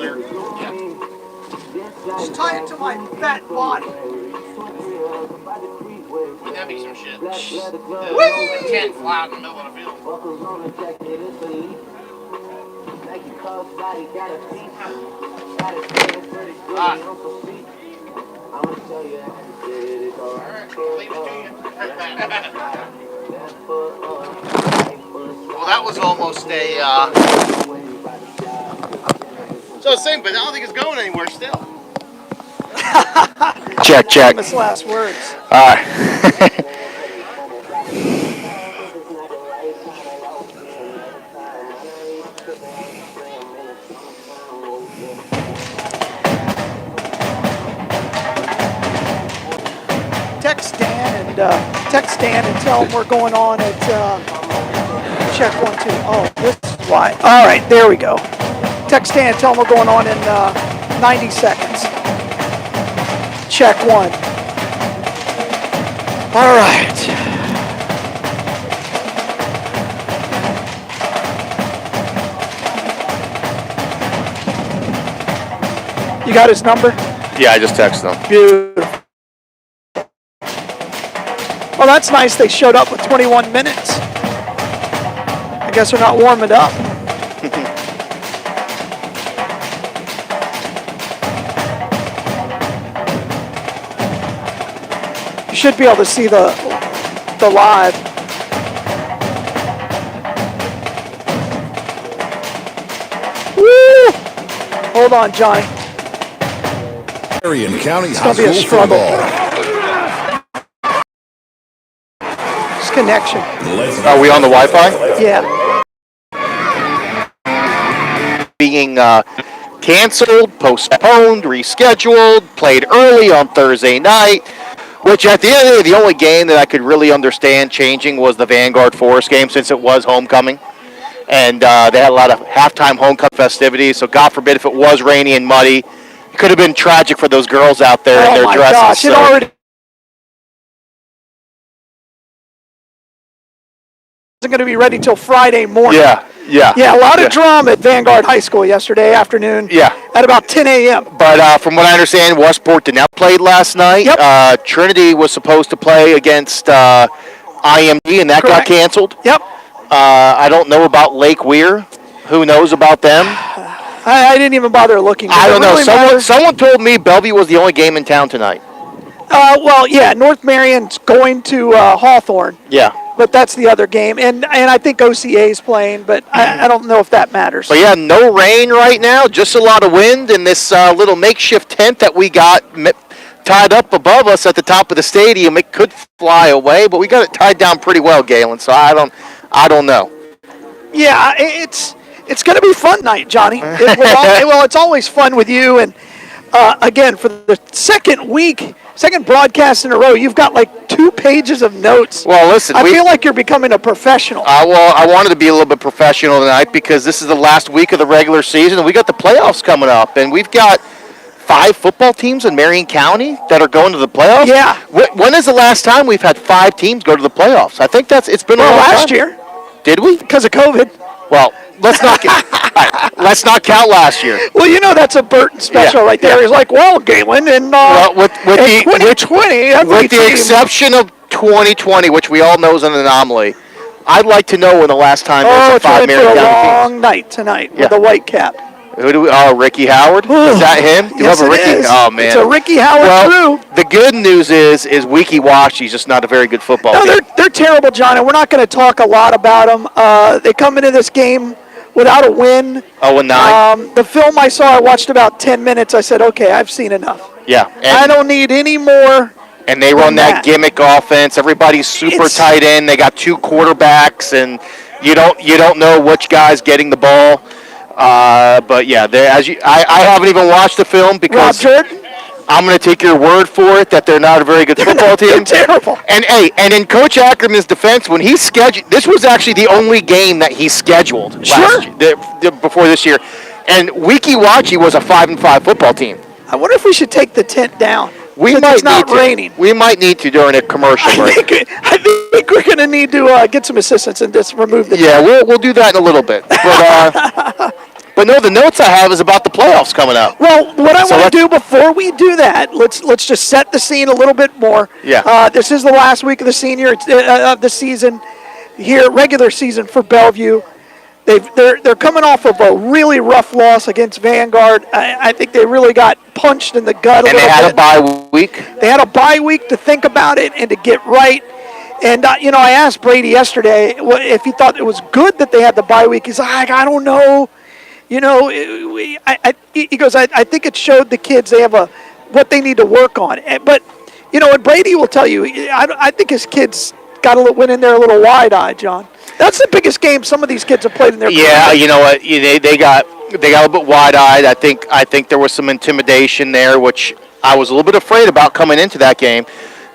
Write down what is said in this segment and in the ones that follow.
clear. Yeah. Just tie it to my fat body. That'd be some shit. The tent fly out in the middle of the field. Well, that was almost a. So same, but I don't think it's going anywhere still. Check. Famous last words. All right. Text Dan and tell him we're going on at check 1 2. Oh, this is why. All right, there we go. Text Dan and tell him we're going on in 90 seconds. Check 1. All right. You got his number? Yeah, I just texted him. Beautiful. Well, that's nice. They showed up with 21 minutes. I guess they're not warming up. You should be able to see the live. Woo! Hold on, Johnny. Marion County It's High going to be a School struggle. football. Connection. Are we on the Wi-Fi? Yeah. Being canceled, postponed, rescheduled, played early on Thursday night, which at the end of the day, the only game that I could really understand changing was the Vanguard Forest game since it was homecoming. And they had a lot of halftime homecoming festivities, so God forbid if it was rainy and muddy, it could have been tragic for those girls out there in their dresses. Oh my gosh, it already isn't going to be ready till Friday morning. Yeah, a lot of drama at Vanguard High School yesterday afternoon. Yeah. At about 10 a.m. But from what I understand, Westport did not play last night. Yep. Trinity was supposed to play against IMD, and that got canceled. Yep. I don't know about Lake Weir. Who knows about them? I didn't even bother looking. I don't know. Really someone told me Bellevue was the only game in town tonight. Well, yeah, North Marion's going to Hawthorne. Yeah. But that's the other game. And I think OCA is playing, but I don't know if that matters. But yeah, no rain right now, just a lot of wind, and this little makeshift tent that we got tied up above us at the top of the stadium. It could fly away, but we got it tied down pretty well, Galen. So I don't know. Yeah, it's going to be fun night, Johnny. It's always fun with you. And again, for the second broadcast in a row, you've got like 2 pages of notes. Well, listen, I feel like you're becoming a professional. Well, I wanted to be a little bit professional tonight because this is the last week of the regular season, and we got the playoffs coming up, and we've got 5 football teams in Marion County that are going to the playoffs. Yeah. When is the last time we've had 5 teams go to the playoffs? I think it's been a long time. Last year. Did we? Because of COVID. Well, let's not count last year. Well, that's a Burton special right there. Yeah. He's like, well, Galen, in 2020, with the exception of 2020, which we all know is an anomaly, I'd like to know when the last time there was a 5 Marion County teams. It's a long night tonight with the white cap. Who do we? Oh, Ricky Howard. Is that him? Yes, it Ricky? Is. Oh man, it's a Ricky Howard crew. The good news is Weeki Wachee's just not a very good football team. They're terrible, John, and we're not going to talk a lot about them. They come into this game without a win. 0-9. The film I saw, I watched about 10 minutes. I said, okay, I've seen enough. Yeah. I don't need any more. And they run that gimmick offense. Everybody's super tight end. They got 2 quarterbacks, and you don't know which guy's getting the ball. But yeah, I haven't even watched the film because Rob Jordan? I'm going to take your word for it that they're not a very good football team. They're terrible. And in Coach Ackerman's defense, when he scheduled, this was actually the only game that he scheduled before this year. And Weeki Wachee was a 5-5 football team. I wonder if we should take the tent down. It's not raining. We might need to during a commercial break. I think we're going to need to get some assistance and just remove the tent. Yeah, we'll do that in a little bit. But But no, the notes I have is about the playoffs coming up. Well, what I want to do before we do that, let's just set the scene a little bit more. Yeah. This is the last week of the season here, regular season for Bellevue. They're coming off of a really rough loss against Vanguard. I think they really got punched in the gut a little bit. And they had a bye week. They had a bye week to think about it and to get right. And, I asked Brady yesterday if he thought it was good that they had the bye week. He's like, I don't know. He goes, I think it showed the kids they have what they need to work on. But, and Brady will tell you, I think his kids went in there a little wide-eyed, John. That's the biggest game some of these kids have played in their career. Yeah, you know what? They got a little bit wide-eyed. I think there was some intimidation there, which I was a little bit afraid about coming into that game.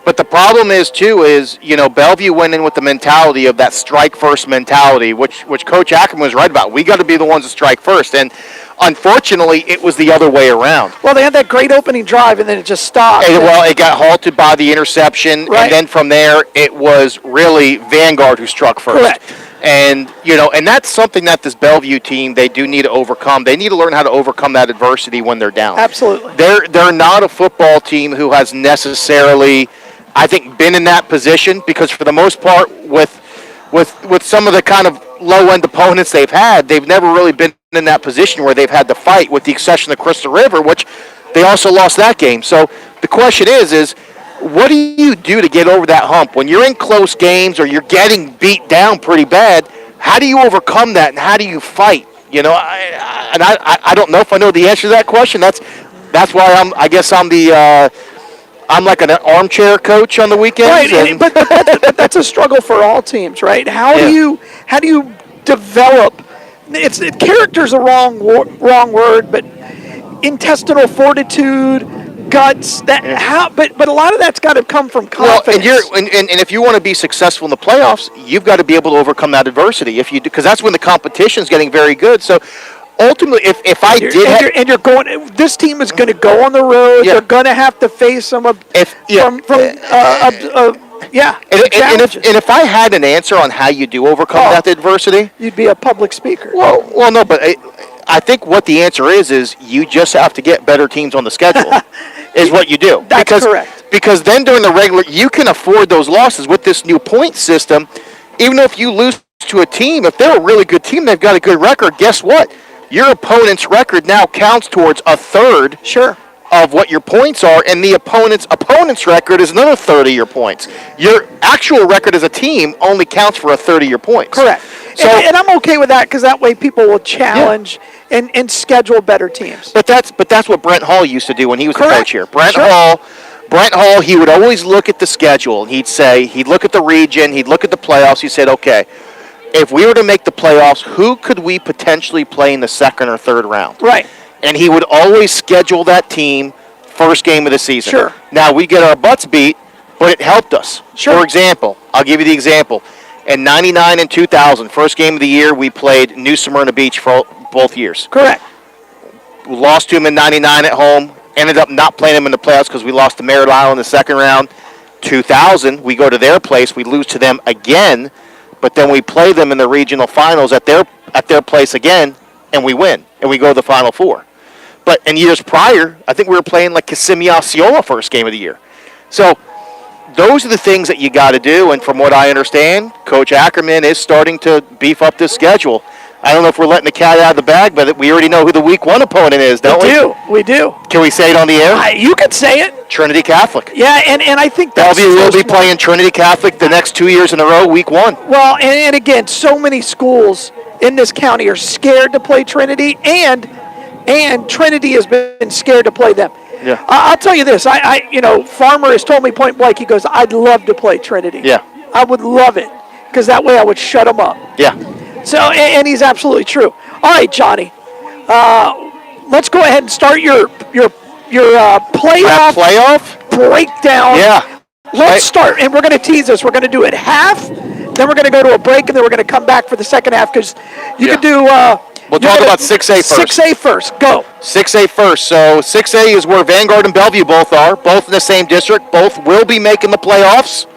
But the problem is, Bellevue went in with the mentality of that strike-first mentality, which Coach Ackerman was right about. We got to be the ones to strike first. And unfortunately, it was the other way around. Well, they had that great opening drive, and then it just stopped. It got halted by the interception. Right. And then from there, it was really Vanguard who struck first. Correct. And, and that's something that this Bellevue team, they do need to overcome. They need to learn how to overcome that adversity when they're down. Absolutely. They're not a football team who has necessarily, I think, been in that position, because for the most part, with some of the kind of low-end opponents they've had, they've never really been in that position where they've had to fight, with the exception of Crystal River, which they also lost that game. So the question is what do you do to get over that hump? When you're in close games or you're getting beat down pretty bad, how do you overcome that, and how do you fight? I don't know if I know the answer to that question. That's why I'm like an armchair coach on the weekends. Right, but that's a struggle for all teams, right? How do you develop? Character's a wrong word, but intestinal fortitude, guts. But a lot of that's got to come from confidence. Well, and if you want to be successful in the playoffs, you've got to be able to overcome that adversity. If you do, because that's when the competition's getting very good. So ultimately, if I did, and you're going, this team is going to go on the road. Yeah. They're going to have to face some of if I had an answer on how you do overcome that adversity, you'd be a public speaker. Well, no, but I think what the answer is you just have to get better teams on the schedule. Is what you do. That's correct. Because then during the regular, you can afford those losses with this new point system. Even if you lose to a team, if they're a really good team, they've got a good record, guess what? Your opponent's record now counts towards a third of what your points are, and the opponent's record is another third of your points. Your actual record as a team only counts for a third of your points. Correct. So, and I'm okay with that, because that way people will challenge and schedule better teams. But that's what Brent Hall used to do when he was the coach here. Brent Hall, he would always look at the schedule, and he'd look at the region, he'd look at the playoffs. He said, okay, if we were to make the playoffs, who could we potentially play in the second or third round? Right. And he would always schedule that team first game of the season. Sure. Now, we get our butts beat, but it helped us. Sure. For example, I'll give you the example. In 99 and 2000, first game of the year, we played New Smyrna Beach for both years. Correct. We lost to them in 99 at home, ended up not playing them in the playoffs because we lost to Merritt Island in the second round. 2000, we go to their place, we lose to them again, but then we play them in the regional finals at their place again, and we win, and we go to the Final Four. But in years prior, I think we were playing like Kissimmee Osceola first game of the year. So those are the things that you got to do, and from what I understand, Coach Ackerman is starting to beef up this schedule. I don't know if we're letting the cat out of the bag, but we already know who the week one opponent is, don't we? We do. Can we say it on the air? You could say it. Trinity Catholic. Yeah, and I think that's Bellevue will be playing Trinity Catholic the next 2 years in a row, week one. Well, and again, so many schools in this county are scared to play Trinity, and Trinity has been scared to play them. Yeah. I'll tell you this. Farmer has told me point blank. He goes, I'd love to play Trinity. Yeah. I would love it, because that way I would shut them up. Yeah. So, and he's absolutely true. All right, Johnny. Let's go ahead and start your playoff breakdown. Yeah. Let's start, and we're going to tease this. We're going to do it half, then we're going to go to a break, and then we're going to come back for the second half, because you can do. We'll talk about 6A first. 6A first. Go. 6A first. So 6A is where Vanguard and Bellevue both are, both in the same district. Both will be making the playoffs.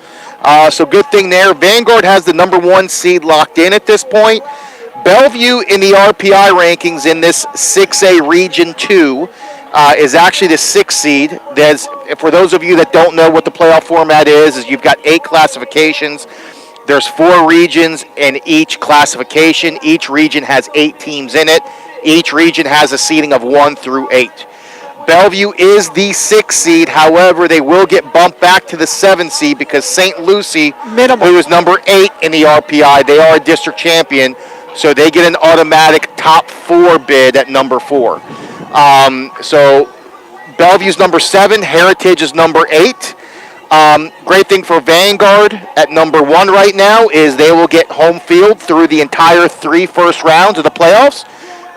So good thing there. Vanguard has the number 1 seed locked in at this point. Bellevue in the RPI rankings in this 6A Region 2 is actually the 6th seed. For those of you that don't know what the playoff format is you've got 8 classifications. There's 4 regions in each classification. Each region has 8 teams in it. Each region has a seeding of 1 through 8. Bellevue is the 6th seed. However, they will get bumped back to the 7th seed because St. Lucie, who is number 8 in the RPI, they are a district champion, so they get an automatic top 4 bid at number 4. So Bellevue's number 7, Heritage is number 8. Great thing for Vanguard at number 1 right now is they will get home field through the entire 3 first rounds of the playoffs.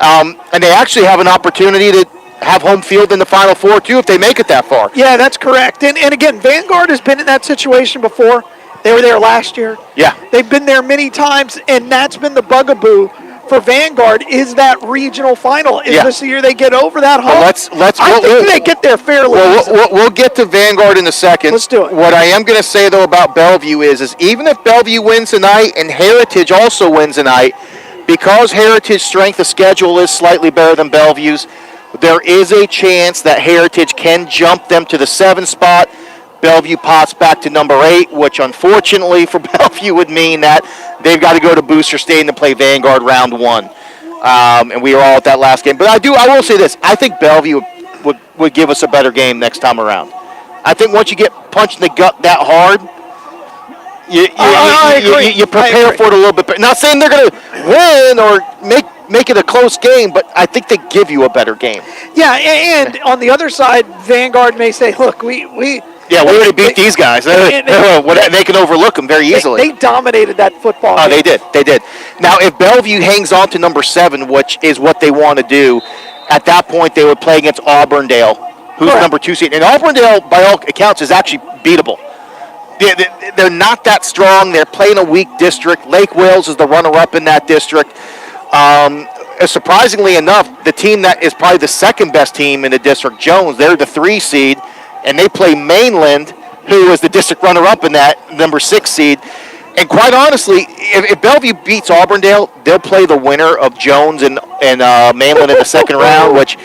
And they actually have an opportunity to have home field in the Final Four, too, if they make it that far. Yeah, that's correct. And again, Vanguard has been in that situation before. They were there last year. Yeah. They've been there many times, and that's been the bugaboo for Vanguard is that regional final. Is this the year they get over that hump? I think they get there fairly easily. We'll get to Vanguard in a second. Let's do it. What I am going to say, though, about Bellevue is even if Bellevue wins tonight and Heritage also wins tonight, because Heritage's strength of schedule is slightly better than Bellevue's, there is a chance that Heritage can jump them to the 7th spot. Bellevue pops back to number 8, which unfortunately for Bellevue would mean that they've got to go to Booster Stadium to play Vanguard round 1. And we were all at that last game. But I will say this. I think Bellevue would give us a better game next time around. I think once you get punched in the gut that hard, you prepare for it a little bit better. Not saying they're going to win or make it a close game, but I think they give you a better game. Yeah, and on the other side, Vanguard may say, look, we already beat these guys. They can overlook them very easily. They dominated that football game. They did. Now, if Bellevue hangs on to number 7, which is what they want to do, at that point they would play against Auburndale, who's number 2 seed. And Auburndale, by all accounts, is actually beatable. They're not that strong. They're playing a weak district. Lake Wales is the runner-up in that district. Surprisingly enough, the team that is probably the second best team in the district, Jones, they're the 3 seed, and they play Mainland, who is the district runner-up in that number 6 seed. And quite honestly, if Bellevue beats Auburndale, they'll play the winner of Jones and Mainland in the second round, which,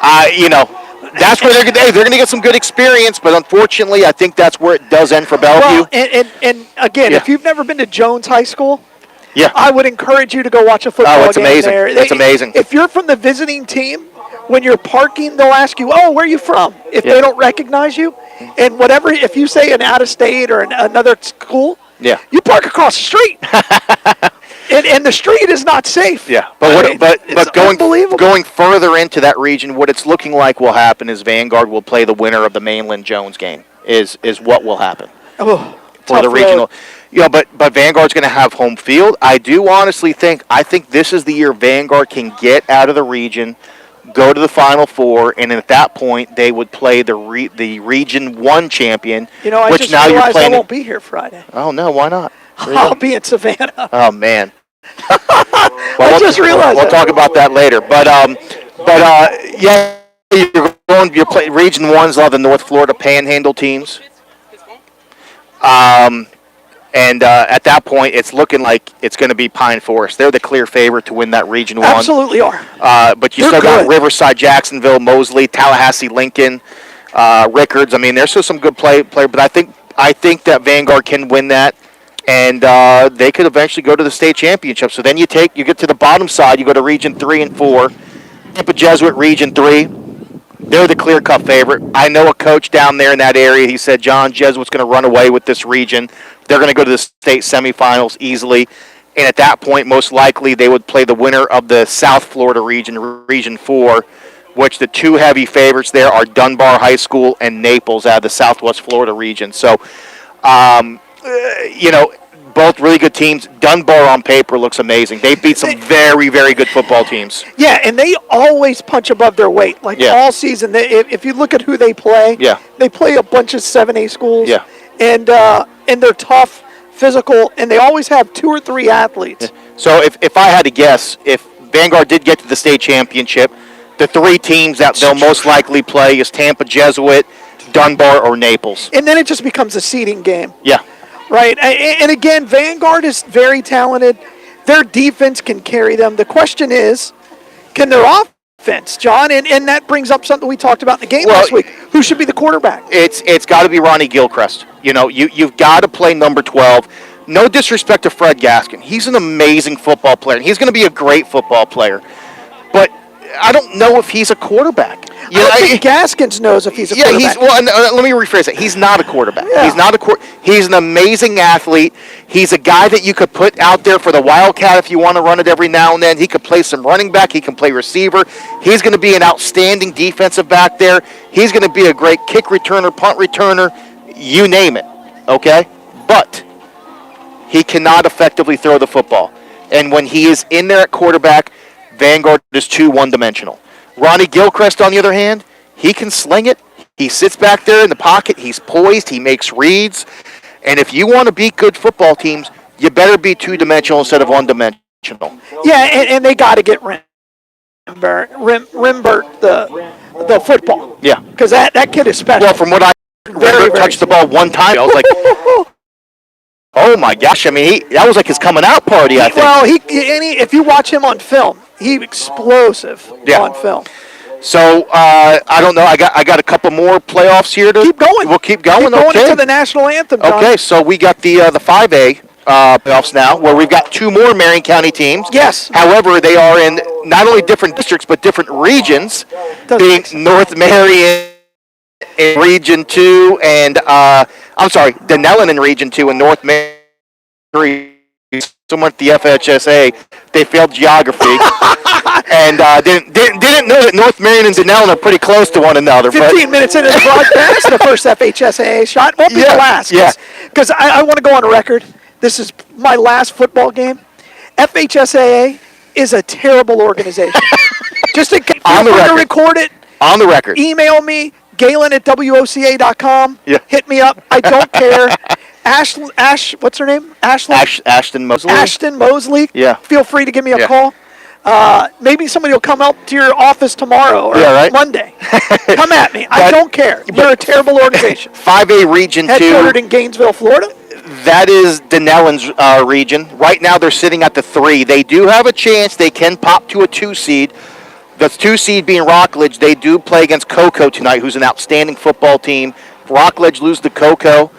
that's where they're going to get some good experience, but unfortunately, I think that's where it does end for Bellevue. Well, and again, if you've never been to Jones High School, yeah, I would encourage you to go watch a football game amazing. there. It's amazing. If you're from the visiting team, when you're parking, they'll ask you, "Oh, where are you from?" If they don't recognize you, and whatever, if you say an out-of-state or another school, you park across the street. And the street is not safe. Yeah, but going further into that region, what it's looking like will happen is Vanguard will play the winner of the Mainland Jones game. Is what will happen for the regional. But Vanguard's going to have home field. I do honestly think this is the year Vanguard can get out of the region, go to the Final Four, and at that point they would play the Region 1 champion. I which just now realized you're playing I won't be here Friday. Oh no, why not? I'll be in Savannah. Oh man. I just realized. We'll talk about that later. You're playing Region 1's a lot of the North Florida Panhandle teams. And at that point, it's looking like it's going to be Pine Forest. They're the clear favorite to win that Region 1. Absolutely are. But you still got Riverside, Jacksonville, Mosley, Tallahassee, Lincoln, Rickards. I mean, there's still some good play. But I think that Vanguard can win that, and they could eventually go to the state championship. So then you get to the bottom side. You go to Region 3 and 4. Tampa Jesuit, Region 3. They're the clear-cut favorite. I know a coach down there in that area. He said, John, Jesuit's going to run away with this region. They're going to go to the state semifinals easily. And at that point, most likely, they would play the winner of the South Florida region, Region 4, which the 2 heavy favorites there are Dunbar High School and Naples out of the Southwest Florida region. So, both really good teams. Dunbar on paper looks amazing. They beat some very, very good football teams. Yeah, and they always punch above their weight. All season, if you look at who they play, they play a bunch of 7A schools. Yeah. And they're tough, physical, and they always have 2 or 3 athletes. Yeah. So if I had to guess, if Vanguard did get to the state championship, the 3 teams that they'll most likely play is Tampa Jesuit, Dunbar, or Naples. And then it just becomes a seeding game. Yeah. Right, and again, Vanguard is very talented. their defense can carry them. The question is, can their offense, John? And that brings up something we talked about in the game last week. Who should be the quarterback? It's got to be Ronnie Gilchrist. You've got to play number 12. No disrespect to Fred Gaskin. He's an amazing football player. He's going to be a great football player. But I don't know if he's a quarterback. I think Gaskins knows if he's a quarterback. Let me rephrase it. He's not a quarterback. Yeah. He's an amazing athlete. He's a guy that you could put out there for the Wildcat if you want to run it every now and then. He could play some running back. He can play receiver. He's going to be an outstanding defensive back there. He's going to be a great kick returner, punt returner, you name it, okay? But he cannot effectively throw the football. And when he is in there at quarterback, Vanguard is too one-dimensional. Ronnie Gilchrist, on the other hand, he can sling it. He sits back there in the pocket. He's poised. He makes reads. And if you want to beat good football teams, you better be two-dimensional instead of one-dimensional. Yeah, and they got to get Rimbert the football. Yeah. Because that kid is special. Well, from what I Rimbert touched the ball one time, I was like, oh, my gosh. I mean, that was like his coming out party, I think. Well, if you watch him on film, he's explosive on film. So, I don't know. I got a couple more playoffs here. Keep going. We'll keep going. Keep going into the national anthem, John. Okay, so we got the 5A playoffs now, where we've got two more Marion County teams. Yes. However, they are in not only different districts, but different regions, being North Marion in Region 2 and, Denellen in Region 2 and North Marion 3. Someone at the FHSA, they failed geography and didn't know that North Marion and Denellen are pretty close to one another. 15 minutes into the broadcast, the first FHSAA shot won't be the last. Because I want to go on record. This is my last football game. FHSAA is a terrible organization. Just in case you want to record it. On the record. Email me, Galen@WOCA.com. Yeah. Hit me up. I don't care. What's her name? Ashley? Ashton Mosley. Ashton Mosley. Yeah. Feel free to give me a call. Maybe somebody will come out to your office tomorrow or Monday. Come at me. I don't care. You're a terrible organization. 5A Region 2. Headquartered in Gainesville, Florida. That is Denellen's region. Right now they're sitting at the 3. They do have a chance. They can pop to a 2 seed. The 2 seed being Rockledge. They do play against Cocoa tonight, who's an outstanding football team. If Rockledge lose to Cocoa,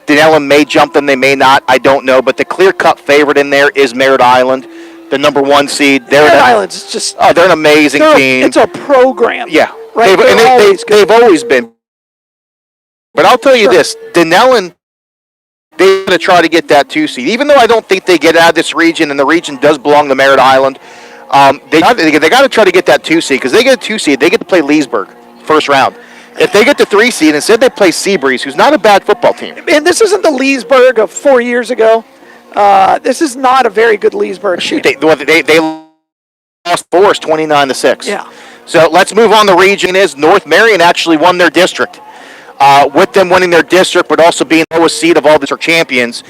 Denellen may jump them, they may not, I don't know. But the clear-cut favorite in there is Merritt Island, the number 1 seed. Merritt Island's just... Oh, they're an amazing team. It's a program. Yeah. Right? They've always been. But I'll tell you this, Denellen, they're going to try to get that 2 seed. Even though I don't think they get out of this region, and the region does belong to Merritt Island, they got to try to get that 2 seed, because they get a 2 seed, they get to play Leesburg first round. If they get the 3 seed, instead they play Seabreeze, who's not a bad football team. And this isn't the Leesburg of 4 years ago. This is not a very good Leesburg team. They lost Forest 29-6. Yeah. So let's move on. The region is North Marion actually won their district. With them winning their district, but also being the lowest seed of all the district champions,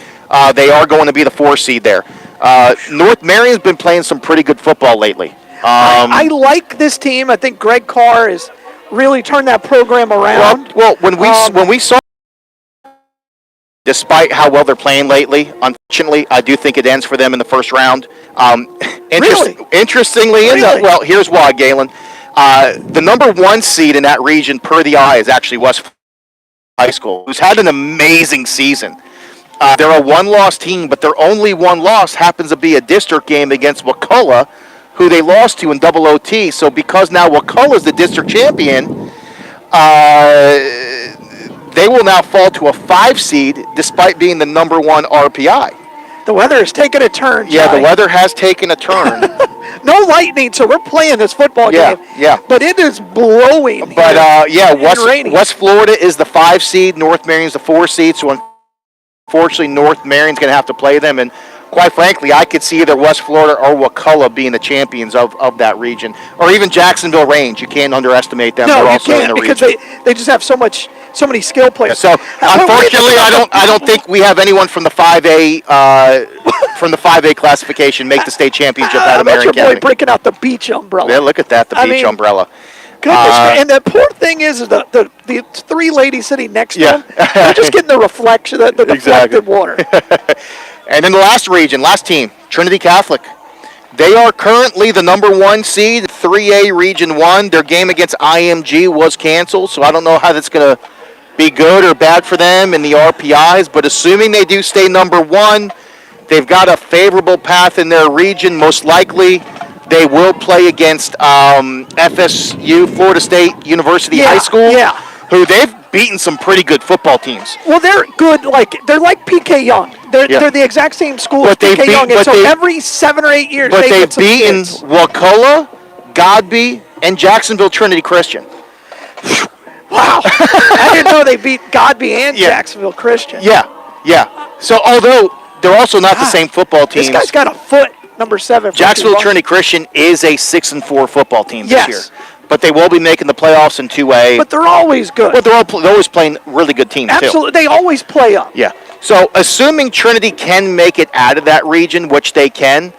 they are going to be the 4 seed there. North Marion's been playing some pretty good football lately. I like this team. I think Greg Carr has really turned that program around. Well, when we saw, despite how well they're playing lately, unfortunately, I do think it ends for them in the first round. Really? Interestingly, well, here's why, Galen. The number 1 seed in that region, per the eye, is actually West High School, who's had an amazing season. They're a one-loss team, but their only one loss happens to be a district game against Ocala, who they lost to in double OT. So because now Ocala's the district champion, they will now fall to a 5 seed despite being the number 1 RPI. The weather has taken a turn, Johnny. Yeah, the weather has taken a turn. No lightning, so we're playing this football game. Yeah. But it is blowing. But West Florida is the 5 seed. North Marion's the 4 seed. So unfortunately, North Marion's going to have to play them. And quite frankly, I could see either West Florida or Ocala being the champions of that region, or even Jacksonville Range. You can't underestimate them. No, They're you also can't, in the because region. they just have so many skill players. So unfortunately, I don't think we have anyone from the 5A classification make the state championship out of Marion County. County. Boy breaking out the beach umbrella. Yeah, look at that, the beach umbrella. Goodness, and the poor thing is the 3 ladies sitting next to them, they're just getting the reflection, the deflected water. And then the last team, Trinity Catholic. They are currently the number 1 seed, 3A Region 1. Their game against IMG was canceled, so I don't know how that's going to be good or bad for them in the RPIs, but assuming they do stay number 1, they've got a favorable path in their region. Most likely, they will play against FSU, Florida State University High School, who they've beaten some pretty good football teams. Well, they're good. They're like PK Young. They're the exact same school as PK Young, and so every 7 or 8 years, they've get some beaten kids. Wacola, Godby, and Jacksonville Trinity Christian. Wow. I didn't know they beat Godby and Jacksonville Christian. Yeah. So although they're also not the same football teams. This guy's got a foot, number 7. Jacksonville Trinity Christian is a 6-4 football team this year. But they will be making the playoffs in 2A. But they're always good. But they're always playing really good teams, too. Absolutely. They always play up. Yeah. So assuming Trinity can make it out of that region, which they can,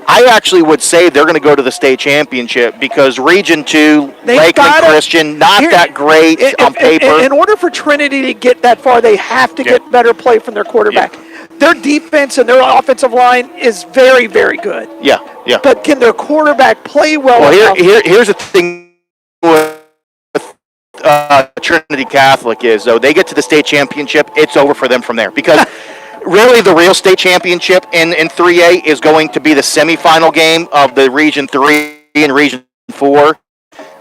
I actually would say they're going to go to the state championship because Region 2, Lakeland Christian, not that great on paper. In order for Trinity to get that far, they have to get better play from their quarterback. Their defense and their offensive line is very, very good. Yeah. But can their quarterback play well enough? Here's the thing with Trinity Catholic is, though, they get to the state championship, it's over for them from there because really the real state championship in 3A is going to be the semifinal game of the Region 3 and Region 4,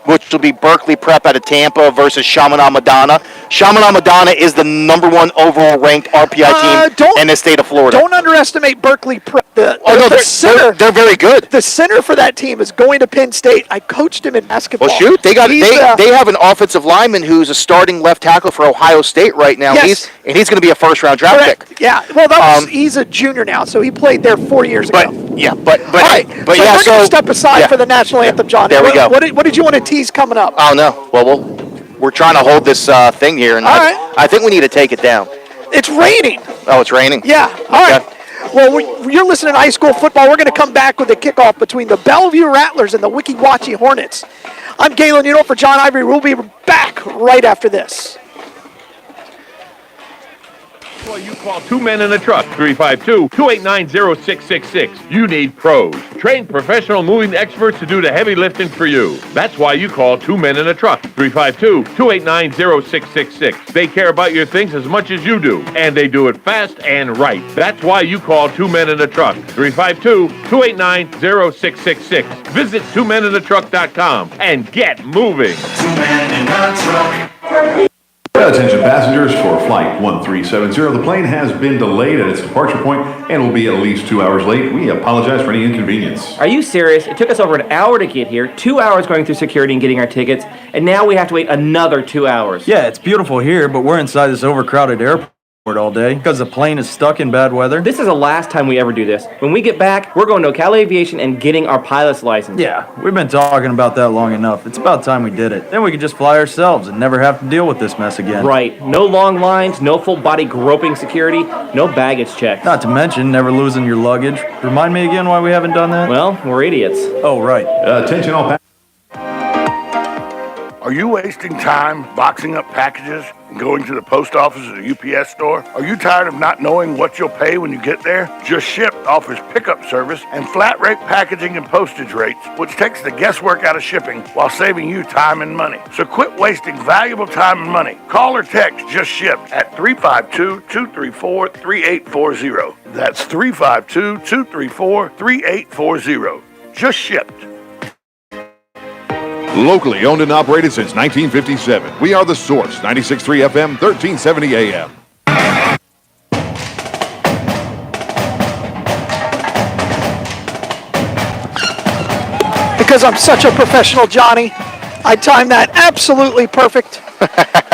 which will be Berkeley Prep out of Tampa versus Chaminade Madonna. Chaminade Madonna is the number 1 overall ranked RPI team in the state of Florida. Don't underestimate Berkeley Prep. They're very good. The center for that team is going to Penn State. I coached him in basketball. Well, shoot, they have an offensive lineman who's a starting left tackle for Ohio State right now. Yes. He's going to be a first-round draft pick. Yeah, well, he's a junior now, so he played there 4 years ago. But all right, we're going to step aside for the national anthem, John. There we go. What did you want to tease coming up? Oh, no. Well, we're trying to hold this thing here, and I think we need to take it down. It's raining. Oh, it's raining? Yeah. All right. Well, you're listening to high school football. We're going to come back with the kickoff between the Bellevue Rattlers and the Weeki wachee Hornets. I'm Galen Uno for John Ivory. We'll be back right after this. Well, you call 2 Men in a Truck, 352-289-0666. You need pros. Trained professional moving experts to do the heavy lifting for you. That's why you call 2 Men in a Truck, 352-289-0666. They care about your things as much as you do, and they do it fast and right. That's why you call 2 Men in a Truck, 352-289-0666. Visit 2meninatruck.com and get moving. 2 Men in a Truck. Attention passengers for Flight 1370. The plane has been delayed at its departure point and will be at least 2 hours late. We apologize for any inconvenience. Are you serious? It took us over an hour to get here, 2 hours going through security and getting our tickets, and now we have to wait another 2 hours. Yeah, it's beautiful here, but we're inside this overcrowded airport all day because the plane is stuck in bad weather. This is the last time we ever do this. When we get back, we're going to Ocala Aviation and getting our pilot's license. Yeah, we've been talking about that long enough. It's about time we did it. Then we could just fly ourselves and never have to deal with this mess again. Right. No long lines, no full body groping security, no baggage checks. Not to mention never losing your luggage. Remind me again why we haven't done that? Well, we're idiots. Oh, right. Attention all passengers. Are you wasting time boxing up packages and going to the post office or the UPS store? Are you tired of not knowing what you'll pay when you get there? Just Ship offers pickup service and flat rate packaging and postage rates, which takes the guesswork out of shipping while saving you time and money. So quit wasting valuable time and money. Call or text Just Ship at 352-234-3840. That's 352-234-3840. Just Shipped. Locally owned and operated since 1957. We are The Source, 96.3 FM, 1370 AM. Because I'm such a professional, Johnny, I timed that absolutely perfect.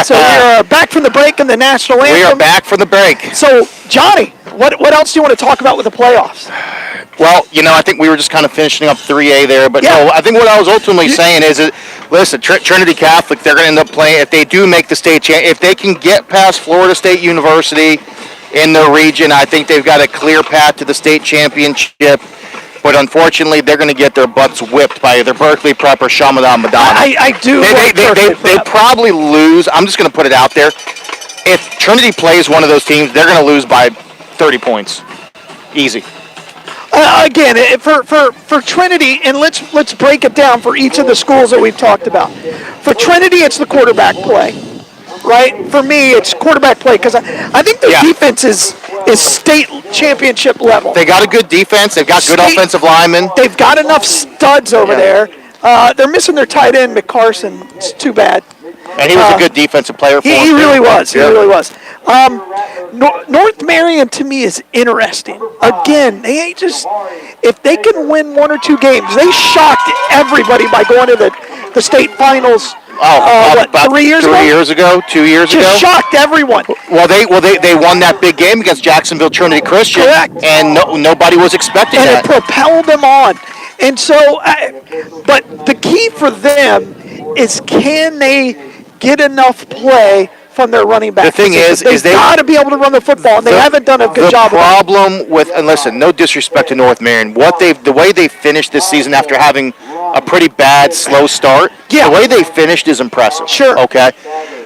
So we're back from the break in the national anthem. We are back from the break. So, Johnny, what else do you want to talk about with the playoffs? Well, I think we were just kind of finishing up 3A there, but no, I think what I was ultimately saying is that, listen, Trinity Catholic, they're going to end up playing, if they do make the state if they can get past Florida State University in their region, I think they've got a clear path to the state championship. But unfortunately, they're going to get their butts whipped by either Berkeley Prep or Chaminade Madonna. I do. They probably lose. I'm just going to put it out there. If Trinity plays one of those teams, they're going to lose by 30 points. Easy. Again, for Trinity, and let's break it down for each of the schools that we've talked about. For Trinity, it's the quarterback play, right? For me, it's quarterback play because I think their defense is state championship level. They got a good defense. They've got good offensive linemen. They've got enough studs over there. They're missing their tight end, McCarson. It's too bad. And he was a good defensive player for them. He really was. He really was. North Marion, to me, is interesting. Again, they ain't just – if they can win one or two games, they shocked everybody by going to the state finals, 3 years ago? 3 years ago, 2 years ago. Just shocked everyone. Well, they won that big game against Jacksonville Trinity Christian. Correct. And nobody was expecting that. And it propelled them on. And so but the key for them is can they get enough play from their running back. The thing is they've got to be able to run the football, and they haven't done a good job. The problem with, and listen, no disrespect to North Marion, the way they finished this season after having a pretty bad, slow start, the way they finished is impressive. Sure. Okay?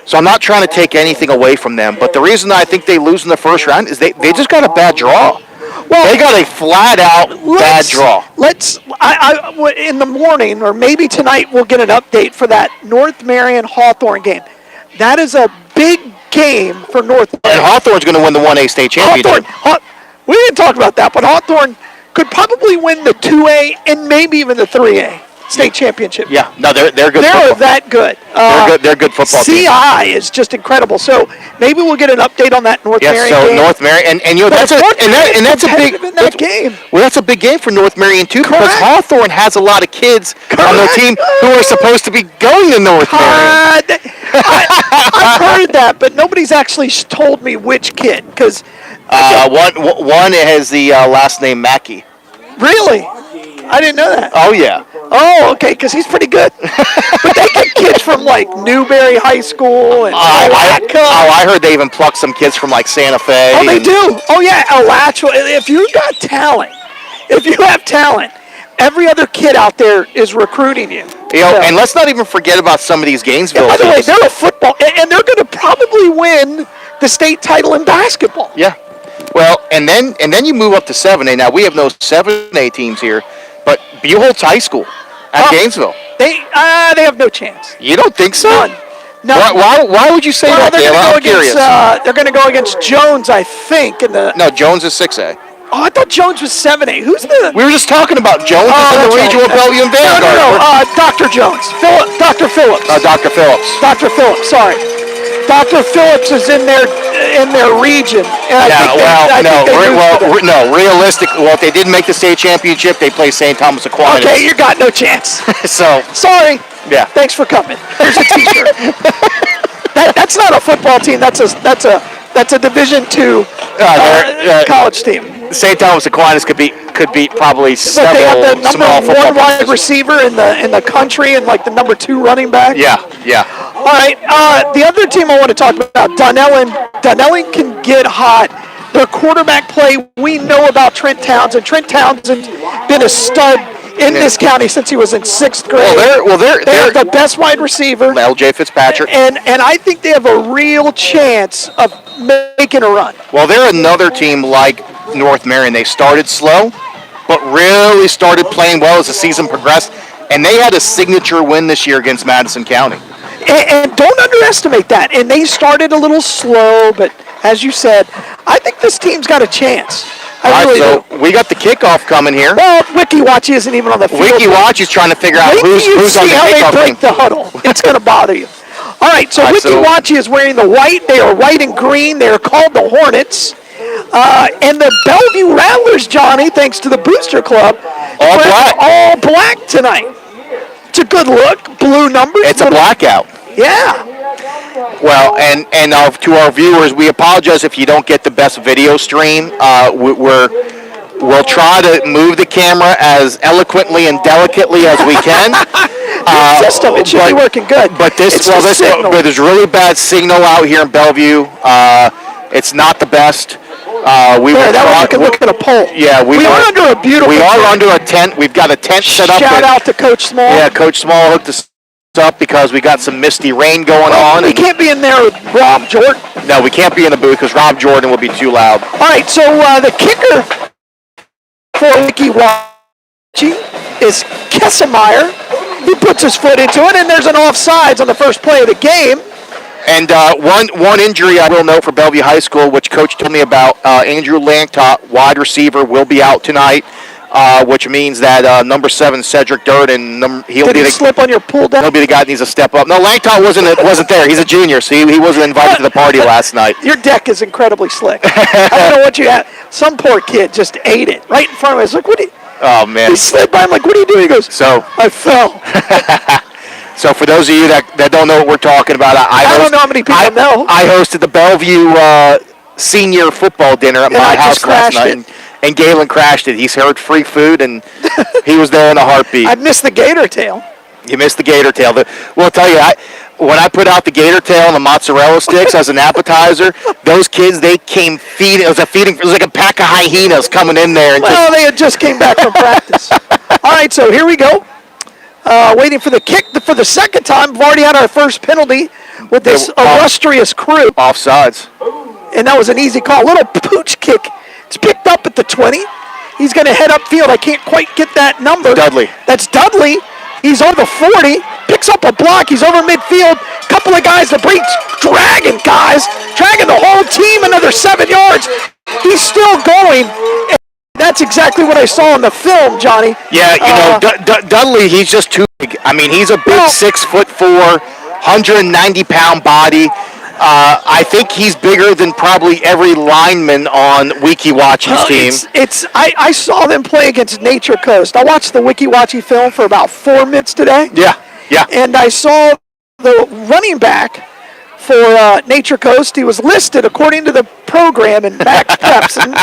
So I'm not trying to take anything away from them, but the reason I think they lose in the first round is they just got a bad draw. Well, they got a flat-out bad draw. In the morning, or maybe tonight, we'll get an update for that North Marion-Hawthorne game. That is a big game for North Marion. And Hawthorne's going to win the 1A state championship. We didn't talk about that, but Hawthorne could probably win the 2A and maybe even the 3A state championship. Yeah, no, they're good. They're that good. They're good football team. CI is just incredible. So maybe we'll get an update on that North Marion game. North Marion, and that's a big game. Well, that's a big game for North Marion too, because Hawthorne has a lot of kids on their team who are supposed to be going to North Marion. I've heard that, but nobody's actually told me which kid. Because one has the last name Mackey. Really? I didn't know that. Oh, yeah. Oh, okay, because he's pretty good. But they get kids from, like, Newberry High School and I heard they even plucked some kids from, like, Santa Fe. Oh, they do? Oh, yeah, Alachua. If you got talent, every other kid out there is recruiting you. And let's not even forget about some of these Gainesville by the way, teams. they're a football, and they're going to probably win the state title in basketball. Yeah. Well, and then you move up to 7A. Now, we have no 7A teams here. But Buchholz High School at Gainesville. They have no chance. You don't think so? No. Why would you say that, Dale? I'm curious. They're going to go against Jones, I think. No, Jones is 6A. Oh, I thought Jones was 7A. Who's the... We were just talking about Jones in the regional Bellevue and Vanguard. No. Dr. Jones. Dr. Phillips. Dr. Phillips. Dr. Phillips, sorry. Dr. Phillips is in their region. Realistic. Well, if they didn't make the state championship, they play St. Thomas Aquinas. Okay, you got no chance. So sorry. Yeah. Thanks for coming. Here's a T-shirt. That's not a football team. That's a Division II college team. St. Thomas Aquinas could beat probably several But they have the small number football one wide teams. receiver in the country and like the number 2 running back. Yeah. All right. The other team I want to talk about, Dunellen. Dunellen can get hot. Their quarterback play, we know about Trent Townsend. Trent Townsend's been a stud in this county since he was in 6th grade. They're the best wide receiver. L.J. Fitzpatrick. And I think they have a real chance of making a run. Well, they're another team like North Marion. They started slow, but really started playing well as the season progressed. And they had a signature win this year against Madison County. And don't underestimate that. And they started a little slow, but as you said, I think this team's got a chance. So we got the kickoff coming here. Well, Weeki wachee isn't even on the field. Weeki wachee is trying to figure out who's on the kickoff. kickoff They team. break the huddle. It's going to bother you. All right, so Weeki wachee is wearing the white. They are white and green. They are called the Hornets. And the Bellevue Rattlers, Johnny, thanks to the Booster Club, all black tonight. It's a good look. Blue numbers. It's a blackout. Yeah. Well, and to our viewers, we apologize if you don't get the best video stream. We'll try to move the camera as eloquently and delicately as we can. System, it should be working good. But there's really bad signal out here in Bellevue. It's not the best. Look at a pole. Yeah, we are under a beautiful. We are under a tent. We've got a tent set up. Shout out to Coach Small. Yeah, Coach Small hooked us up because we got some misty rain going on. We can't be in there with Rob Jordan. No, we can't be in the booth because Rob Jordan will be too loud. All right, so the kicker for Weeki wachee is Kessemeyer. He puts his foot into it, and there's an offsides on the first play of the game. And one injury I will note for Bellevue High School, which Coach told me about, Andrew Langtot, wide receiver, will be out tonight, which means that number 7, Cedric Durden, Did he slip on your pull down? He'll be the guy that needs to step up. No, Langtot wasn't there. He's a junior, so he wasn't invited to the party last night. Your deck is incredibly slick. I don't know what you had. Some poor kid just ate it right in front of us. Like, what? Oh man! He slid by. I'm like, what are you doing? He goes, I fell. So for those of you that don't know what we're talking about, I don't know how many people know. I hosted the Bellevue senior football dinner at my house last night, and Galen crashed it. He's heard free food, and he was there in a heartbeat. I missed the gator tail. You missed the gator tail. Well, I'll tell you, when I put out the gator tail and the mozzarella sticks as an appetizer, those kids, they came feeding. It was like a pack of hyenas coming in there. And they had just came back from practice. All right, so here we go. Waiting for the kick for the second time. We've already had our first penalty with this illustrious crew. Offsides. And that was an easy call. Little pooch kick. It's picked up at the 20. He's going to head upfield. I can't quite get that number. Dudley. That's Dudley. He's over the 40. Picks up a block. He's over midfield. Couple of guys that breach. Dragging the whole team another 7 yards. He's still going. That's exactly what I saw in the film, Johnny. Yeah, Dudley, he's just too big. I mean, he's a big 6'4", 190-pound body. I think he's bigger than probably every lineman on Weeki wachee's team. I saw them play against Nature Coast. I watched the Weeki wachee film for about 4 minutes today. Yeah. And I saw the running back for Nature Coast. He was listed according to the program in Max Prepson.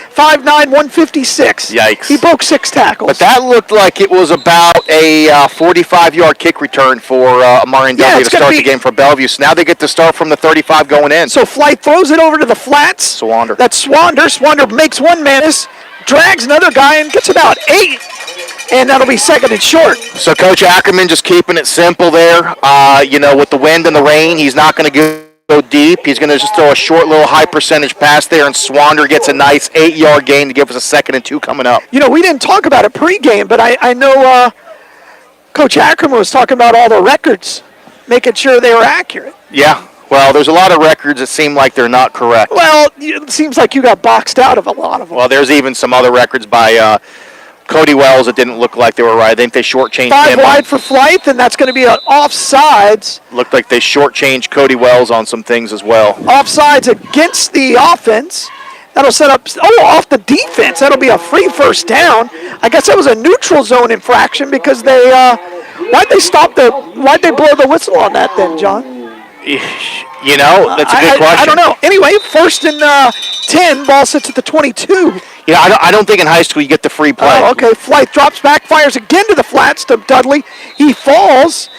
5'9", 156. Yikes. He broke 6 tackles. But that looked like it was about a 45-yard kick return for Amari and Dudley to start the game for Bellevue. So now they get to start from the 35 going in. So Flight throws it over to the flats. Swander. That's Swander. Swander makes one menace, drags another guy, and gets about 8. And that'll be second and short. So Coach Ackerman just keeping it simple there. With the wind and the rain, he's not going to go deep. He's going to just throw a short little high percentage pass there, and Swander gets a nice 8-yard gain to give us a 2nd and 2 coming up. We didn't talk about it pregame, but I know Coach Ackerman was talking about all the records, making sure they were accurate. Yeah. Well, there's a lot of records that seem like they're not correct. Well, it seems like you got boxed out of a lot of them. Well, there's even some other records by Cody Wells that didn't look like they were right. I think they shortchanged 5 him. wide for Flight, and that's going to be an offsides. Looked like they shortchanged Cody Wells on some things as well. Offsides against the offense. That'll set up, off the defense. That'll be a free first down. I guess that was a neutral zone infraction because they, why'd they blow the whistle on that then, John? That's a good question. I don't know. Anyway, 1st and 10, ball sits at the 22. I don't think in high school you get the free play. Oh, okay. Flight drops back, fires again to the flats to Dudley. He falls,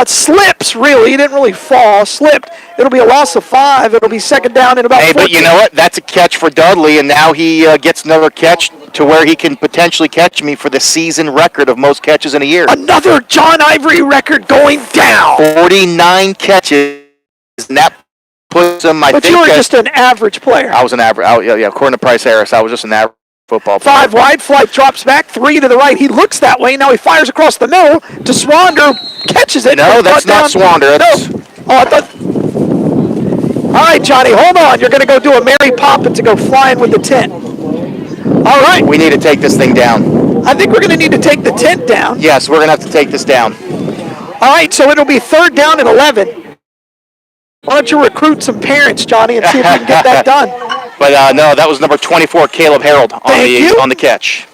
slips, really. He didn't really fall, slipped. It'll be a loss of 5. It'll be second down in about 14. But you know what? That's a catch for Dudley, and now he gets another catch to where he can potentially catch me for the season record of most catches in a year. Another John Ivory record going down. 49 catches, and that puts him, I think. But you were just an average player. I was an average. According to Price Harris, I was just an average football player. 5 wide, Flight drops back, 3 to the right. He looks that way. Now he fires across the middle to Swander, catches it. No, that's not Swander. I thought. All right, Johnny, hold on. You're going to go do a Mary Poppins and go flying with the tent. All right. We need to take this thing down. I think we're going to need to take the tent down. Yes, we're going to have to take this down. All right, so it'll be 3rd down and 11. Why don't you recruit some parents, Johnny, and see if we can get that done? But no, that was number 24, Caleb Harold, on the catch.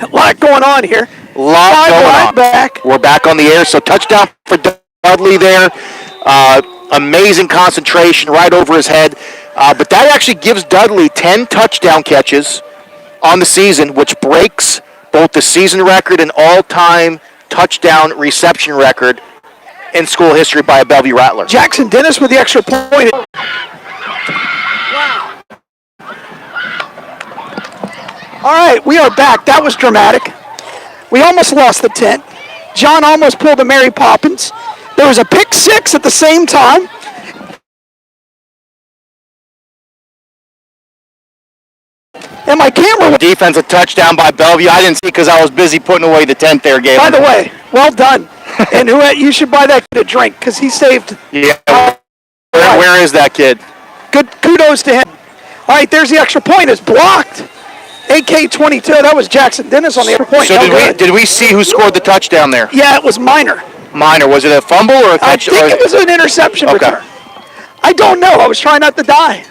A lot going on here. A lot going on. Back. We're back on the air, so touchdown for Dudley there. Amazing concentration right over his head. But that actually gives Dudley 10 touchdown catches on the season, which breaks both the season record and all-time touchdown reception record in school history by a Bellevue Rattler. Jackson Dennis with the extra point. Wow. All right, we are back. That was dramatic. We almost lost the tent. John almost pulled a Mary Poppins. There was a pick 6 at the same time. And my camera. Defensive touchdown by Bellevue. I didn't see because I was busy putting away the tent there, Galen. By the way, well done. And you should buy that kid a drink because he saved. Yeah. Where is that kid? Good kudos to him. All right, there's the extra point. It's blocked. AK-22. That was Jackson Dennis on the extra point. So did we see who scored the touchdown there? Yeah, it was Minor. Minor. Was it a fumble or a touch? I think it was an interception return. I don't know. I was trying not to die.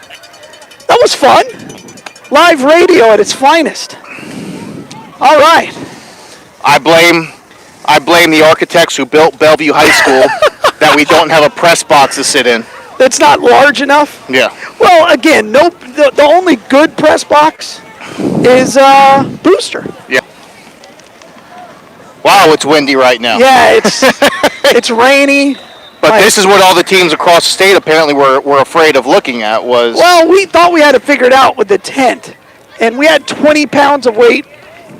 That was fun. Live radio at its finest. All right. I blame the architects who built Bellevue High School that we don't have a press box to sit in. That's not large enough? Yeah. Well, again, the only good press box is Booster. Yeah. Wow, it's windy right now. Yeah, it's rainy. But this is what all the teams across the state apparently were afraid of looking at was... Well, we thought we had it figured out with the tent. And we had 20 pounds of weight.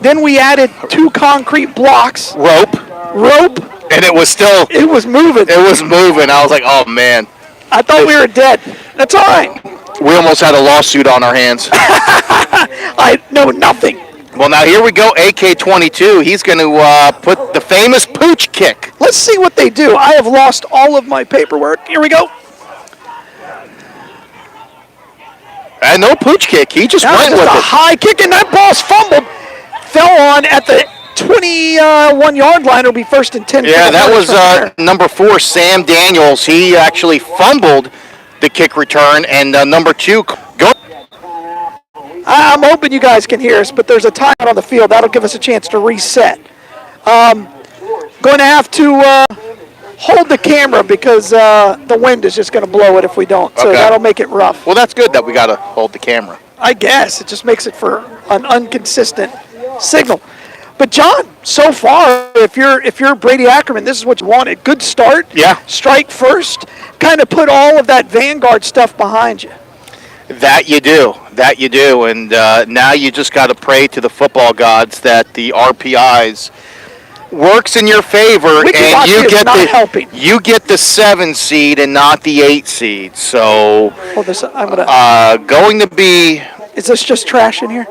Then we added 2 concrete blocks. Rope. And it was still... It was moving. It was moving. I was like, oh, man. I thought we were dead. That's all right. We almost had a lawsuit on our hands. I know nothing. Well, now here we go. AK-22. He's going to put the famous pooch kick. Let's see what they do. I have lost all of my paperwork. Here we go. And no pooch kick. He just went with it. A high kick, and that ball's fumbled. Fell on at the 21-yard line. It'll be 1st and 10. Yeah, that was number 4, Sam Daniels. He actually fumbled the kick return, and number 2, go. I'm hoping you guys can hear us, but there's a timeout on the field. That'll give us a chance to reset. Going to have to hold the camera because the wind is just going to blow it if we don't. So that'll make it rough. Well, that's good that we got to hold the camera. I guess. It just makes it for an inconsistent signal. But, John, so far, if you're Brady Ackerman, this is what you wanted. Good start. Yeah. Strike first. Kind of put all of that Vanguard stuff behind you. That you do, and now you just got to pray to the football gods that the RPIs works in your favor, and you get the 7 seed and not the 8 seed. So, going to be. Is this just trash in here?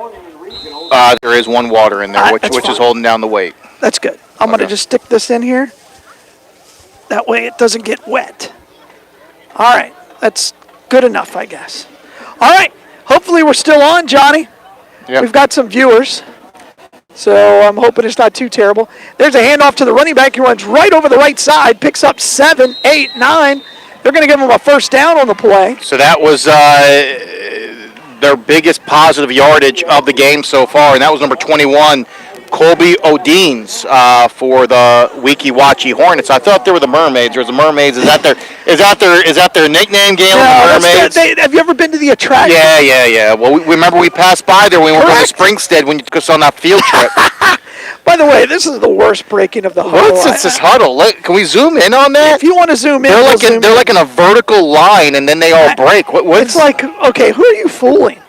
There is one water in there, which is holding down the weight. That's good. I'm going to just stick this in here. That way it doesn't get wet. All right, that's good enough, I guess. All right, hopefully we're still on, Johnny. Yep. We've got some viewers, so I'm hoping it's not too terrible. There's a handoff to the running back. He runs right over the right side, picks up 7, 8, 9. They're going to give him a first down on the play. So that was their biggest positive yardage of the game so far, and that was number 21, Colby Odines for the Weeki wachee Hornets. I thought they were the Mermaids. Or the Mermaids. Is that their nickname, Galen? No, the Mermaids? Have you ever been to the attraction? Yeah. Well, we remember we passed by there when we were going to Springstead when you took us on that field trip. By the way, this is the worst breaking of the huddle. What's this huddle? Can we zoom in on that? If you want to zoom in, they're like in a vertical line, and then they all break. It's like, okay, who are you fooling?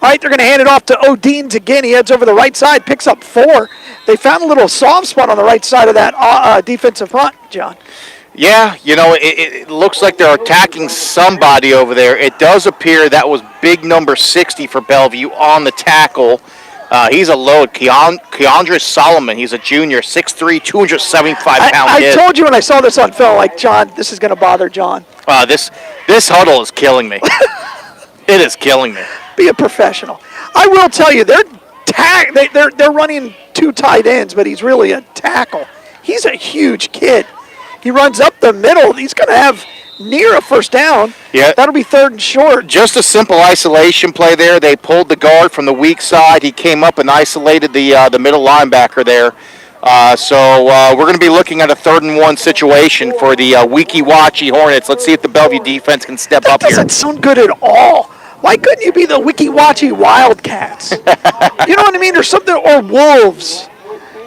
All right, they're going to hand it off to Odines again. He heads over the right side, picks up 4. They found a little soft spot on the right side of that defensive front, John. Yeah, it looks like they're attacking somebody over there. It does appear that was big number 60 for Bellevue on the tackle. He's a load. Keandre Solomon, he's a junior, 6'3", 275-pound kid. I told you when I saw this on film, like, John, this is going to bother John. This huddle is killing me. It is killing me. Be a professional. I will tell you, they're running 2 tight ends, but he's really a tackle. He's a huge kid. He runs up the middle. He's going to have near a first down. Yeah. That'll be 3rd and short. Just a simple isolation play there. They pulled the guard from the weak side. He came up and isolated the middle linebacker there. So we're going to be looking at a 3rd and 1 situation for the Weeki wachee Hornets. Let's see if the Bellevue defense can step up here. That doesn't sound good at all. Why couldn't you be the Weeki wachee Wildcats? You know what I mean? Or something, or Wolves.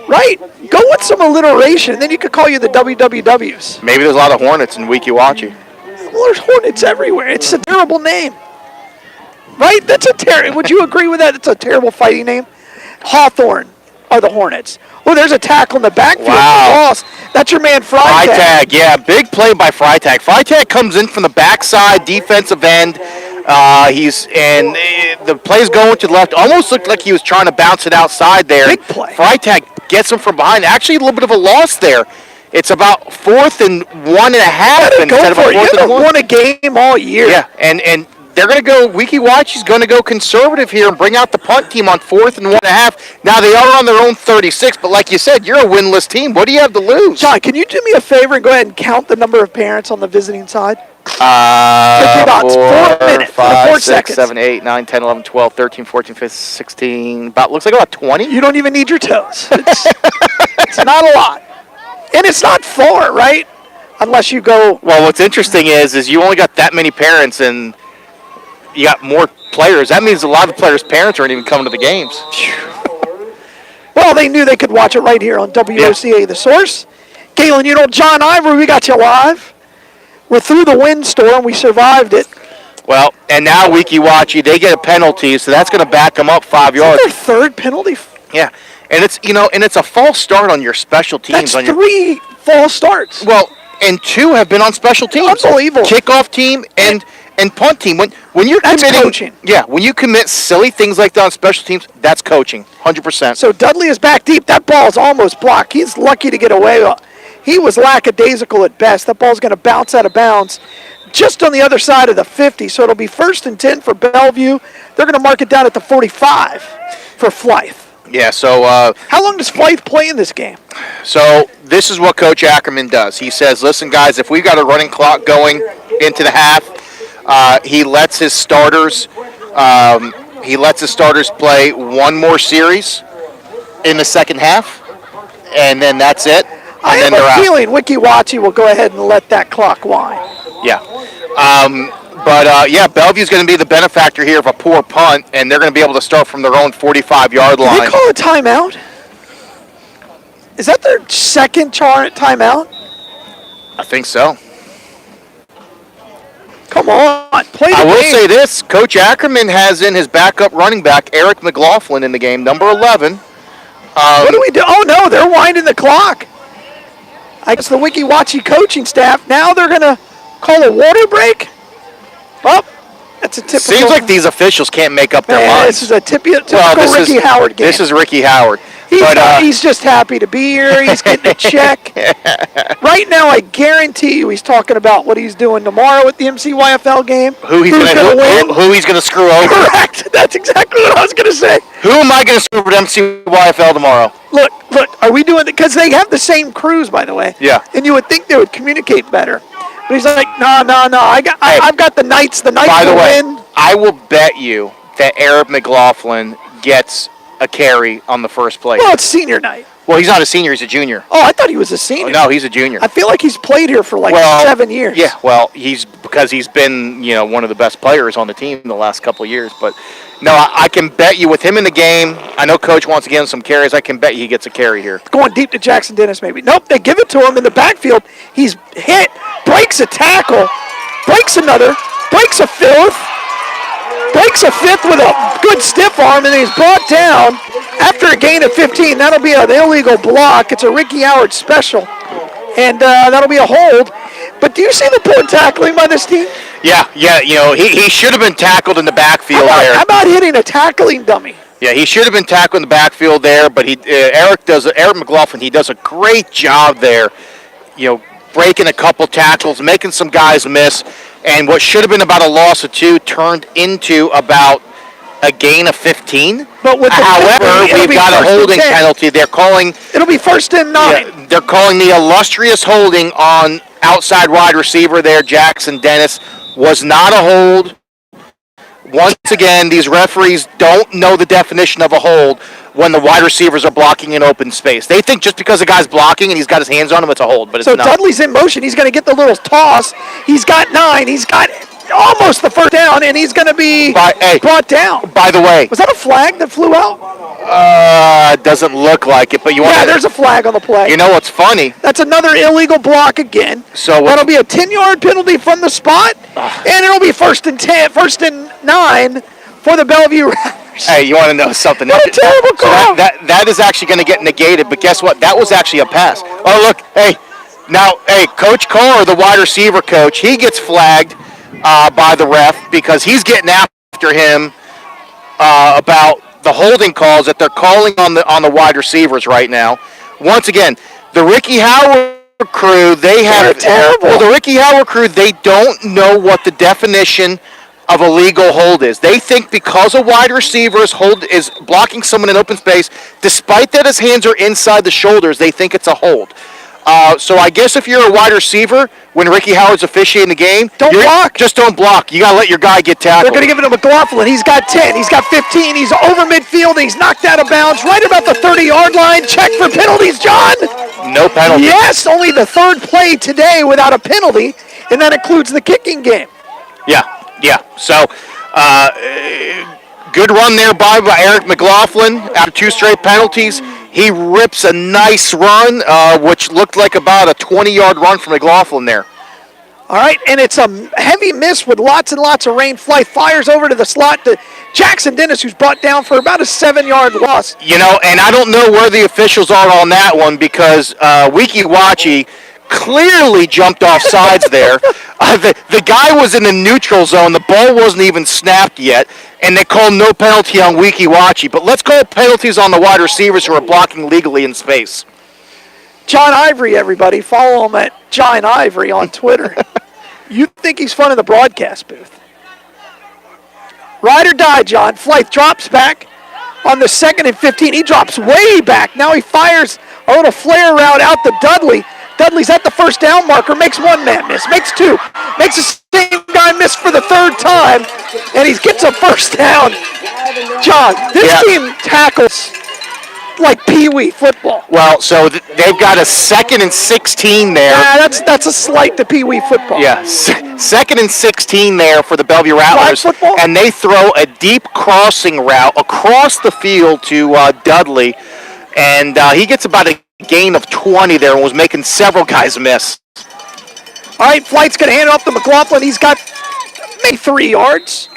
Right? Go with some alliteration, then you could call you the WWWs. Maybe there's a lot of Hornets in Weeki wachee. Well, there's Hornets everywhere. It's a terrible name. Right? Would you agree with that? It's a terrible fighting name. Hawthorne are the Hornets. Oh, there's a tackle in the backfield. Wow. That's your man, Freitag. Freitag, yeah. Big play by Freitag. Freitag comes in from the backside defensive end. the play's going to the left. Almost looked like he was trying to bounce it outside there. Big play. Freitag gets him from behind. Actually, a little bit of a loss there. It's about 4th and 1.5 instead of a 4th You and haven't 1. won a game all year. Yeah, and they're going to go, Weeki Wachee's going to go conservative here and bring out the punt team on 4th and 1.5. Now, they are on their own 36, but like you said, you're a winless team. What do you have to lose? John, can you do me a favor and go ahead and count the number of parents on the visiting side? About 4 minutes, 5, 4 6, seconds. 7, 8, 9, 10, 11, 12, 13, 14, 15, 16, looks like about 20. You don't even need your toes. It's not a lot. And it's not far, right? Unless you go. Well, what's interesting is you only got that many parents and you got more players. That means a lot of the players' parents aren't even coming to the games. Well, they knew they could watch it right here on WOCA, The Source. Galen, John Ivory, we got you live. We're through the windstorm. We survived it. Well, and now Weeki Wachee, they get a penalty, so that's going to back them up 5 yards. Their third penalty. Yeah, and it's a false start on your special teams. That's 3 false starts. Well, and 2 have been on special teams. Unbelievable. Kickoff team and punt team. When you're That's committing, coaching. Yeah, when you commit silly things like that on special teams, that's coaching, 100%. So Dudley is back deep. That ball's almost blocked. He's lucky to get away. He was lackadaisical at best. That ball's going to bounce out of bounds just on the other side of the 50. So it'll be 1st and 10 for Bellevue. They're going to mark it down at the 45 for Flythe. Yeah, so how long does Flythe play in this game? So this is what Coach Ackerman does. He says, listen, guys, if we've got a running clock going into the half, he lets his starters play one more series in the second half, and then that's it. I have a feeling Weeki Wachee will go ahead and let that clock wind. Yeah. Bellevue's going to be the benefactor here of a poor punt, and they're going to be able to start from their own 45-yard line. Did they call a timeout? Is that their second timeout? I think so. Come on, play the game. I will say this. Coach Ackerman has in his backup running back, Eric McLaughlin, in the game, number 11. What do we do? Oh, no, they're winding the clock. I guess the Weeki Wachee coaching staff, now they're going to call a water break? Oh, that's a typical. Seems like these officials can't make up their minds. This is a typical Ricky Howard game. This is Ricky Howard. He's just happy to be here. He's getting a check. Right now, I guarantee you he's talking about what he's doing tomorrow at the MCYFL game. Who he's going to win. Who he's going to screw over. Correct. That's exactly what I was going to say. Who am I going to screw over at MCYFL tomorrow? Look, are we doing it? Because they have the same crews, by the way. Yeah. And you would think they would communicate better. But he's like, no. I've got the Knights. The Knights will win. I will bet you that Eric McLaughlin gets a carry on the first play. Well, it's senior night. Well, he's not a senior. He's a junior. Oh, I thought he was a senior. Oh, no, he's a junior. I feel like he's played here for 7 years. Yeah, well, he's been, one of the best players on the team the last couple of years. But, no, I can bet you with him in the game, I know Coach wants to give him some carries. I can bet he gets a carry here. Going deep to Jackson Dennis, maybe. Nope, they give it to him in the backfield. He's hit, breaks a tackle, breaks another, breaks a fifth with a good stiff arm, and he's brought down after a gain of 15. That'll be an illegal block. It's a Ricky Howard special, and that'll be a hold. But do you see the poor tackling by this team? Yeah, he should have been tackled in the backfield there. How about hitting a tackling dummy? Yeah, he should have been tackled in the backfield there, but Eric McLaughlin, he does a great job there, breaking a couple tackles, making some guys miss, and what should have been about a loss of 2 turned into about a gain of 15. But with however, we've got a holding penalty. They're calling. It'll be 1st and 9. Yeah, they're calling the illustrious holding on outside wide receiver there, Jackson Dennis. Was not a hold. Once again, these referees don't know the definition of a hold when the wide receivers are blocking in open space. They think just because a guy's blocking and he's got his hands on him, it's a hold, but it's not. So Dudley's in motion. He's going to get the little toss. He's got 9. He's got almost the first down, and he's going to be brought down. By the way. Was that a flag that flew out? Doesn't look like it, but there's a flag on the play. You know what's funny? That's another illegal block again. So that'll be a 10-yard penalty from the spot, and it'll be 1st and 9 for the Bellevue Raptors. Hey, you want to know something? What a terrible call. So that is actually going to get negated, but guess what? That was actually a pass. Oh, look, Coach Carr, the wide receiver coach, he gets flagged by the ref because he's getting after him about the holding calls that they're calling on the wide receivers right now. Once again, the Ricky Howard crew, they're terrible. Well, the Ricky Howard crew, they don't know what the definition of a legal hold is. They think because a wide receiver is blocking someone in open space, despite that his hands are inside the shoulders, they think it's a hold. So I guess if you're a wide receiver, when Ricky Howard's officiating the game, don't block. Just don't block. You got to let your guy get tackled. They're going to give it to McLaughlin. He's got 10. He's got 15. He's over midfield. And he's knocked out of bounds right about the 30-yard line. Check for penalties, John. No penalty. Yes, only the third play today without a penalty, and that includes the kicking game. Yeah. So, good run there by Eric McLaughlin after 2 straight penalties. He rips a nice run, which looked like about a 20-yard run from McLaughlin there. All right, and it's a heavy miss with lots and lots of rain. Fly fires over to the slot to Jackson Dennis, who's brought down for about a 7-yard loss. And I don't know where the officials are on that one because Weeki wachee clearly jumped off sides there. The guy was in the neutral zone. The ball wasn't even snapped yet, and they called no penalty on Weeki wachee. But let's call penalties on the wide receivers who are blocking legally in space. John Ivory, everybody. Follow him at John Ivory on Twitter. You think he's fun in the broadcast booth. Ride or die, John. Flythe drops back on the 2nd and 15. He drops way back. Now he fires a little flare route out to Dudley. Dudley's at the first down marker, makes 1 man miss, makes 2, makes the same guy miss for the 3rd time, and he gets a first down. John, this team tackles like Pee-wee football. Well, so they've got a 2nd and 16 there. Yeah, that's a slight to Pee-wee football. Yeah, 2nd and 16 there for the Bellevue Rattlers. Flag football? And they throw a deep crossing route across the field to Dudley, and he gets about a gain of 20 there and was making several guys miss. All right, Flight's going to hand it off to McLaughlin. He's got maybe 3 yards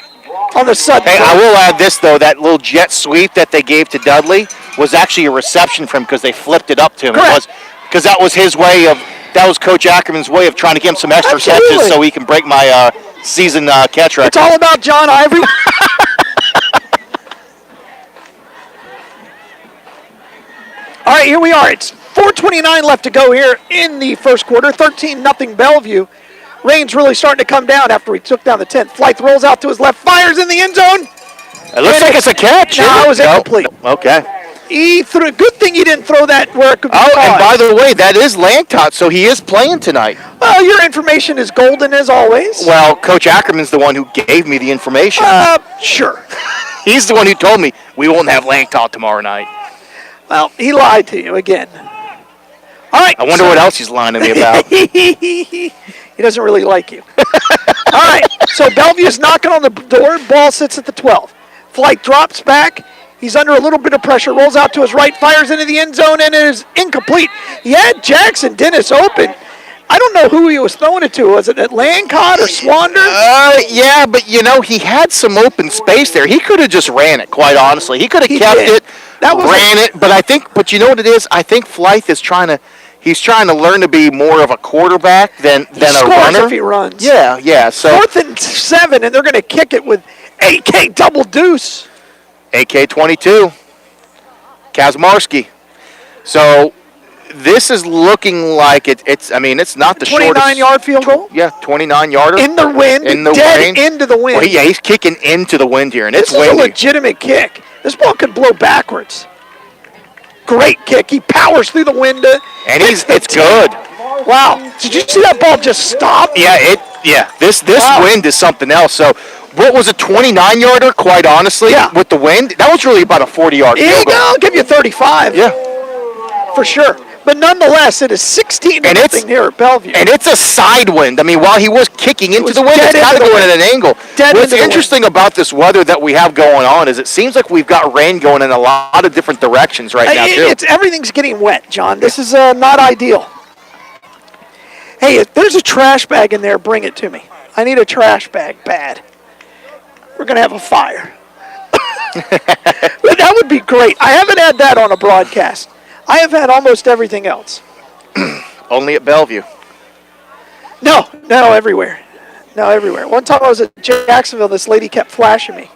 on the sudden. Hey, I will add this, though. That little jet sweep that they gave to Dudley was actually a reception for him because they flipped it up to him. Correct. Because that was his way of, that was Coach Ackerman's way of trying to give him some extra catches so he can break my season catch record. It's all about John Ivory. All right, here we are. It's 4:29 left to go here in the first quarter. 13-0 Bellevue. Rain's really starting to come down after we took down the 10th. Flythe rolls out to his left, fires in the end zone. It looks like it's a catch. No, it was incomplete. Okay. He threw. Good thing he didn't throw that where it could be caught. And by the way, that is Langtot, so he is playing tonight. Well, your information is golden as always. Well, Coach Ackerman's the one who gave me the information. Sure. He's the one who told me we won't have Langtot tomorrow night. Well, he lied to you again. All right. I wonder what else he's lying to me about. He doesn't really like you. All right. So Bellevue's knocking on the door. Ball sits at the 12. Flythe drops back. He's under a little bit of pressure. Rolls out to his right. Fires into the end zone, and it is incomplete. He had Jackson Dennis open. I don't know who he was throwing it to. Was it at Lancott or Swander? Yeah, but, he had some open space there. He could have just ran it, quite honestly. He could have kept it, ran it. But you know what it is? I think Flythe is trying to learn to be more of a quarterback than a runner. If he runs. Yeah. So 4th and 7, and they're going to kick it with AK double deuce. AK-22, Kazmarski. So this is looking like it's not the shortest. 29-yard field goal? Yeah, 29-yarder. In the wind, dead into the wind. Well, yeah, he's kicking into the wind here, and it's windy. This is a legitimate kick. This ball could blow backwards. Great kick. He powers through the window. And it's good. Wow. Did you see that ball just stop? Yeah. This wind is something else. So what was a 29-yarder, quite honestly, with the wind? That was really about a 40-yard field goal. I'll give you 35. Yeah. For sure. But nonetheless, it is 16-0 here at Bellevue. And it's a side wind. I mean, while he was kicking into the wind, it's got to go in at an angle. What's interesting about this weather that we have going on is it seems like we've got rain going in a lot of different directions right now, too. Everything's getting wet, John. This is not ideal. Hey, if there's a trash bag in there, bring it to me. I need a trash bag bad. We're going to have a fire. That would be great. I haven't had that on a broadcast. I have had almost everything else. Only at Bellevue. No, everywhere. No, everywhere. One time I was at Jacksonville, this lady kept flashing me.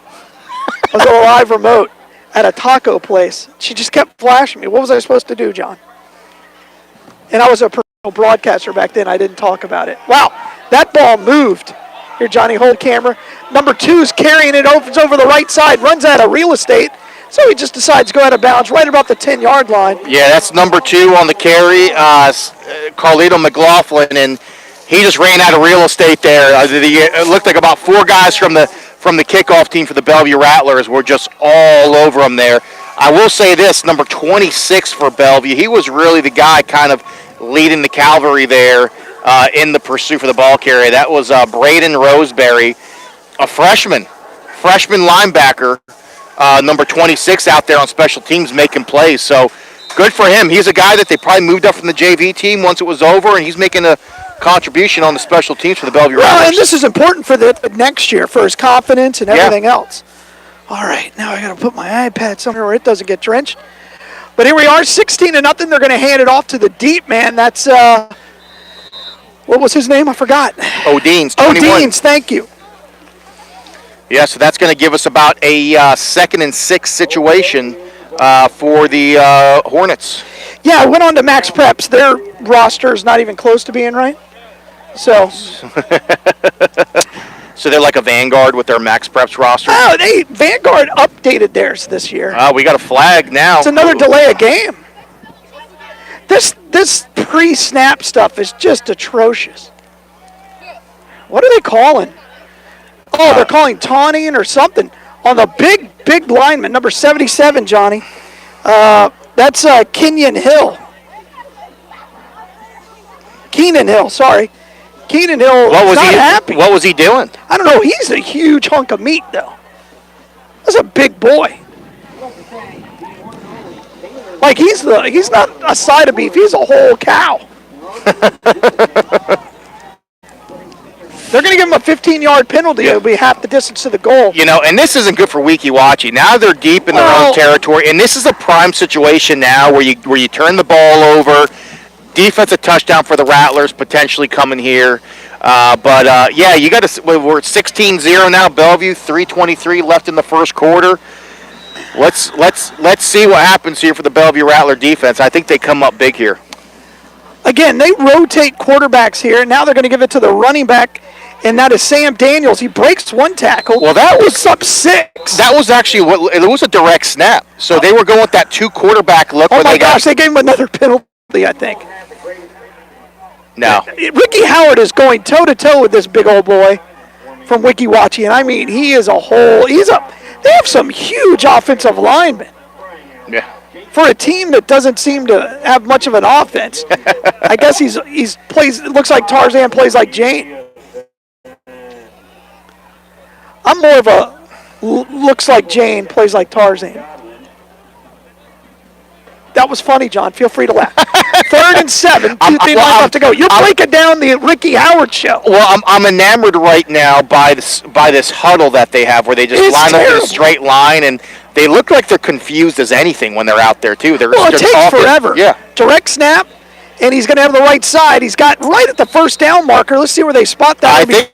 I was on a live remote at a taco place. She just kept flashing me. What was I supposed to do, John? And I was a professional broadcaster back then. I didn't talk about it. Wow, that ball moved. Here, Johnny, hold camera. Number 2's carrying it over the right side, runs out of real estate. So he just decides to go out of bounds right about the 10-yard line. Yeah, that's number 2 on the carry, Carlito McLaughlin, and he just ran out of real estate there. It looked like about 4 guys from the kickoff team for the Bellevue Rattlers were just all over him there. I will say this, number 26 for Bellevue, he was really the guy kind of leading the cavalry there in the pursuit for the ball carrier. That was Braden Roseberry, a freshman linebacker. Number 26 out there on special teams making plays. So good for him. He's a guy that they probably moved up from the JV team once it was over, and he's making a contribution on the special teams for the Bellevue Rattlers. Well, and this is important for the next year for his confidence and everything else. All right, now I got to put my iPad somewhere where it doesn't get drenched. But here we are, 16-0. They're going to hand it off to the deep man. That's what was his name? I forgot. O'Deans, 21. O'Deans, thank you. Yeah, so that's going to give us about a 2nd and 6 situation for the Hornets. Yeah, I went on to Max Preps. Their roster is not even close to being right. So they're like a Vanguard with their Max Preps roster? Oh, Vanguard updated theirs this year. We got a flag now. It's another delay of game. This pre-snap stuff is just atrocious. What are they calling? Oh, they're calling taunting or something on the big lineman, number 77, Johnny. That's Keenan Hill. Keenan Hill, sorry. Keenan Hill was not happy. What was he doing? I don't know. He's a huge hunk of meat, though. That's a big boy. Like, he's not a side of beef. He's a whole cow. They're going to give him a 15-yard penalty. It'll be half the distance to the goal. You know, and this isn't good for Weeki Wachee. Now they're deep in their own territory, and this is a prime situation now where you turn the ball over. Defensive touchdown for the Rattlers potentially coming here. Yeah, you got to. We're at 16-0 now. Bellevue, 3:23 left in the first quarter. Let's see what happens here for the Bellevue Rattler defense. I think they come up big here. Again, they rotate quarterbacks here. Now they're going to give it to the running back, and that is Sam Daniels. He breaks one tackle. Well, that was up 6. That was actually it was a direct snap. So they were going with that 2 quarterback look. Oh my gosh, they gave him another penalty, I think. No. Ricky Howard is going toe-to-toe with this big old boy from Weeki Wachee, and I mean, he is a whole. They have some huge offensive linemen. Yeah. For a team that doesn't seem to have much of an offense, I guess he's plays. It looks like Tarzan plays like Jane. I'm more of a looks like Jane plays like Tarzan. That was funny, John. Feel free to laugh. 3rd and 7. 2-3 left to go. You're breaking down the Ricky Howard show. Well, I'm enamored right now by this huddle that they have, where they just line up in a straight line, and they look like they're confused as anything when they're out there too. It takes forever. Yeah. Direct snap, and he's going to have the right side. He's got right at the first down marker. Let's see where they spot that. I think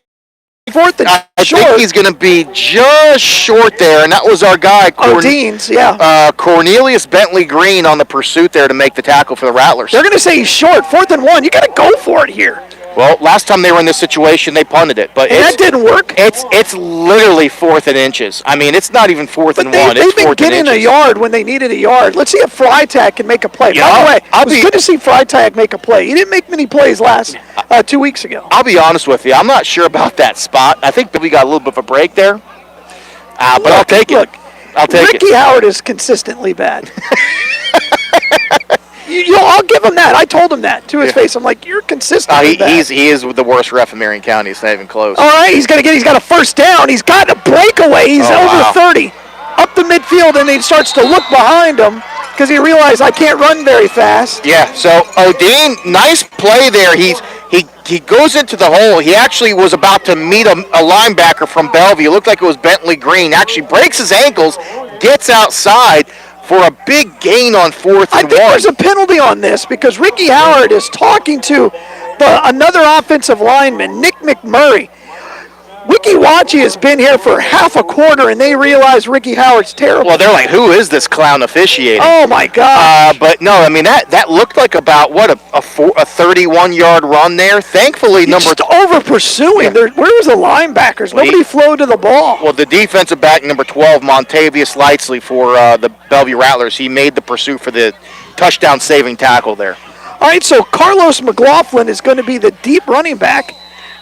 he's going to be just short there, and that was our guy, O'Deans, yeah. Cornelius Bentley Green on the pursuit there to make the tackle for the Rattlers. They're going to say he's short, 4th and 1. You got to go for it here. Well, last time they were in this situation, they punted it, but that didn't work. It's literally 4th and inches. I mean, it's not even 4th and 1. They've been getting a yard when they needed a yard. Let's see if Freitag can make a play. By the way, it was good to see Freitag make a play. He didn't make many plays 2 weeks ago. I'll be honest with you. I'm not sure about that spot. I think we got a little bit of a break there, but I'll take it. I'll take it. Ricky Howard is consistently bad. I'll give him that. I told him that to his face. I'm like, you're consistently bad. He is the worst ref in Marion County. It's not even close. All right, he's got a first down. He's got a breakaway. He's over 30, up the midfield, and he starts to look behind him because he realized I can't run very fast. Yeah. So O'Dean, nice play there. He goes into the hole. He actually was about to meet a linebacker from Bellevue. It looked like it was Bentley Green. Actually breaks his ankles, gets outside for a big gain on 4th and 1. I think there's a penalty on this because Ricky Howard is talking to another offensive lineman, Nick McMurray. We Weeki wachee has been here for half a quarter, and they realize Ricky Howard's terrible. Well, they're like, who is this clown officiating? Oh, my God. But no, I mean, that looked like about, a 31-yard run there. Thankfully, Just over-pursuing. Yeah. Where was the linebackers? Nobody flowed to the ball. Well, the defensive back, number 12, Montavious Lightsley for the Bellevue Rattlers, he made the pursuit for the touchdown-saving tackle there. All right, so Carlos McLaughlin is going to be the deep running back,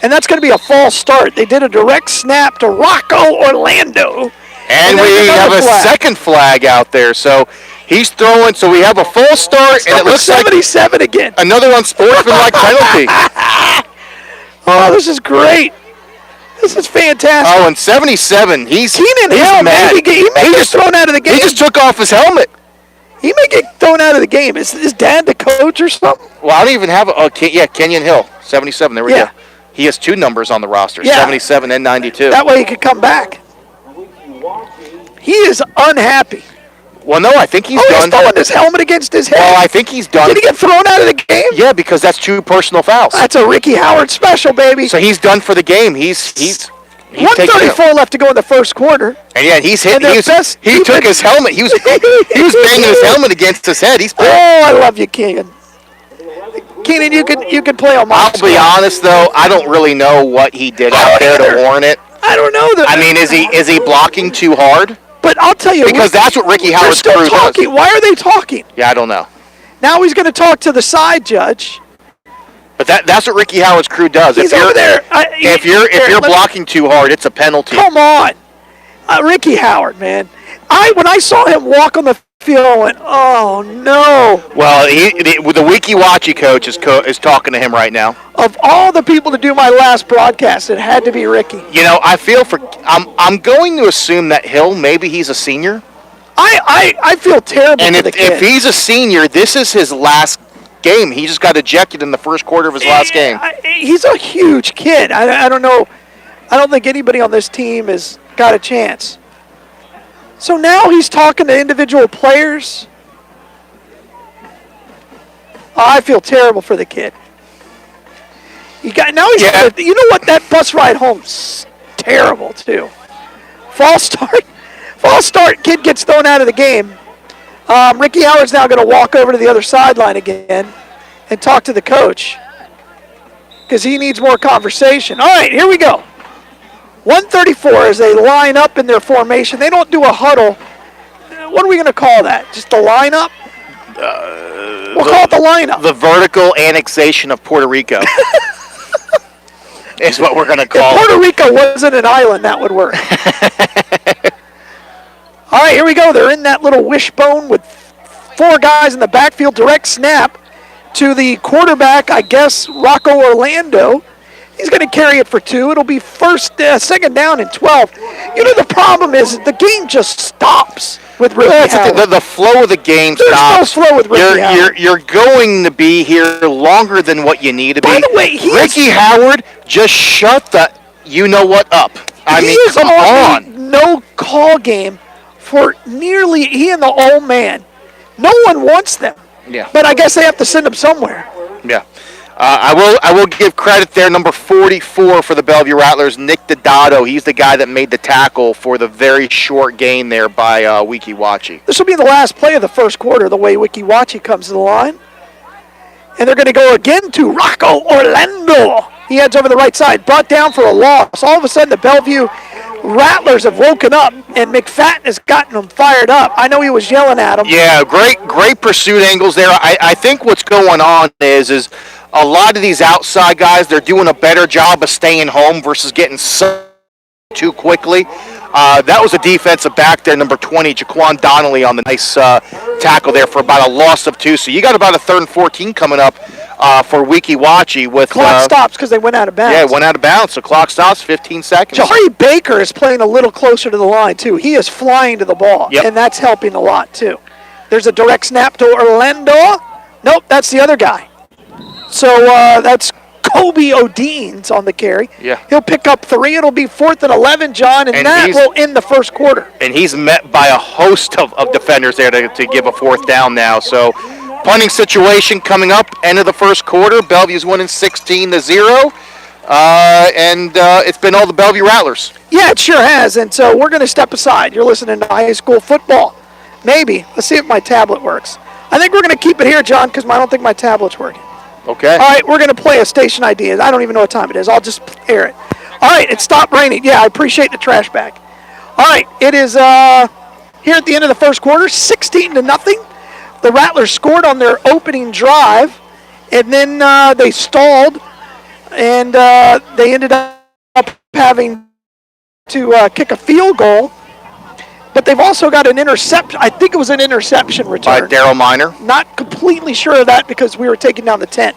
and that's going to be a false start. They did a direct snap to Rocco Orlando. And we have a second flag out there, so he's throwing, so we have a full start, and it looks 77 again. Another unsportsmanlike penalty. Oh, this is great. This is fantastic. Oh, and 77, he's Keenan Hill, mad. he may get thrown out of the game. He just took off his helmet. He may get thrown out of the game. Is his dad the coach or something? Well, I don't even have Kenyon Hill, 77, there we go. He has two numbers on the roster, 77 and 92. That way he could come back. He is unhappy. Well, no, I think he's done. He's throwing his helmet against his head. Well, I think he's done. Did he get thrown out of the game? Yeah, because that's 2 personal fouls. That's a Ricky Howard special, baby. So he's done for the game. He's 1:34 left to go in the first quarter. And yeah, he's hit. He took his helmet. He was banging his helmet against his head. Oh, I love you, Keenan. Keenan, you could play on my I'll be honest though, I don't really know what he did out there to warrant it. I don't know that. I mean, is he blocking too hard? But I'll tell you, because that's what Ricky Howard's crew does. Why are they talking? Yeah, I don't know. Now he's going to talk to the side judge. But that's what Ricky Howard's crew does. He's over there. If you're blocking too hard, it's a penalty. Come on, Ricky Howard, man. When I saw him walk on the field, I went, oh no. Well, the Weeki wachee coach is talking to him right now. Of all the people to do my last broadcast, it had to be Ricky. You know, I'm going to assume that Hill, maybe he's a senior. I feel terrible for the kid. If he's a senior, this is his last game. He just got ejected in the first quarter of his last game. He's a huge kid. I don't know. I don't think anybody on this team has got a chance. So now he's talking to individual players. I feel terrible for the kid. You know what? That bus ride home's terrible too. False start. Kid gets thrown out of the game. Ricky Howard's now going to walk over to the other sideline again and talk to the coach because he needs more conversation. All right, here we go. 134 as they line up in their formation. They don't do a huddle. What are we going to call that? Just the lineup? We'll call it the lineup. The vertical annexation of Puerto Rico is what we're going to call it. If Puerto Rico wasn't an island, that would work. All right, here we go. They're in that little wishbone with 4 guys in the backfield. Direct snap to the quarterback, I guess, Rocco Orlando. He's going to carry it for 2. It'll be second down and 12. You know, the problem is the game just stops with Ricky Howard. The flow of the game stops. There's no flow with Ricky Howard. You're going to be here longer than what you need to be. By the way, Ricky Howard just shut the you-know-what up. I mean, come on. No call game for he and the old man. No one wants them. Yeah. But I guess they have to send them somewhere. Yeah. I will give credit there, number 44 for the Bellevue Rattlers, Nick Dodato. He's the guy that made the tackle for the very short gain there by Weeki wachee. This will be the last play of the first quarter, the way Weeki wachee comes to the line. And they're going to go again to Rocco Orlando. He heads over the right side, brought down for a loss. All of a sudden, the Bellevue Rattlers have woken up, and McFadden has gotten them fired up. I know he was yelling at them. Yeah, great pursuit angles there. I think what's going on is a lot of these outside guys, they're doing a better job of staying home versus getting too quickly. That was a defensive back there, number 20, Jaquan Donnelly, on the nice tackle there for about a loss of 2. So you got about a 3rd and 14 coming up for Weeki wachee with clock stops because they went out of bounds. Yeah, it went out of bounds, so clock stops, 15 seconds. Jahari Baker is playing a little closer to the line too. He is flying to the ball, and that's helping a lot too. There's a direct snap to Orlando. Nope, that's the other guy. So that's Kobe O'Dean's on the carry. Yeah. He'll pick up 3. It'll be 4th and 11, John, and that will end the first quarter. And he's met by a host of defenders there to give a 4th down now. So punting situation coming up, end of the first quarter. Bellevue's winning 16-0. and it's been all the Bellevue Rattlers. Yeah, it sure has. And so we're going to step aside. You're listening to high school football. Maybe. Let's see if my tablet works. I think we're going to keep it here, John, because I don't think my tablet's working. Okay. All right, we're going to play a station ID. I don't even know what time it is. I'll just air it. All right, it stopped raining. Yeah, I appreciate the trash bag. All right, it is here at the end of the first quarter, 16-0. The Rattlers scored on their opening drive, and then they stalled, and they ended up having to kick a field goal. But they've also got an interception. I think it was an interception return. By Daryl Minor. Not completely sure of that because we were taking down the tent.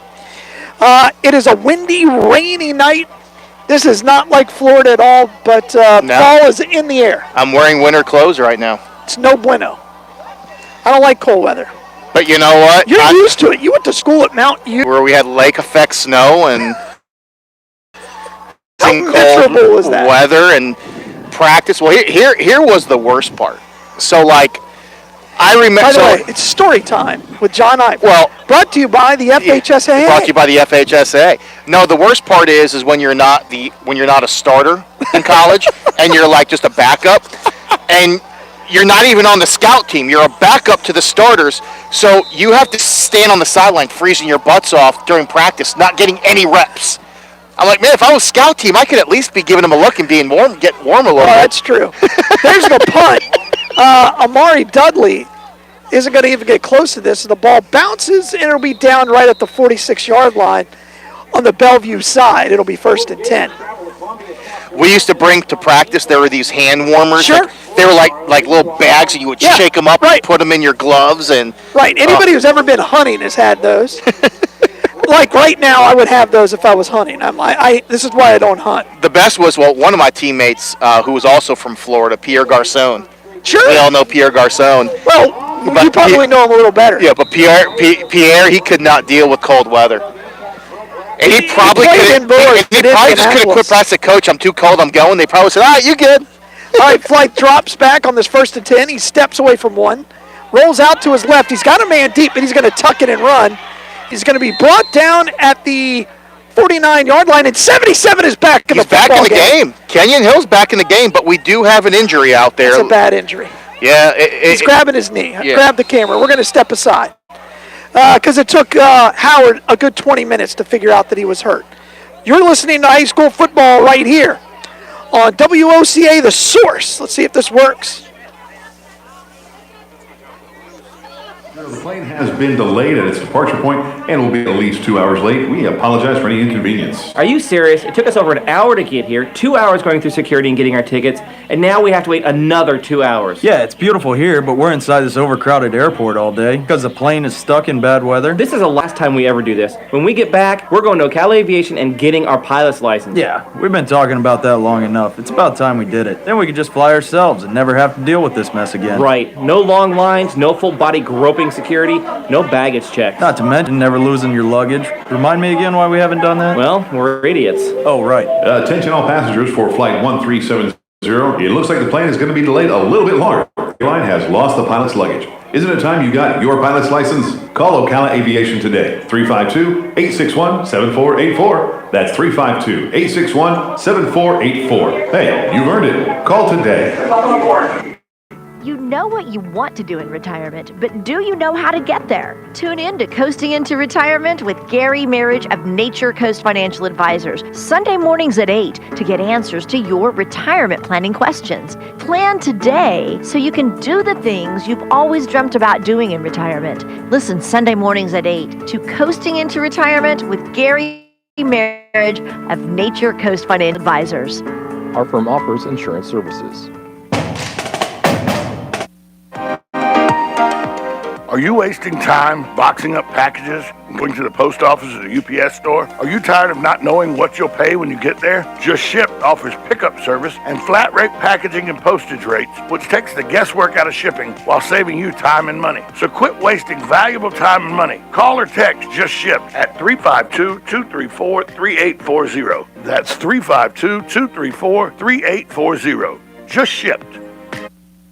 It is a windy, rainy night. This is not like Florida at all, but fall is in the air. I'm wearing winter clothes right now. It's no bueno. I don't like cold weather. But you know what? You're used to it. You went to school at Mount U. Where we had lake effect snow and How miserable was that? weather and practice. Well, here was the worst part. So, like, I remember. By the way, it's story time with John Ive. Well, brought to you by the FHSAA. Brought to you by the FHSAA. No, the worst part is when you're not a starter in college and you're like just a backup, and you're not even on the scout team. You're a backup to the starters, so you have to stand on the sideline freezing your butts off during practice, not getting any reps. I'm like, man, if I was scout team, I could at least be giving them a look and being warm, get warm a little bit. That's true. There's the punt. Amari Dudley isn't going to even get close to this. The ball bounces, and it'll be down right at the 46-yard line on the Bellevue side. It'll be 1st and 10. We used to bring to practice, there were these hand warmers. Sure. They were like little bags, and you would shake them up and put them in your gloves. And Right. Anybody who's ever been hunting has had those. Like right now, I would have those if I was hunting. This is why I don't hunt. The best was, one of my teammates who was also from Florida, Pierre Garcon. Sure. We all know Pierre Garcon. Well, you probably know him a little better. Yeah, but Pierre, he could not deal with cold weather. And he probably could have quit practice. Coach, I'm too cold, I'm going. They probably said, all right, you good. All right, Flight drops back on this 1st and 10. He steps away from one, rolls out to his left. He's got a man deep, but he's going to tuck it and run. He's going to be brought down at the 49-yard line, and 77 is back in the football game. He's back in the game. Kenyon Hill's back in the game, but we do have an injury out there. It's a bad injury. Yeah. He's grabbing his knee. Yeah. Grab the camera. We're going to step aside because it took Howard a good 20 minutes to figure out that he was hurt. You're listening to high school football right here on WOCA, The Source. Let's see if this works. The plane has been delayed at its departure point and will be at least 2 hours late. We apologize for any inconvenience. Are you serious? It took us over an hour to get here, 2 hours going through security and getting our tickets, and now we have to wait another 2 hours. Yeah, it's beautiful here, but we're inside this overcrowded airport all day because the plane is stuck in bad weather. This is the last time we ever do this. When we get back, we're going to Ocala Aviation and getting our pilot's license. Yeah, we've been talking about that long enough. It's about time we did it. Then we could just fly ourselves and never have to deal with this mess again. Right. No long lines, no full body groping security, no baggage checks. Not to mention never losing your luggage. Remind me again why we haven't done that? Well, we're idiots. Oh, right. Attention all passengers for flight 1370. It looks like the plane is going to be delayed a little bit longer. The airline has lost the pilot's luggage. Isn't it time you got your pilot's license? Call Ocala Aviation today. 352-861-7484. That's 352-861-7484. Hey, you've earned it. Call today. You know what you want to do in retirement, but do you know how to get there? Tune in to Coasting into Retirement with Gary Marriage of Nature Coast Financial Advisors, Sunday mornings at 8 to get answers to your retirement planning questions. Plan today so you can do the things you've always dreamt about doing in retirement. Listen Sunday mornings at 8 to Coasting into Retirement with Gary Marriage of Nature Coast Financial Advisors. Our firm offers insurance services. Are you wasting time boxing up packages and going to the post office or the UPS store? Are you tired of not knowing what you'll pay when you get there? Just Ship offers pickup service and flat rate packaging and postage rates, which takes the guesswork out of shipping while saving you time and money. So quit wasting valuable time and money. Call or text Just Ship at 352-234-3840. That's 352-234-3840. Just Shipped.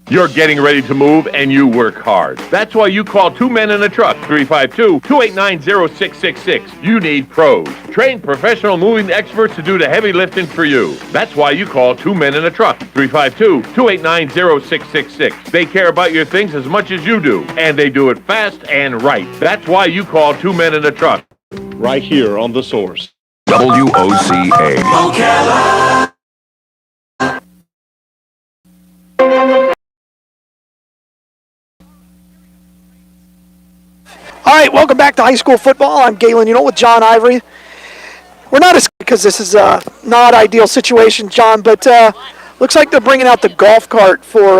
You're getting ready to move and you work hard. That's why you call Two Men in a Truck, 352-289-0666. You need pros. Trained professional moving experts to do the heavy lifting for you. That's why you call Two Men in a Truck, 352-289-0666. They care about your things as much as you do, and they do it fast and right. That's why you call Two Men in a Truck. Right here on The Source. WOCA. Ocala. All right, welcome back to high school football. I'm Galen, with John Ivory. We're not as because this is a not ideal situation, John, but looks like they're bringing out the golf cart for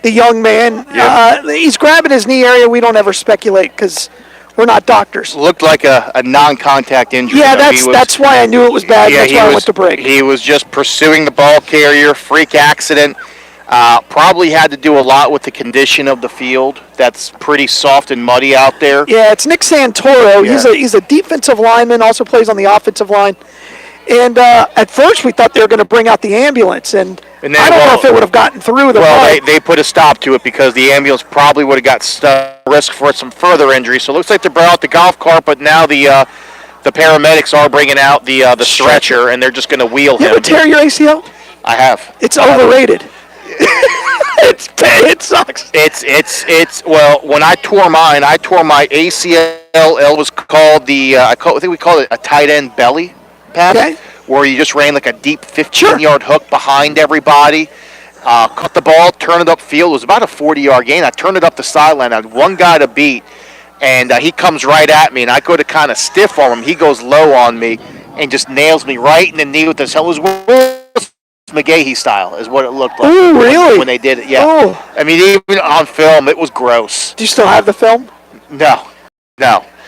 the young man. Yeah. He's grabbing his knee area. We don't ever speculate because we're not doctors. Looked like a non-contact injury. Yeah, that's why I knew it was bad. Yeah, that's why I went to break. He was just pursuing the ball carrier, freak accident. Probably had to do a lot with the condition of the field. That's pretty soft and muddy out there. Yeah, it's Nick Santoro. Yeah. He's a defensive lineman, also plays on the offensive line. And at first we thought they were going to bring out the ambulance, and then, I don't know if it would have gotten through the mud. They put a stop to it because the ambulance probably would have got stuck, risk for some further injury. So it looks like they brought out the golf cart, but now the paramedics are bringing out the stretcher, and they're just going to wheel him. You ever tear your ACL? I have. It's overrated. It sucks. It's well, when I tore my ACL. It was called I think we called it a tight end belly pass, where you just ran like a deep 15-yard hook behind everybody, caught the ball, turned it upfield. It was about a 40-yard gain. I turned it up the sideline. I had one guy to beat, and he comes right at me, and I go to kind of stiff arm him. He goes low on me and just nails me right in the knee with his helmet. It was McGahee style is what it looked like. Oh, really? When they did it, yeah. Oh. I mean, even on film, it was gross. Do you still have the film? No.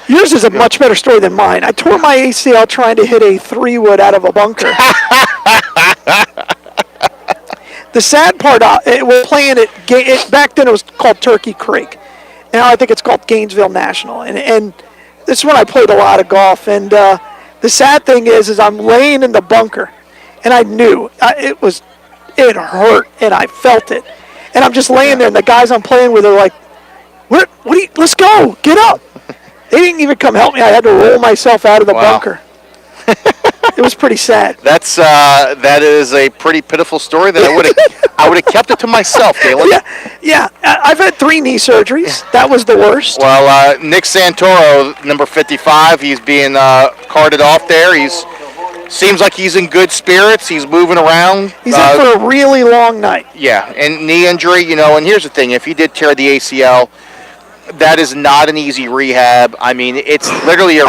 Yours is a much better story than mine. I tore my ACL trying to hit a 3-wood out of a bunker. The sad part, we're playing it back then it was called Turkey Creek. Now I think it's called Gainesville National. And this is when I played a lot of golf. And the sad thing is I'm laying in the bunker. And I knew it hurt, and I felt it. And I'm just laying there, and the guys I'm playing with are like, let's go, get up. They didn't even come help me. I had to roll myself out of the bunker. It was pretty sad. That is a pretty pitiful story that I would have kept it to myself, Galen. Yeah. I've had 3 knee surgeries. That was the worst. Well, Nick Santoro, number 55, he's being carted off there. Seems like he's in good spirits. He's moving around. He's in for a really long night. Yeah, and knee injury, and here's the thing. If he did tear the ACL, that is not an easy rehab. I mean, it's literally a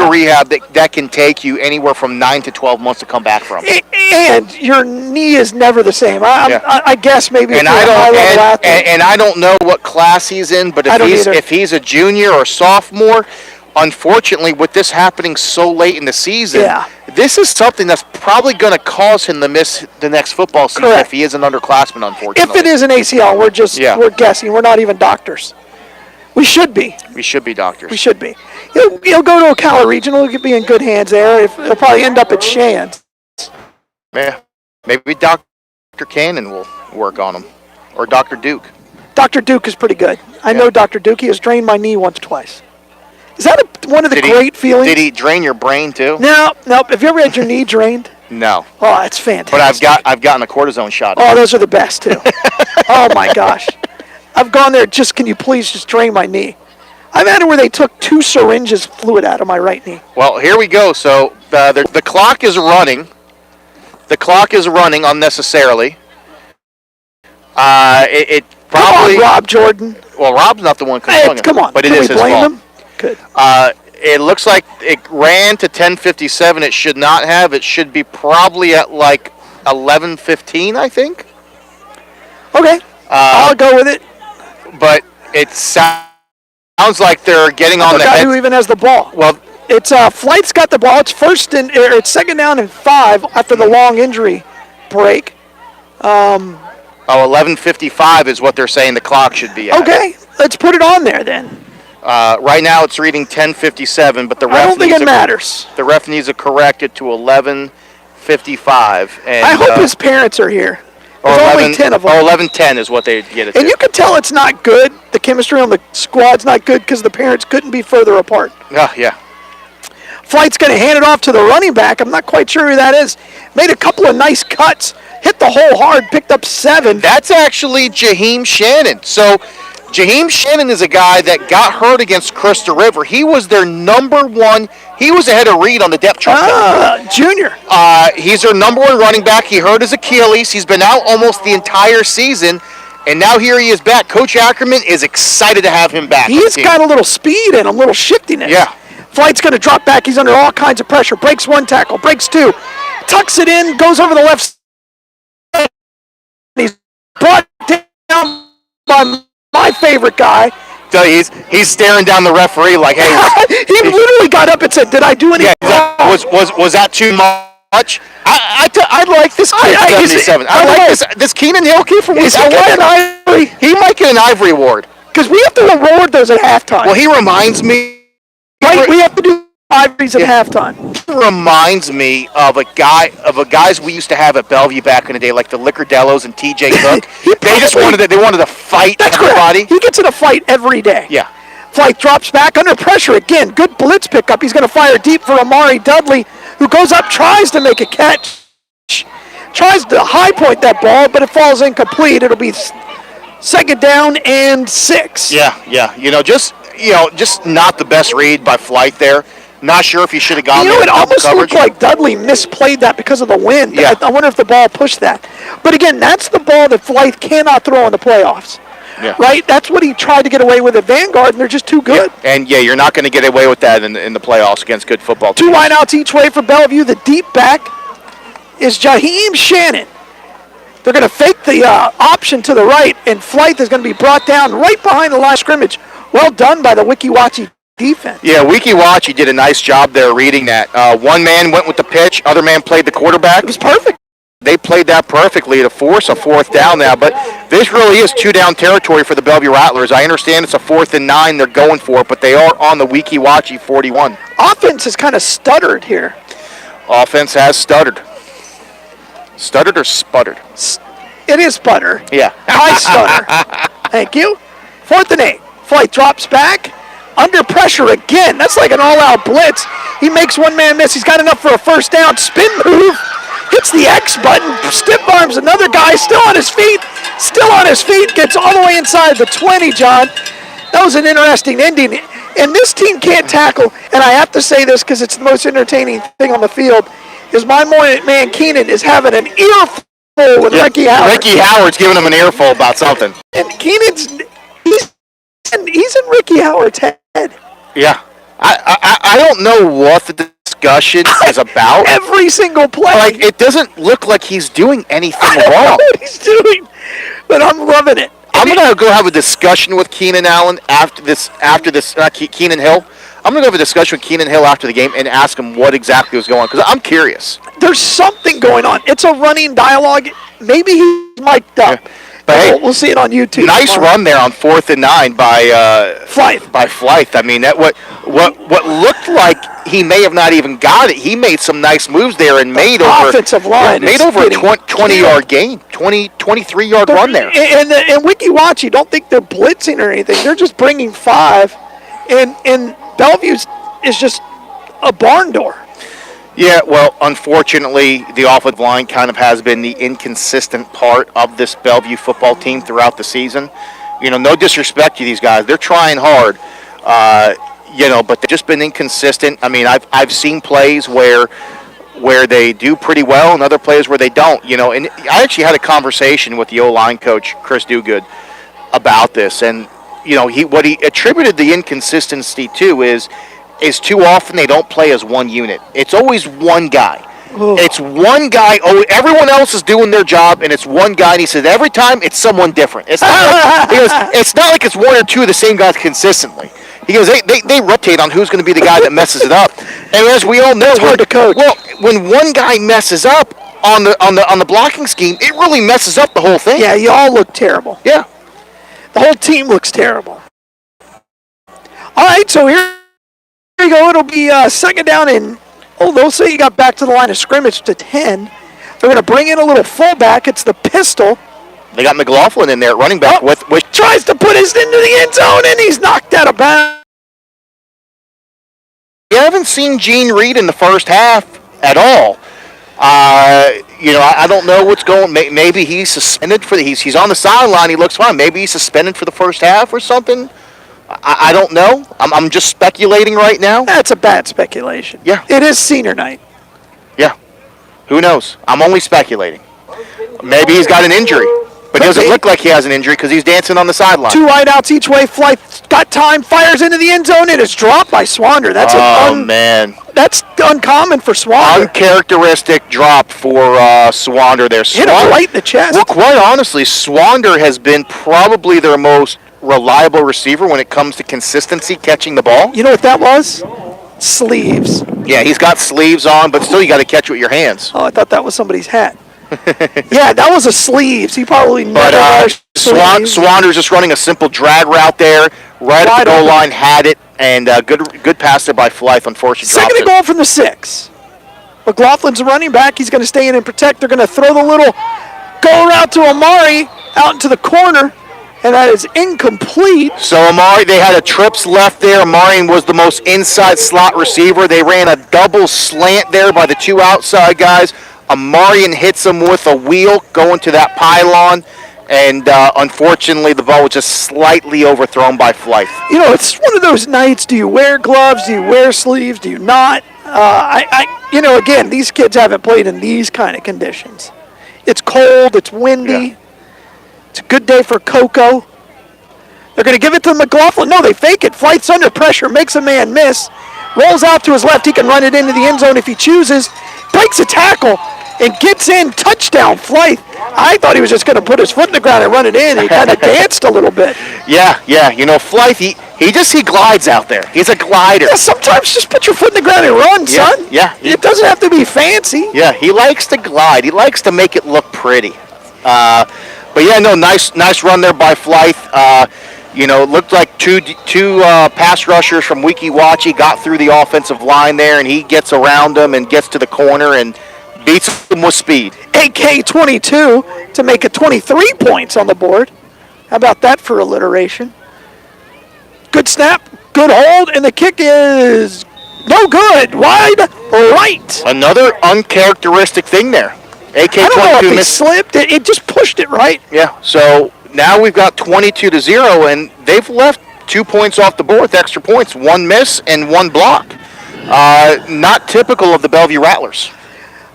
rehab that can take you anywhere from 9 to 12 months to come back from. And your knee is never the same. I guess maybe and I don't know what class he's in, but if he's a junior or sophomore, unfortunately, with this happening so late in the season, this is something that's probably going to cause him to miss the next football season if he is an underclassman, unfortunately. If it is an ACL, we're guessing. We're not even doctors. We should be. We should be doctors. We should be. He'll go to Ocala Regional. He'll be in good hands there. He'll probably end up at Shands. Yeah. Maybe Dr. Cannon will work on him. Or Dr. Duke. Dr. Duke is pretty good. I know Dr. Duke. He has drained my knee once or twice. Is that one of the great feelings? Did he drain your brain too? No. Have you ever had your knee drained? No. Oh, it's fantastic. But I've gotten a cortisone shot. Oh, those are the best too. Oh my gosh. I've gone there. Can you please just drain my knee? I've had it where they took 2 syringes of fluid out of my right knee. Well, here we go. So the clock is running. The clock is running unnecessarily. It probably. Come on, Rob Jordan. Well, Rob's not the one controlling it. Come on. But it is his fault. Him? Good. It looks like it ran to 10:57. It should not have. It should be probably at like 11:15, I think. Okay. I'll go with it. But it sounds like they're getting on the guy head. Who even has the ball? Well, it's Flight's got the ball. It's it's 2nd down and 5 after the long injury break. 11:55 is what they're saying the clock should be at. Okay, let's put it on there then. Right now it's reading 10:57, but the ref I don't think it matters. The ref needs to correct it to 11:55. And I hope his parents are here. There's only 10 of them. Or 11-10 is what they get it to. And you can tell it's not good. The chemistry on the squad's not good because the parents couldn't be further apart. Yeah. Flight's going to hand it off to the running back. I'm not quite sure who that is. Made a couple of nice cuts. Hit the hole hard. Picked up 7. That's actually Jaheim Shannon. So Jaheim Shannon is a guy that got hurt against Crystal River. He was their number 1. He was ahead of Reed on the depth chart. Junior. He's their number 1 running back. He hurt his Achilles. He's been out almost the entire season. And now here he is back. Coach Ackerman is excited to have him back. He's got a little speed and a little shiftiness. Yeah. Flight's going to drop back. He's under all kinds of pressure. Breaks 1 tackle. Breaks 2. Tucks it in. Goes over the left side. He's brought down by my favorite guy. So he's staring down the referee like, hey. He literally got up and said, did I do anything wrong? Was that too much? I like this kid, 77. I like this Keenan Hill kid from Weeki. He might get an Ivory Award. Because we have to reward those at halftime. Well, he reminds me. Right, we have to do Ivories at halftime. He reminds me of a guys we used to have at Bellevue back in the day, like the Liccardellos and TJ Cook. They wanted to fight everybody. He gets in a fight every day. Yeah. Flight drops back under pressure again. Good blitz pickup. He's going to fire deep for Amari Dudley, who goes up, tries to make a catch. Tries to high point that ball, but it falls incomplete. It'll be 2nd down and 6. Yeah. Just not the best read by Flight there. Not sure if he should have gone there. It almost looked like Dudley misplayed that because of the wind. Yeah. I wonder if the ball pushed that. But again, that's the ball that Flight cannot throw in the playoffs. Yeah. Right? That's what he tried to get away with at Vanguard, and they're just too good. Yeah. And you're not going to get away with that in the playoffs against good football teams. 2 wideouts each way for Bellevue. The deep back is Jaheim Shannon. They're going to fake the option to the right, and Flight is going to be brought down right behind the line of scrimmage. Well done by the Weeki defense. Yeah, Weeki did a nice job there reading that. One man went with the pitch, other man played the quarterback. It was perfect. They played that perfectly to force a 4th down now, but this really is 2-down territory for the Bellevue Rattlers. I understand it's a 4th and 9 they're going for, but they are on the Weeki 41. Offense has kind of stuttered here. Offense has stuttered. Stuttered or sputtered? It is sputter. Yeah. I stutter. Thank you. 4th and 8. Flight drops back. Under pressure again. That's like an all-out blitz. He makes one man miss. He's got enough for a 1st down. Spin move. Hits the X button. Stiff arms another guy. Still on his feet. Gets all the way inside the 20, John. That was an interesting ending. And this team can't tackle. And I have to say this because it's the most entertaining thing on the field. Is my man Keenan is having an earful with Ricky Howard. Ricky Howard's giving him an earful about something. And Keenan's he's in Ricky Howard's head. Yeah. I don't know what the discussion is about. Every single play. Like, it doesn't look like he's doing anything wrong. I don't know what he's doing, but I'm loving it. I'm going to go have a discussion with Keenan Allen after this Keenan Hill. I'm going to have a discussion with Keenan Hill after the game and ask him what exactly was going on, because I'm curious. There's something going on. It's a running dialogue. Maybe he's mic'd up. Yeah. But hey, we'll see it on YouTube. Nice run there on 4th and 9 by Flythe. I mean, that what looked like he may have not even got it. He made some nice moves there and made over a 20-yard gain, 23-yard run there. And Weeki don't think they're blitzing or anything. They're just bringing 5, and Bellevue is just a barn door. Yeah, well, unfortunately, the offensive line kind of has been the inconsistent part of this Bellevue football team throughout the season. No disrespect to these guys. They're trying hard, but they've just been inconsistent. I mean, I've seen plays where they do pretty well and other plays where they don't, And I actually had a conversation with the O-line coach, Chris Dugood, about this. And, what he attributed the inconsistency to is too often they don't play as one unit. It's always one guy. Ooh. It's one guy. Oh, everyone else is doing their job, and it's one guy. And he said every time it's someone different. It's not it's not like it's one or two of the same guys consistently. He goes, they rotate on who's going to be the guy that messes it up. And as we all know, it's hard to coach. Well, when one guy messes up on the blocking scheme, it really messes up the whole thing. Yeah, you all look terrible. Yeah, the whole team looks terrible. All right, so here you go. It'll be 2nd down and they'll say you got back to the line of scrimmage to 10. They're going to bring in a little fullback. It's the pistol. They got McLaughlin in there at running back with tries to put his into the end zone, and he's knocked out of bounds. You haven't seen Gene Reed in the first half at all. I don't know what's going. Maybe he's suspended for he's on the sideline. He looks fine. Maybe he's suspended for the first half or something. I don't know. I'm just speculating right now. That's a bad speculation. Yeah. It is senior night. Yeah. Who knows? I'm only speculating. Maybe he's got an injury. But it doesn't look like he has an injury because he's dancing on the sideline. 2 wideouts each way. Flight got time, fires into the end zone, and it's dropped by Swander. That's man. That's uncommon for Swander. Uncharacteristic drop for Swander there. Hit him right in the chest. Well, quite honestly, Swander has been probably their most reliable receiver when it comes to consistency catching the ball. You know what that was? Sleeves. Yeah, he's got sleeves on, but still you got to catch with your hands. Oh, I thought that was somebody's hat. Yeah, that was a sleeves. He probably never wears sleeves. Swander's just running a simple drag route there, right at the goal line, had it, and good pass there by Flythe. Unfortunately, second and goal from the 6. McLaughlin's a running back. He's going to stay in and protect. They're going to throw the little go route to Amari out into the corner, and that is incomplete. So Amari, they had a trips left there. Amari was the most inside slot receiver. They ran a double slant there by the 2 outside guys. Amarian hits him with a wheel going to that pylon, and unfortunately the ball was just slightly overthrown by Flythe. You know, it's one of those nights. Do you wear gloves? Do you wear sleeves? Do you not? Again, these kids haven't played in these kind of conditions. It's cold. It's windy. Yeah. It's a good day for Coco. They're going to give it to McLaughlin. No, they fake it. Flythe's under pressure, makes a man miss, rolls out to his left. He can run it into the end zone if he chooses. Breaks a tackle and gets in. Touchdown, Flythe. I thought he was just going to put his foot in the ground and run it in. He kind of danced a little bit. Yeah. Flythe, he glides out there. He's a glider. Yeah, sometimes just put your foot in the ground and run, son. Yeah. It doesn't have to be fancy. Yeah, he likes to glide. He likes to make it look pretty. Nice run there by Flythe. Looked like two pass rushers from Weeki wachee got through the offensive line there, and he gets around them and gets to the corner and beats them with speed. AK 22 to make it 23 points on the board. How about that for alliteration? Good snap, good hold, and the kick is no good. Wide right. Another uncharacteristic thing there. AK 22 I don't know if it slipped. It just pushed it right. Yeah, so now we've got 22-0, and they've left 2 points off the board with extra points, 1 miss and 1 block. Not typical of the Bellevue Rattlers.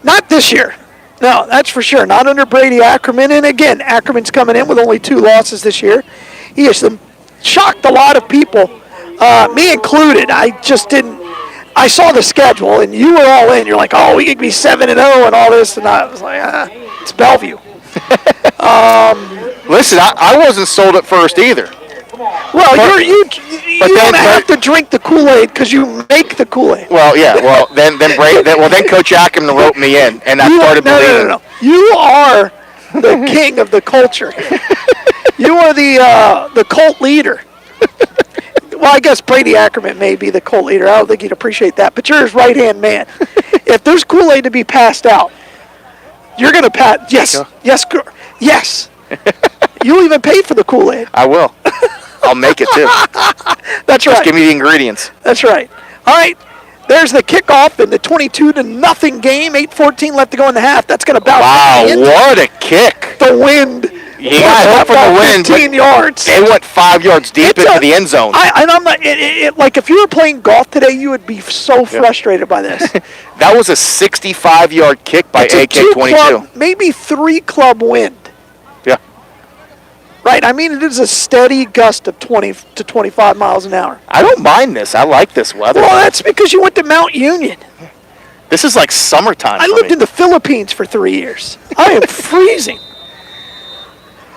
Not this year. No, that's for sure. Not under Brady Ackerman. And again, Ackerman's coming in with only 2 losses this year. He has shocked a lot of people, me included. I saw the schedule, and you were all in. You're like, oh, we could be 7-0 and all this. And I was like, it's Bellevue. Listen, I wasn't sold at first either. Well, you don't have to drink the Kool-Aid because you make the Kool-Aid. Well, yeah. Well, then Coach Ackerman wrote me in, and I started believing. No. You are the king of the culture. You are the cult leader. Well, I guess Brady Ackerman may be the cult leader. I don't think he'd appreciate that. But you're his right-hand man. If there's Kool-Aid to be passed out, you're going to pass. Yes. You'll even pay for the Kool-Aid. I will. I'll make it too. That's right. Just give me the ingredients. That's right. All right. There's the kickoff in the 22-0 game. 8:14 left to go in the half. That's going to bounce. Wow, what a kick. The wind. He got help from the wind. 15 yards. They went 5 yards deep into the end zone. I'm not, like if you were playing golf today, you would be so frustrated by this. That was a 65-yard kick by AK-22. Maybe 3-club wind. Yeah. Right, I mean, it is a steady gust of 20 to 25 miles an hour. I don't mind this. I like this weather. Well, that's because you went to Mount Union. This is like summertime. I lived in the Philippines for 3 years. I am freezing.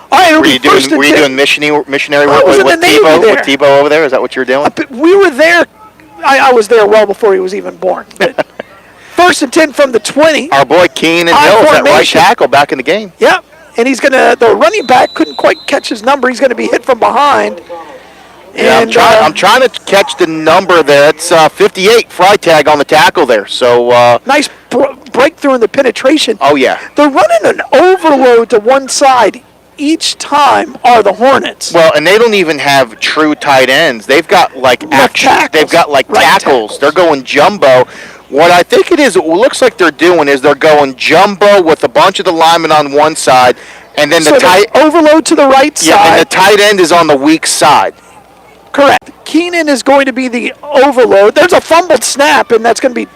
Were you doing missionary work with Tebow over there? Is that what you were doing? We were there. I was there well before he was even born. But 1st and 10 from the 20. Our boy Keenan Hill is at right tackle back in the game. Yep. And the running back couldn't quite catch his number. He's going to be hit from behind. Yeah, And, I'm trying to catch the number there. It's 58 fry tag on the tackle there. So nice breakthrough in the penetration. Oh yeah. They're running an overload to one side each time are the Hornets. Well, and they don't even have true tight ends. They've got like they've got like tackles. They're going jumbo. What I think it looks like they're doing is they're going jumbo with a bunch of the linemen on one side, and then the tight overload to the right side. Yeah, and the tight end is on the weak side. Correct. Keenan is going to be the overload. There's a fumbled snap, and that's going to be.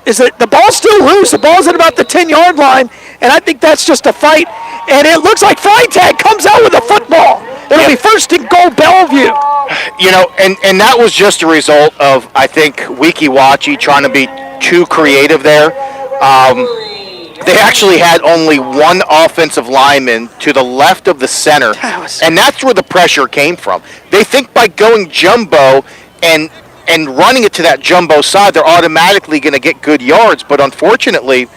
The ball's still loose? The ball's at about the 10-yard line, and I think that's just a fight. And it looks like Freitag comes out with a football. It'll be first and goal, Bellevue. You know, and that was just a result of, I think, Weeki wachee trying to be too creative there. They actually had only one offensive lineman to the left of the center, and that's where the pressure came from. They think by going jumbo and running it to that jumbo side, they're automatically going to get good yards. But unfortunately,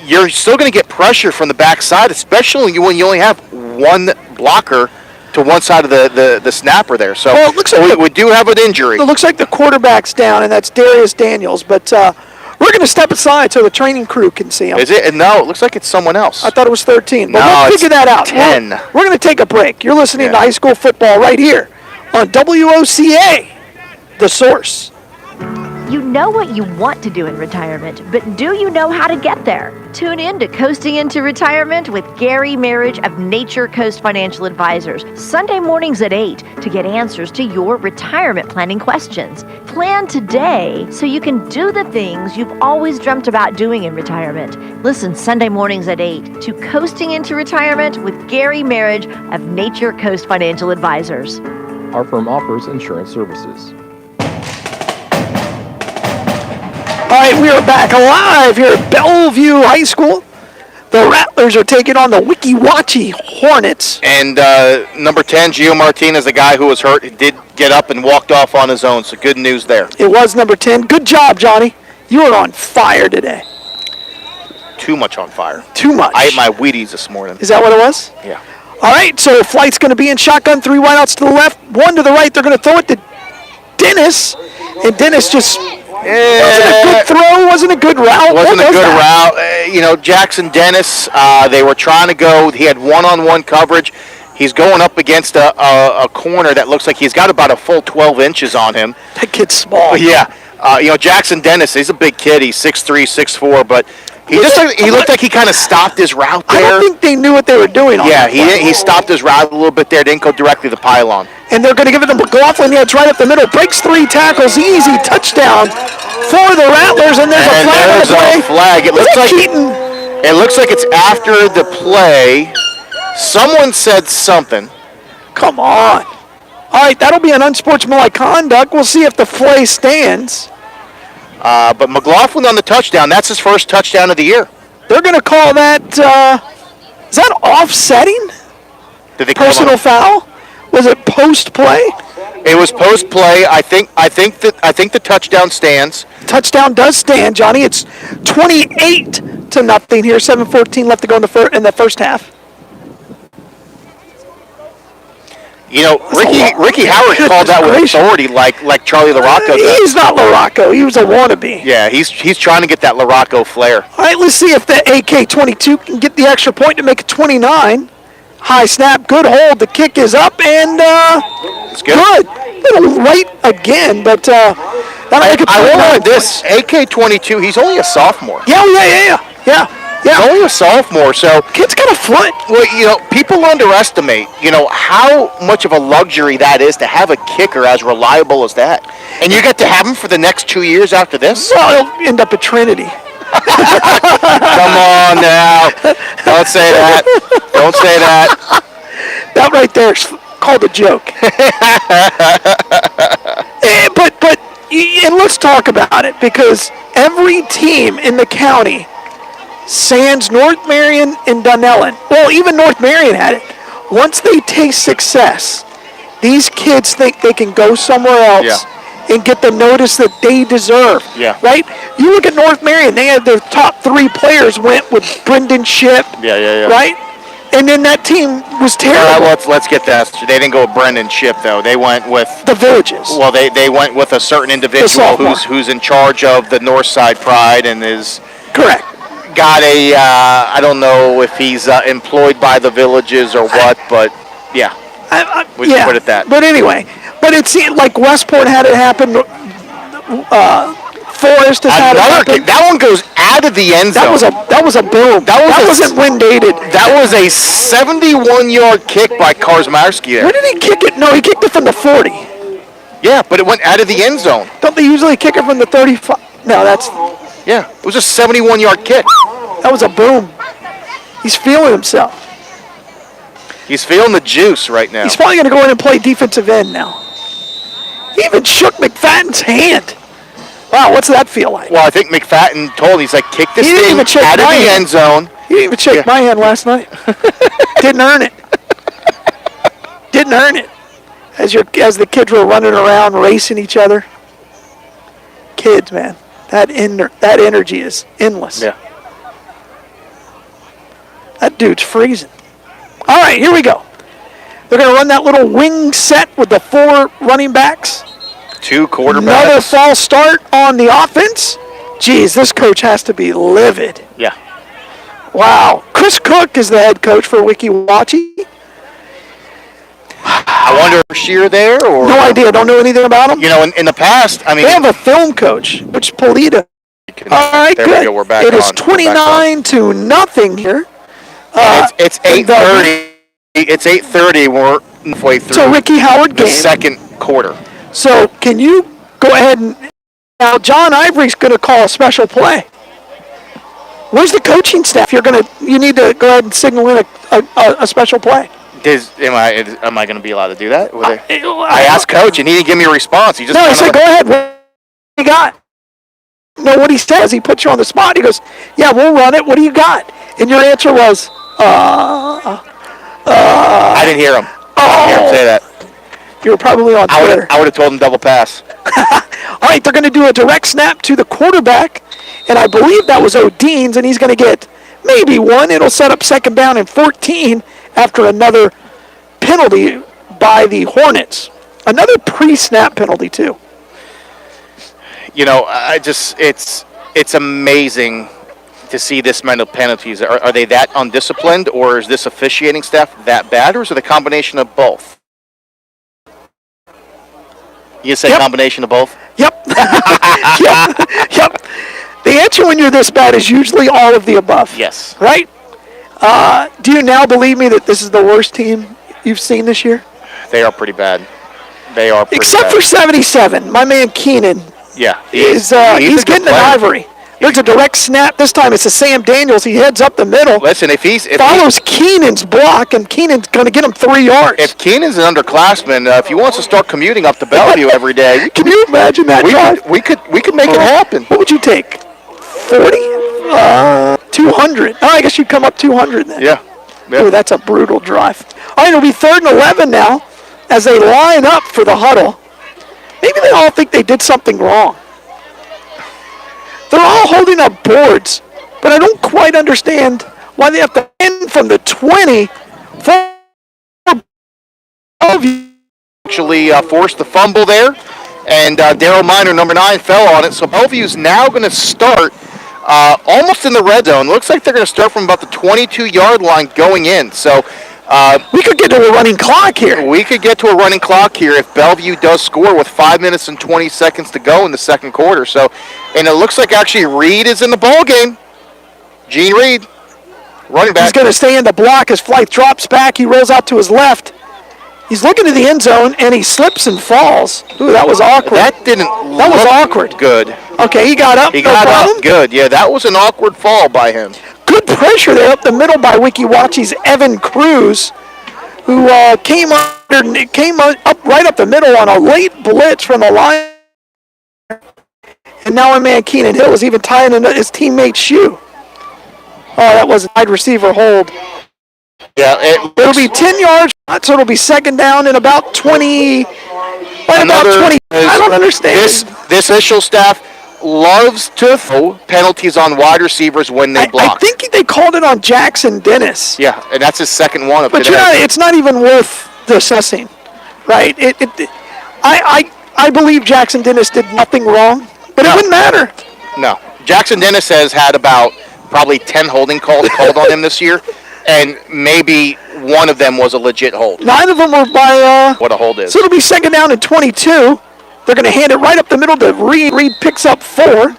you're still going to get pressure from the backside, especially when you only have one blocker to one side of the snapper there. So well, it looks like we do have an injury. It looks like the quarterback's down, and that's Darius Daniels. But we're going to step aside so the training crew can see him. Is it? No, it looks like it's someone else. I thought it was 13. But no, we'll figure that out. 10. We're going to take a break. You're listening to high school football right here on WOCA. The Source. You know what you want to do in retirement, but do you know how to get there? Tune in to Coasting into Retirement with Gary Marriage of Nature Coast Financial Advisors, Sunday mornings at 8 to get answers to your retirement planning questions. Plan today so you can do the things you've always dreamt about doing in retirement. Listen Sunday mornings at 8 to Coasting into Retirement with Gary Marriage of Nature Coast Financial Advisors. Our firm offers insurance services. All right, we are back alive here at Bellevue High School. The Rattlers are taking on the Weeki wachee Hornets. And number 10, Gio Martinez, the guy who was hurt, did get up and walked off on his own, so good news there. It was number 10. Good job, Johnny. You were on fire today. Too much on fire. Too much. I ate my Wheaties this morning. Is that what it was? Yeah. All right, so flight's going to be in shotgun, 3 wideouts to the left, 1 to the right. They're going to throw it to Dennis, and Dennis just... wasn't a good throw, wasn't a good route. Wasn't a good route. Jackson Dennis, they were trying to go. He had one-on-one coverage. He's going up against a corner that looks like he's got about a full 12 inches on him. That kid's small. Yeah. Jackson Dennis, he's a big kid. He's 6'3", 6'4", but he looked like he kind of stopped his route there. I don't think they knew what they were doing on that play. He stopped his route a little bit there, didn't go directly to the pylon. And they're going to give it to McLaughlin. Yeah, it's right up the middle. Breaks 3 tackles. Easy touchdown for the Rattlers. And there's a flag on the play. Flag. It looks like it's after the play. Someone said something. Come on. All right, that'll be an unsportsmanlike conduct. We'll see if the play stands. But McLaughlin on the touchdown. That's his first touchdown of the year. They're going to call that, is that offsetting? Did they personal foul? Was it post-play? It was post-play. I think the touchdown stands. Touchdown does stand, Johnny. It's 28-0 here. 7:14 left to go in the first half. Ricky Howard called that with authority, like Charlie LaRocco does. He's not LaRocco. He was a wannabe. Yeah, he's trying to get that LaRocco flair. All right, let's see if the AK-22 can get the extra point to make it 29. High snap, good hold. The kick is up and it's good. Little right again, but that'll make it 29. I will add this: AK-22. He's only a sophomore. Yeah. He's only a sophomore, so kid's got a foot. Well, people underestimate, how much of a luxury that is to have a kicker as reliable as that, and you get to have him for the next 2 years after this. Well, he'll end up at Trinity. Come on now. Don't say that. Don't say that. That right there is called a joke. And let's talk about it, because every team in the county, sans North Marion and Dunellen, well, even North Marion had it. Once they taste success, these kids think they can go somewhere else and get the notice that they deserve. Yeah. Right? You look at North Marion, they had their top 3 players went with Brendan Shipp. Yeah. Right? And then that team was terrible. Let's get that. They didn't go with Brendan Chip though. They went with the Villages. Well, they went with a certain individual who's in charge of the Northside Pride and is correct. Got a I don't know if he's employed by the Villages or what, but yeah, we can put it that. But anyway, it seemed like Westport had it happen. Forest has had it happen. That one goes out of the end zone. That was a boom. That wasn't wind dated. That was a 71-yard kick by Karsmarski there. Where did he kick it? No, he kicked it from the 40. Yeah, but it went out of the end zone. Don't they usually kick it from the 35? No, that's... Yeah, it was a 71-yard kick. That was a boom. He's feeling himself. He's feeling the juice right now. He's probably going to go in and play defensive end now. He even shook McFadden's hand. Wow, what's that feel like? Well, I think McFadden told him, he's like, kick this thing out of the end zone. He didn't even shake my hand last night. Didn't earn it. Didn't earn it. As the kids were running around, racing each other. Kids, man. That energy is endless. Yeah. That dude's freezing. All right, here we go. They're going to run that little wing set with the 4 running backs. 2 quarterbacks. Another false start on the offense. Geez, this coach has to be livid. Yeah. Wow. Chris Cook is the head coach for Weeki, wachee. I wonder if Shear there or... No idea. Don't know anything about him. You know, in the past, I mean... They have a film coach, which Polita. All right, there good. We go. We're back it is on. 29-0 here. It's 8:30. It's 8:30. We're halfway through. So Ricky Howard the game. Second quarter. So can you go ahead and now John Ivory's going to call a special play. Where's the coaching staff? You need to go ahead and signal in a special play. Am I going to be allowed to do that? I asked Coach and he didn't give me a response. He just he said, "Go ahead. What do you got?" No, what he says, he puts you on the spot. He goes, "Yeah, we'll run it. What do you got?" And your answer was, I didn't hear him. I didn't hear him say that. You were probably on Twitter. I would have told him double pass. All right, they're going to do a direct snap to the quarterback, and I believe that was O'Dean's, and he's going to get maybe 1. It'll set up 2nd down and 14 after another penalty by the Hornets. Another pre-snap penalty, too. You know, it's amazing to see this many penalties. Are they that undisciplined, or is this officiating staff that bad, or is it a combination of both? You say combination of both? Yep. Yep. The answer when you're this bad is usually all of the above. Yes. Right? Do you now believe me that this is the worst team you've seen this year? They are pretty bad. They are pretty Except bad. for 77. My man Keenan he's getting an Ivory. There's a direct snap. This time it's a Sam Daniels. He heads up the middle. Listen, follows Keenan's block, and Keenan's going to get him 3 yards. If Keenan's an underclassman, if he wants to start commuting up to Bellevue every day, can you imagine that drive? We could make it happen. What would you take? 40? 200. Oh, I guess you'd come up 200 then. Yeah. Ooh, that's a brutal drive. All right, it'll be 3rd and 11 now as they line up for the huddle. Maybe they all think they did something wrong. They're all holding up boards, but I don't quite understand why they have to end from the 20 for actually forced the fumble there, and Daryl Miner, number 9, fell on it. So Bellevue's now going to start almost in the red zone. Looks like they're going to start from about the 22-yard line going in. So we could get to a running clock here. We could get to a running clock here if Bellevue does score with 5 minutes and 20 seconds to go in the second quarter. So, and it looks like actually Reed is in the ball game. Gene Reed, running back. He's going to stay in the block as Flight drops back. He rolls out to his left. He's looking to the end zone, and he slips and falls. Ooh, that was awkward. That was awkward. Good. Okay, he got up. He got up. Good. Yeah, that was an awkward fall by him. Good pressure there up the middle by Weeki, wachee's Evan Cruz, who came up right up the middle on a late blitz from the line. And now my man Keenan Hill is even tying his teammate's shoe. Oh, that was a wide receiver hold. Yeah, it'll be 10 yards, so it'll be 2nd down and about 20. About 20. I don't understand. This official staff, loves to throw penalties on wide receivers when they block. I think they called it on Jackson Dennis. Yeah, and that's his second one of But today. it's not even worth discussing, right? I believe Jackson Dennis did nothing wrong, but it wouldn't matter. No. Jackson Dennis has had about probably 10 holding calls called on him this year, and maybe one of them was a legit hold. 9 of them were by... what a hold is. So it'll be second down and 22. They're going to hand it right up the middle to Reed. Reed picks up 4.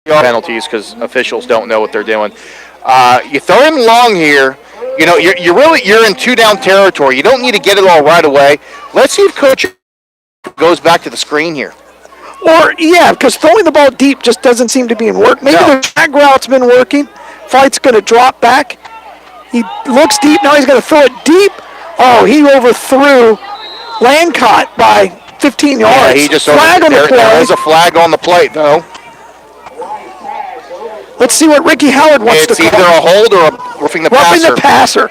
Penalties because officials don't know what they're doing. You throw him long here. You know, you're in 2 down territory. You don't need to get it all right away. Let's see if coach goes back to the screen here. Or, yeah, because throwing the ball deep just doesn't seem to be in work. Maybe the drag route's been working. Flight's going to drop back. He looks deep. Now he's going to throw it deep. Oh, he overthrew Lancott by 15 yards. Yeah, he just flag on the play. There is a flag on the plate, though. Let's see what Ricky Howard wants to call. It's either a hold or a roughing the passer. Roughing the passer.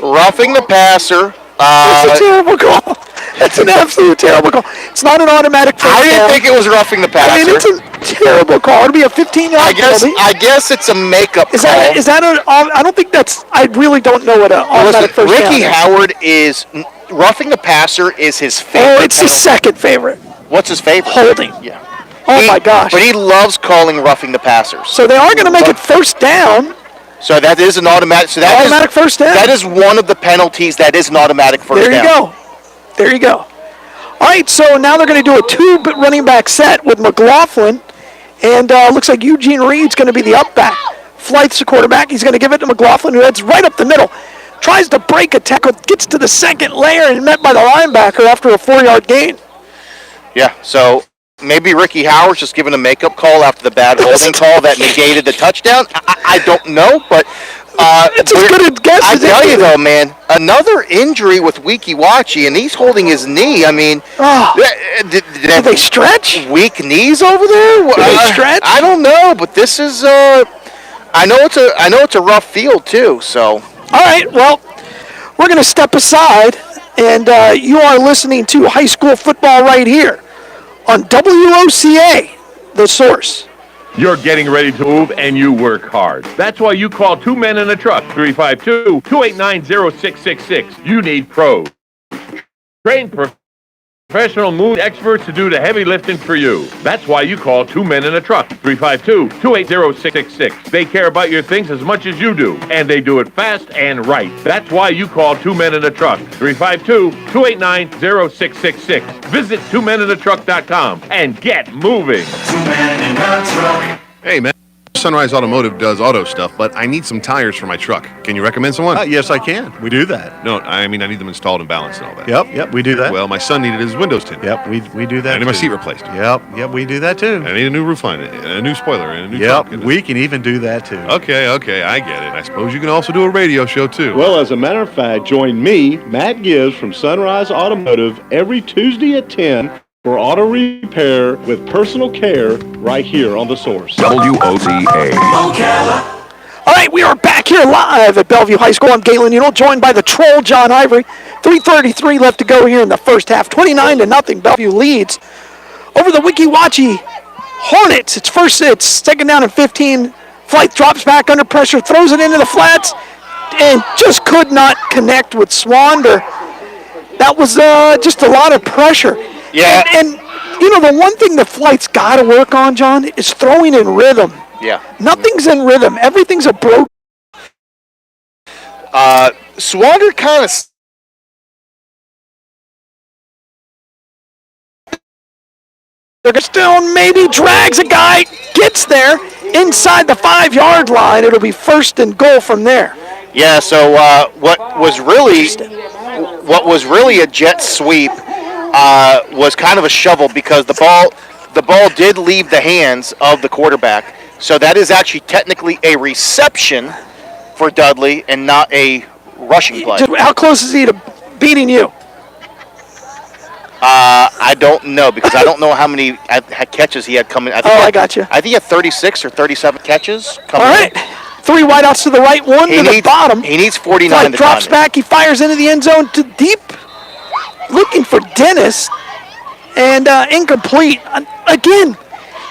Roughing the passer. That's a terrible call. That's an absolute terrible call. It's not an automatic first down. I didn't think it was roughing the passer. I mean, it's a terrible call. It'll be a 15-yard penalty. I guess it's a makeup call. Is that I don't think that's... I really don't know what an automatic first down is. Ricky Howard is... Roughing the passer is his favorite. Oh, it's his second favorite. What's his favorite? Holding. Yeah. Oh, my gosh. But he loves calling roughing the passers. So they are going to make it first down. So that is an automatic... So that automatic first down. That is one of the penalties that is an automatic first down. There you go. All right, so now they're going to do a 2 running back set with McLaughlin. And looks like Eugene Reed's going to be the up back. Flight's the quarterback. He's going to give it to McLaughlin, who heads right up the middle. Tries to break a tackle, gets to the second layer and met by the linebacker after a 4-yard gain. Yeah, so maybe Ricky Howard's just giving a makeup call after the bad holding call that negated the touchdown. I don't know, but... it's as good a guess as I tell you, though, man, another injury with Weeki wachee, and he's holding his knee. I mean... did they stretch? Weak knees over there? Did they stretch? I don't know, but this is... I know it's a rough field, too, so... All right, well, we're going to step aside, and you are listening to high school football right here on WOCA, The Source. You're getting ready to move, and you work hard. That's why you call 2 Men in a Truck, 352-289-0666. You need pros. Trained professional moving experts to do the heavy lifting for you. That's why you call 2 Men in a Truck, 352-280-0666. They care about your things as much as you do, and they do it fast and right. That's why you call 2 Men in a Truck, 352-289-0666. Visit 2meninatruck.com and get moving. 2 Men in a Truck. Hey, man. Sunrise Automotive does auto stuff, but I need some tires for my truck. Can you recommend someone? Yes, I can. We do that. No, I mean I need them installed and balanced and all that. Yep, we do that. Well, my son needed his windows tinted. Yep, we do that. I need my seat replaced. Yep, we do that too. I need a new roof line, a new spoiler, and a new trunk. Yep, we can even do that too. Okay, I get it. I suppose you can also do a radio show too. Well, as a matter of fact, join me, Matt Gibbs from Sunrise Automotive, every Tuesday at 10 for auto repair with personal care right here on The Source. WOCA. All right, we are back here live at Bellevue High School. I'm Galen Unal, joined by the troll, John Ivory. 3:33 left to go here in the first half. 29-0, Bellevue leads over the Weeki wachee Hornets. It's second down and 15. Flight drops back under pressure, throws it into the flats, and just could not connect with Swander. That was just a lot of pressure. Yeah. And you know, the one thing the Flight's got to work on, John, is throwing in rhythm. Yeah. Nothing's in rhythm. Everything's a broken. Swander kind of... Stone maybe drags a guy, gets there inside the 5-yard line. It'll be first and goal from there. Yeah, so what was really a jet sweep was kind of a shovel because the ball did leave the hands of the quarterback. So that is actually technically a reception for Dudley and not a rushing play. How close is he to beating you? I don't know because I don't know how many catches he had coming. I got you. I think he had 36 or 37 catches coming. All right. 3 wideouts to the right, 1 to the bottom. He needs 49 Flight to drops time it. back. He fires into the end zone to deep, looking for Dennis, and incomplete. Again,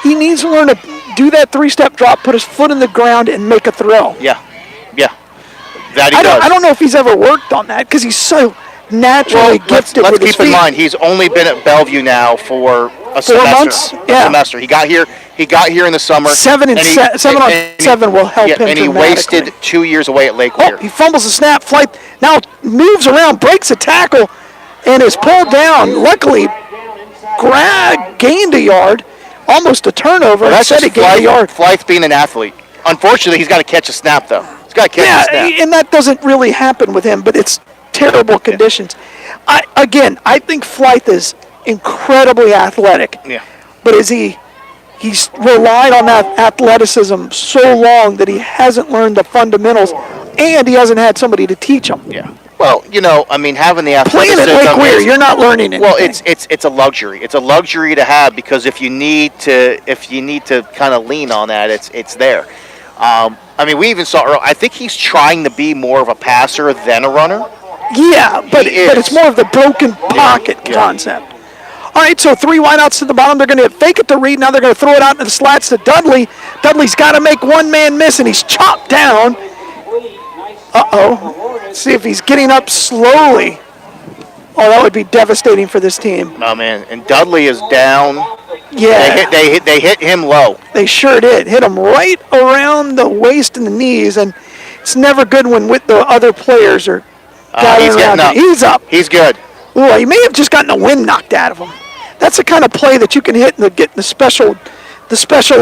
he needs to learn to do that 3-step drop, put his foot in the ground, and make a throw. Yeah. That he does. I don't know if he's ever worked on that because he's so naturally gifted let's with his keep in feet. mind he's only been at Bellevue now for a 4 semester. months? Yeah. A semester. He got here in the summer. 7 on 7 will help him and he dramatically. wasted 2 years away at Lake Oh, Weir. he fumbles the snap. Flight now moves around, breaks a tackle, and is pulled down. Luckily, gained a yard, almost a turnover. Well, that's Instead, just he gained a yard. Flythe being an athlete. Unfortunately, he's got to catch a snap, though. He's got to catch a snap. And that doesn't really happen with him, but it's terrible conditions. I think Flythe is incredibly athletic. Yeah. But he's relied on that athleticism so long that he hasn't learned the fundamentals, and he hasn't had somebody to teach him. Yeah. Well, having the Playing athleticism. at Lake Weir, you're not learning anything. Well, it's a luxury. It's a luxury to have because if you need to kind of lean on that, it's there. We even saw. I think he's trying to be more of a passer than a runner. Yeah, but it's more of the broken pocket concept. All right, so 3 wideouts to the bottom. They're going to fake it to Reed. Now they're going to throw it out into the slats to Dudley. Dudley's got to make one man miss, and he's chopped down. Let's see if he's getting up slowly. Oh, that would be devastating for this team. Oh, man. And Dudley is down. Yeah. They hit him low. They sure did. Hit him right around the waist and the knees, and it's never good when with the other players are He's getting up. He's up. He's good. Ooh, he may have just gotten the wind knocked out of him. That's the kind of play that you can hit and get the special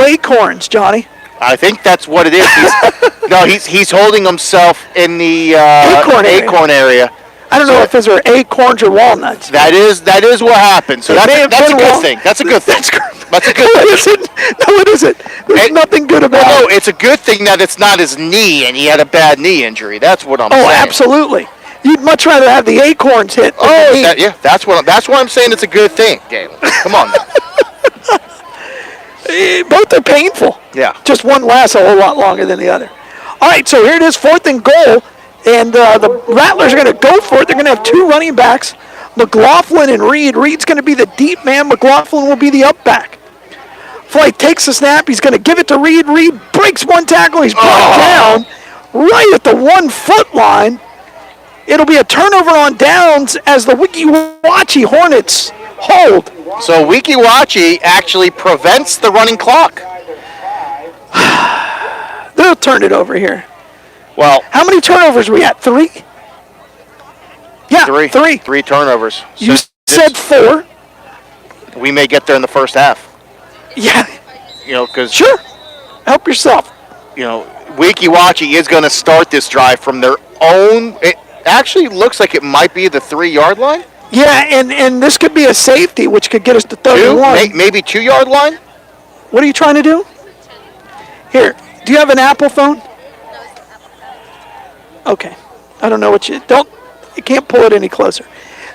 acorns, Johnny. I think that's what it is. He's holding himself in the acorn area. I don't know if those are acorns or walnuts. That is what happened. So that's a good thing. That's a good thing. That's a good thing. No, it isn't. There's nothing good about it. No, it's a good thing that it's not his knee and he had a bad knee injury. That's what I'm saying. Oh, absolutely. You'd much rather have the acorns hit. That's why I'm saying it's a good thing, Galen. Come on now. Both are painful. Yeah. Just one lasts a whole lot longer than the other. All right, so here it is, 4th and goal, and the Rattlers are going to go for it. They're going to have 2 running backs, McLaughlin and Reed. Reed's going to be the deep man. McLaughlin will be the up back. Flight takes the snap. He's going to give it to Reed. Reed breaks one tackle. He's brought down right at the 1-foot line. It'll be a turnover on downs as the Weeki wachee Hornets hold. So Weeki wachee actually prevents the running clock. They'll turn it over here. Well, how many turnovers were we at? 3? Yeah, 3. 3 turnovers. You said 4. We may get there in the first half. Yeah. Because sure. Help yourself. Weeki wachee is going to start this drive from their own. It actually looks like it might be the 3-yard line. Yeah, and this could be a safety, which could get us to 31. Maybe 2-yard line. What are you trying to do? Here, do you have an Apple phone? Okay. I don't know what you can't pull it any closer.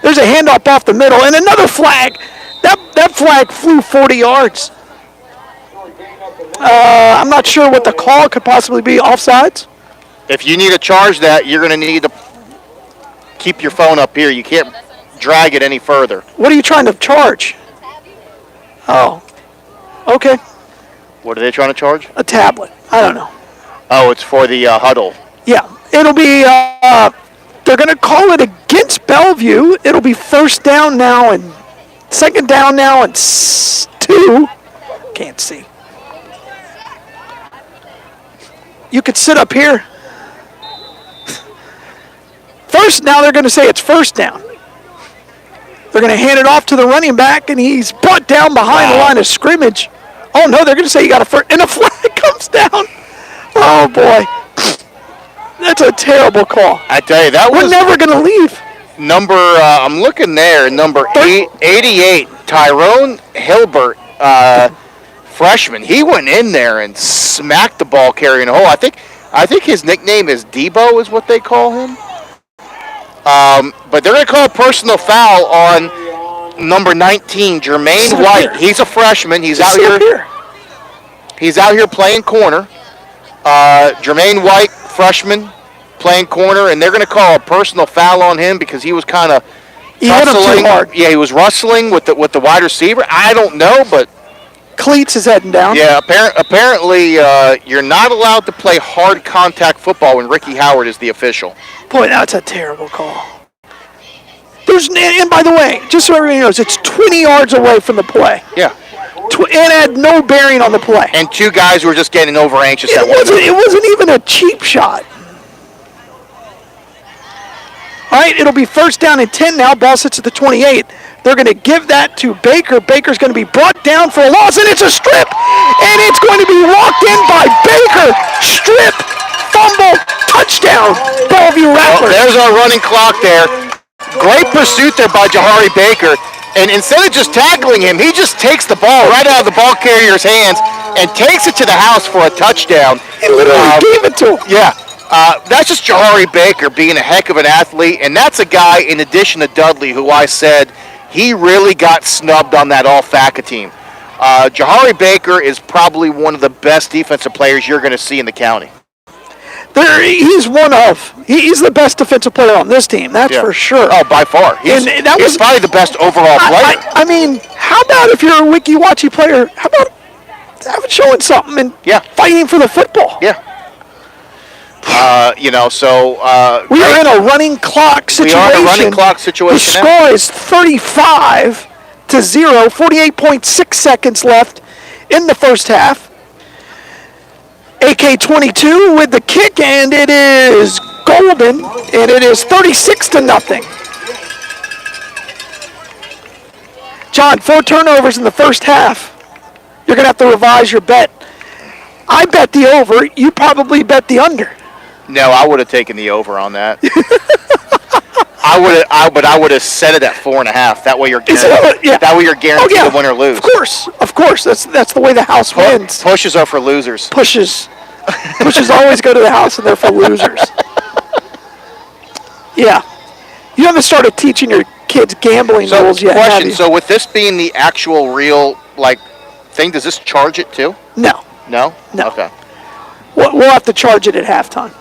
There's a handoff off the middle and another flag. That flag flew 40 yards. I'm not sure what the call could possibly be. Offsides? If you need to charge that, you're going to need to keep your phone up here. You can't drag it any further. What are you trying to charge? Oh. Okay. What are they trying to charge? A tablet. I don't know. Oh, it's for the huddle. Yeah. It'll be, they're going to call it against Bellevue. It'll be 1st down now and 2nd down now and 2. Can't see. You could sit up here. First, now they're going to say it's 1st down. They're going to hand it off to the running back, and he's brought down behind the line of scrimmage. Oh, no, they're going to say you got a first, and a flag comes down. Oh, boy. That's a terrible call. I tell you, that was... We're never going to leave. I'm looking there, number 88, Tyrone Hilbert, freshman. He went in there and smacked the ball carrier in the hole. I think his nickname is Debo is what they call him. But they're going to call a personal foul on number 19, Jermaine White. He's a freshman. He's out here. He's out here playing corner. Jermaine White, freshman, playing corner, and they're going to call a personal foul on him because he was kind of him too hard. Yeah, he was wrestling with the wide receiver. I don't know, but Cleats is heading down. yeah, apparently you're not allowed to play hard contact football when Ricky Howard is the official. Boy, that's a terrible call. And by the way, just so everybody knows, it's 20 yards away from the play. Yeah. And had no bearing on the play. And two guys were just getting over anxious. It wasn't even a cheap shot. All right, it'll be first down and 10 now. Ball sits at the 28. They're going to give that to Baker. Baker's going to be brought down for a loss, and it's a strip. And it's going to be walked in by Baker. Strip, fumble, touchdown. Bellevue Rattlers. Well, there's our running clock there. Great pursuit there by Jahari Baker. And instead of just tackling him, he just takes the ball right out of the ball carrier's hands and takes it to the house for a touchdown. He literally gave it to him. Yeah. That's just Jahari Baker being a heck of an athlete, and that's a guy, in addition to Dudley, who I said he really got snubbed on that all-FACA team. Jahari Baker is probably one of the best defensive players you're going to see in the county. He's the best defensive player on this team, that's for sure. Oh, by far. He's probably the best overall player. I mean, how about if you're a Weeki wachee player, how about showing something and fighting for the football? Yeah. We are in a running clock situation. We are in a running clock situation. The score is 35-0, 48.6 seconds left in the first half. AK-22 with the kick, and it is golden, and it is 36-0. John, 4 turnovers in the first half. You're going to have to revise your bet. I bet the over. You probably bet the under. No, I would have taken the over on that. I would have set it at 4.5. That way you're guaranteed. That way you're guaranteed to win or lose. Of course. That's the way the house wins. Pushes are for losers. Pushes always go to the house, and they're for losers. Yeah, you haven't started teaching your kids gambling rules yet, have you? So with this being the actual real thing, does this charge it too? No. No. Okay. We'll have to charge it at halftime.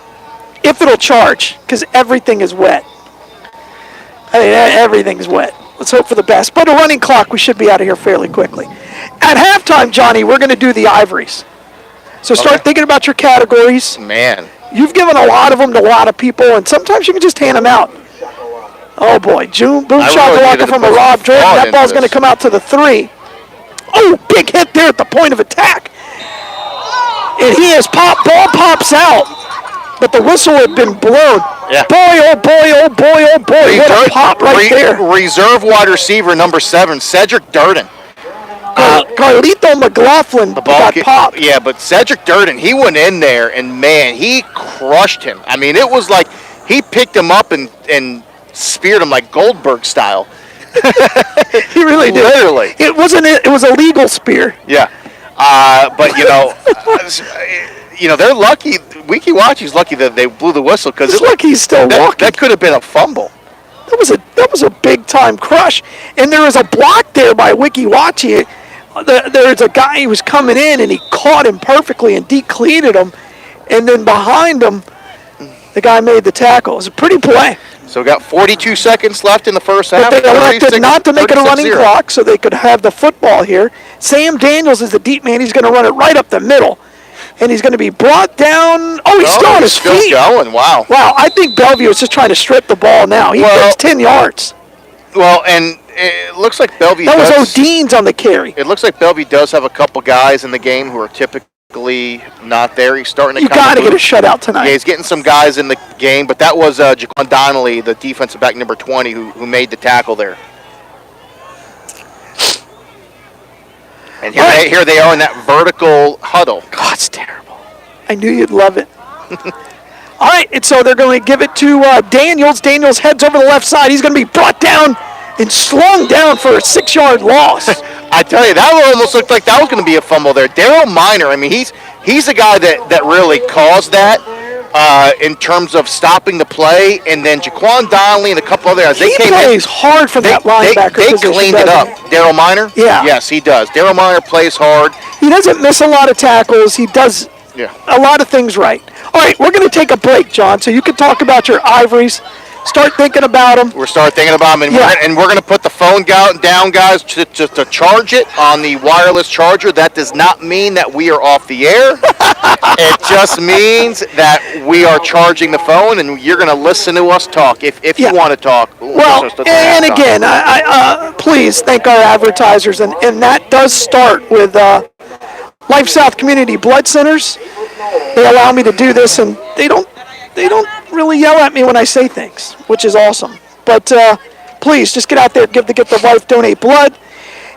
If it'll charge, because everything is wet. I mean, everything's wet. Let's hope for the best. But a running clock, we should be out of here fairly quickly. At halftime, Johnny, we're going to do the ivories. So start thinking about your categories. Man. You've given a lot of them to a lot of people, and sometimes you can just hand them out. Oh, boy. Boom shakalaka from a Rob Jordan. That ball's going to come out to the 3. Oh, big hit there at the point of attack. And ball pops out. But the whistle had been blown. Yeah. Boy, oh boy, oh boy, oh boy. What a pop right there. Reserve wide receiver number 7, Cedric Durden. Carlito McLaughlin got popped. Yeah, but Cedric Durden, he went in there, and, man, he crushed him. I mean, it was like he picked him up and speared him like Goldberg style. He really did. Literally. It was a legal spear. Yeah. But, they're lucky. Weeki wachee's lucky that they blew the whistle because it's like he's still walking. That could have been a fumble. That was a big time crush, and there was a block there by Weeki wachee. There's a guy who was coming in, and he caught him perfectly and decleated him, and then behind him, the guy made the tackle. It was a pretty play. So we got 42 seconds left in the first half. But they elected not to make it a running clock, so they could have the football here. Sam Daniels is the deep man. He's going to run it right up the middle. And he's going to be brought down. Oh, he's still on his feet. Still going. Wow. Wow, I think Bellevue is just trying to strip the ball now. He gets 10 yards. Well, and it looks like Bellevue That was O'Dean's on the carry. It looks like Bellevue does have a couple guys in the game who are typically not there. He's starting to You got to get a shutout tonight. Yeah, he's getting some guys in the game, but that was Jaquan Donnelly, the defensive back number 20, who made the tackle there. And here they are in that vertical huddle. God, it's terrible. I knew you'd love it. All right, and so they're going to give it to Daniels. Daniels heads over the left side. He's going to be brought down and slung down for a 6-yard loss. I tell you, that almost looked like that was going to be a fumble there. Daryl Miner, I mean, he's a guy that really caused that in terms of stopping the play. And then Jaquan Donnelly and a couple other guys. He plays hard for that linebacker position. They cleaned it up. Daryl Miner? Yeah. Yes, he does. Daryl Miner plays hard. He doesn't miss a lot of tackles. He does a lot of things right. All right, we're going to take a break, John, so you can talk about your ivories. Start thinking about them. We're start thinking about them, and we're going to put the phone down, guys, to charge it on the wireless charger. That does not mean that we are off the air. It just means that we are charging the phone, and you're going to listen to us talk if you want to talk. Well, and again, I please thank our advertisers, and that does start with Life South Community Blood Centers. They allow me to do this, and they don't really yell at me when I say things, which is awesome. But please, just get out there, get the wife, donate blood.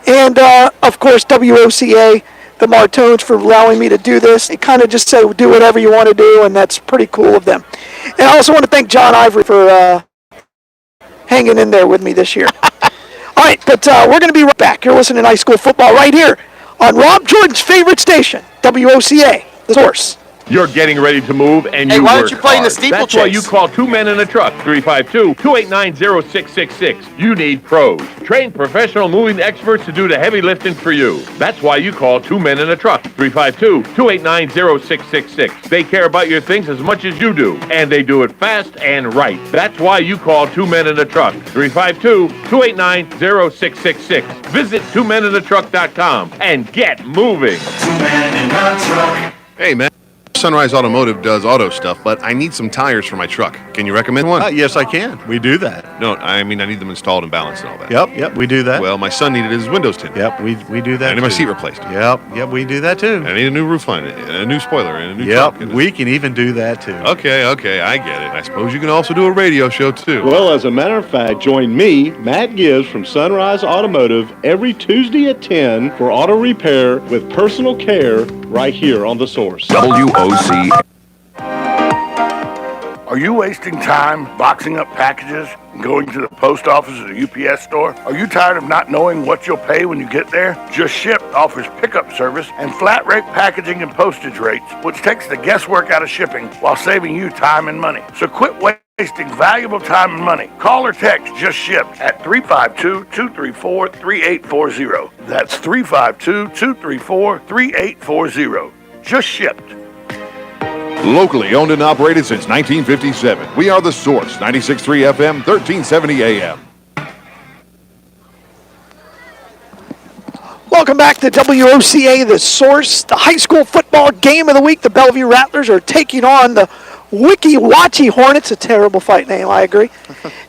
And, of course, WOCA, the Martones, for allowing me to do this. They kind of just say, do whatever you want to do, and that's pretty cool of them. And I also want to thank John Ivory for hanging in there with me this year. All right, but we're going to be right back. You're listening to High School Football right here on Rob Jordan's favorite station, WOCA, The Source. You're getting ready to move, and Hey, you why don't work you play in the hard. steeplechase? That's why you call Two Men in a Truck, 352-289-0666. You need pros. Trained professional moving experts to do the heavy lifting for you. That's why you call Two Men in a Truck, 352-289-0666. They care about your things as much as you do, and they do it fast and right. That's why you call Two Men in a Truck, 352-289-0666. Visit twomeninatruck.com and get moving. 2 Men in a Truck. Hey, man. Sunrise Automotive does auto stuff, but I need some tires for my truck. Can you recommend one? Yes, I can. We do that. No, I mean I need them installed and balanced and all that. Yep, we do that. Well, my son needed his windows tinted. Yep, we do that. I need my too. seat replaced. Yep, we do that too. I need a new roof line, a new spoiler, and a new Yep, truck. we can even do that too. Okay, I get it. I suppose you can also do a radio show too. Well, as a matter of fact, join me, Matt Gibbs from Sunrise Automotive, every Tuesday at 10 for auto repair with personal care right here on The Source. WOC. Are you wasting time boxing up packages and going to the post office or the UPS store? Are you tired of not knowing what you'll pay when you get there? Just Ship offers pickup service and flat rate packaging and postage rates, which takes the guesswork out of shipping while saving you time and money. So quit wasting valuable time and money. Call or text Just Ship at 352-234-3840. That's 352-234-3840. Just Shipped. Locally owned and operated since 1957. We are The Source, 96.3 FM, 1370 AM. Welcome back to WOCA, The Source, the high school football game of the week. The Bellevue Rattlers are taking on the Weeki Wachee Hornets. A terrible fight name, I agree.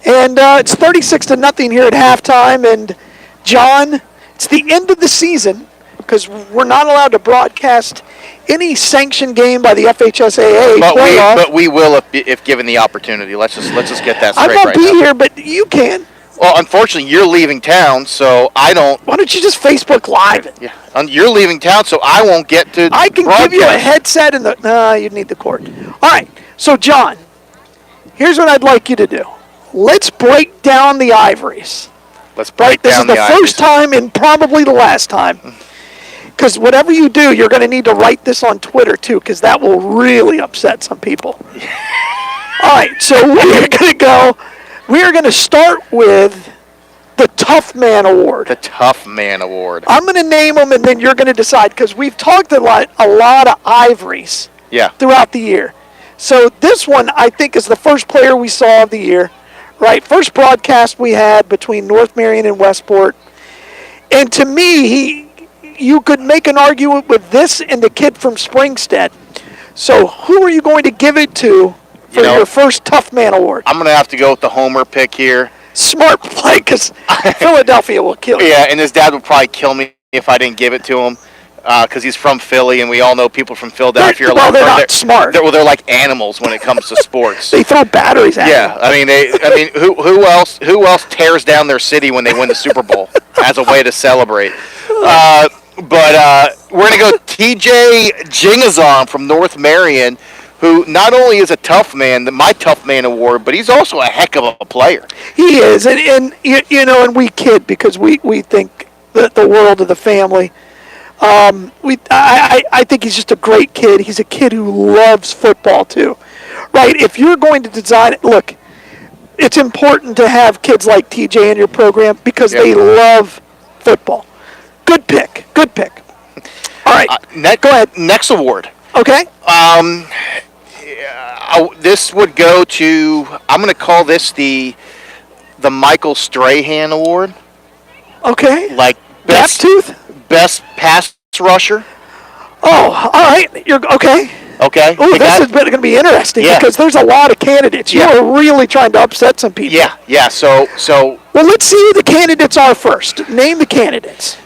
And it's 36-0 here at halftime. And, John, it's the end of the season because we're not allowed to broadcast any sanctioned game by the FHSAA. But we will if given the opportunity. Let's just get that straight. I won't be here, but you can. Well, unfortunately, you're leaving town, so I don't. Why don't you just Facebook Live it? Yeah, you're leaving town, so I won't get to. I can give you a headset and you'd need the cord. All right, so John, here's what I'd like you to do. Let's break down the ivories. Let's break down the ivories. This is the first time and probably the last time. Because whatever you do, you're going to need to write this on Twitter, too, because that will really upset some people. All right, so we're going to start with the Tough Man Award. The Tough Man Award. I'm going to name them, and then you're going to decide, because we've talked a lot of ivories throughout the year. So this one, I think, is the first player we saw of the year, right? First broadcast we had between North Marion and Westport. And to me, you could make an argument with this and the kid from Springstead. So who are you going to give it to for your first Tough Man Award? I'm going to have to go with the homer pick here. Smart play, because Philadelphia will kill you. Yeah, and his dad would probably kill me if I didn't give it to him because he's from Philly, and we all know people from Philadelphia they're not smart. They're like animals when it comes to sports. They throw batteries at you. Yeah, I mean, who else tears down their city when they win the Super Bowl as a way to celebrate? But we're going to go TJ Jingazon from North Marion, who not only is a tough man, my Tough Man Award, but he's also a heck of a player. He is, and we kid because we think the world of the family. I think he's just a great kid. He's a kid who loves football too, right? If you're going to design it, look, it's important to have kids like TJ in your program because they love football. Good pick. All right, go ahead. Next award. Okay. This would go to. I'm going to call this the Michael Strahan Award. Okay. Like best pass rusher. Oh, all right. You're okay. Okay. Oh, this is going to be interesting because there's a lot of candidates. You are really trying to upset some people. Yeah. So. Well, let's see who the candidates are first. Name the candidates.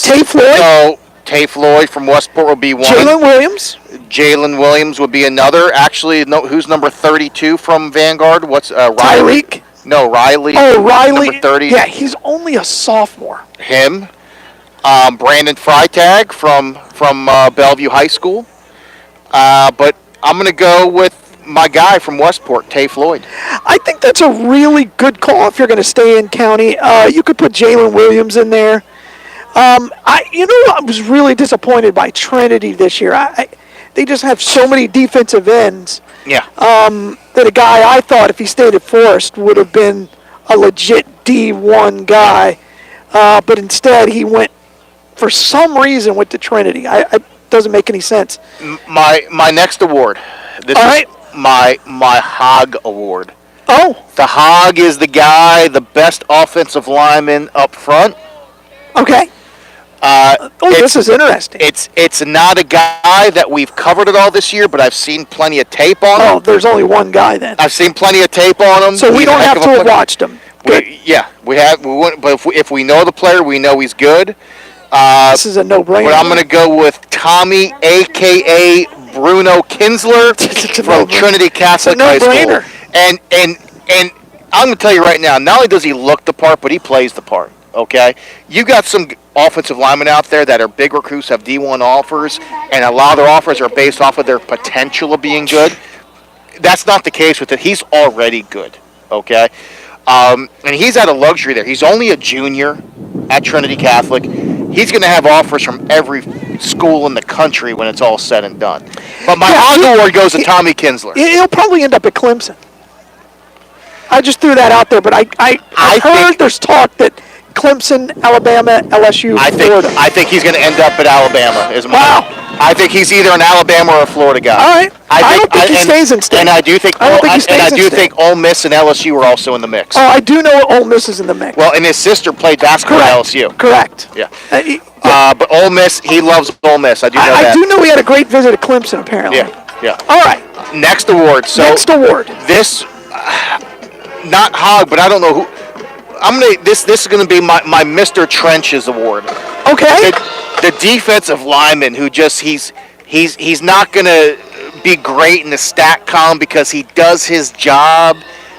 Tay Floyd. So Tay Floyd from Westport will be one. Jalen Williams would be another. Actually, no, who's number 32 from Vanguard? What's Riley? Tyreek? No, Riley. Oh, Riley. Number 30. Yeah, he's only a sophomore. Him. Brandon Freitag from Bellevue High School. But I'm going to go with my guy from Westport, Tay Floyd. I think that's a really good call if you're going to stay in county. You could put Jalen Williams in there. I was really disappointed by Trinity this year. They just have so many defensive ends. Yeah. That a guy I thought if he stayed at Forest would have been a legit D1 guy, but instead he went for some reason went to Trinity. It doesn't make any sense. My next award. This is my Hog Award. Oh. The Hog is the guy, the best offensive lineman up front. Okay. This is interesting. It's not a guy that we've covered at all this year, but I've seen plenty of tape on him. Oh, there's only one guy then. I've seen plenty of tape on him. So we don't have to have watched him. We have. But if we know the player, we know he's good. This is a no-brainer. But I'm going to go with Tommy, a.k.a. Bruno Kinsler from Trinity Catholic High School. And I'm going to tell you right now, not only does he look the part, but he plays the part. Okay? You got some offensive linemen out there that are big recruits, have D1 offers, and a lot of their offers are based off of their potential of being good. That's not the case with it. He's already good. Okay? And he's at a luxury there. He's only a junior at Trinity Catholic. He's going to have offers from every school in the country when it's all said and done. But my Hog Award goes to Tommy Kinsler. He'll probably end up at Clemson. I just threw that out there, but I heard there's talk that Clemson, Alabama, LSU, Florida. I think he's going to end up at Alabama. I think he's either an Alabama or a Florida guy. All right. I don't think he stays in state. And I do think Ole Miss and LSU are also in the mix. Oh, I do know Ole Miss is in the mix. Well, and his sister played basketball at LSU. Correct. Yeah. But Ole Miss, he loves Ole Miss. I do know that. I do know he had a great visit at Clemson, apparently. Yeah. All right. Next award. This, not Hog, but I don't know who. This is gonna be my Mr. Trenches award. Okay. The defensive lineman who just he's not gonna be great in the stat column because he does his job.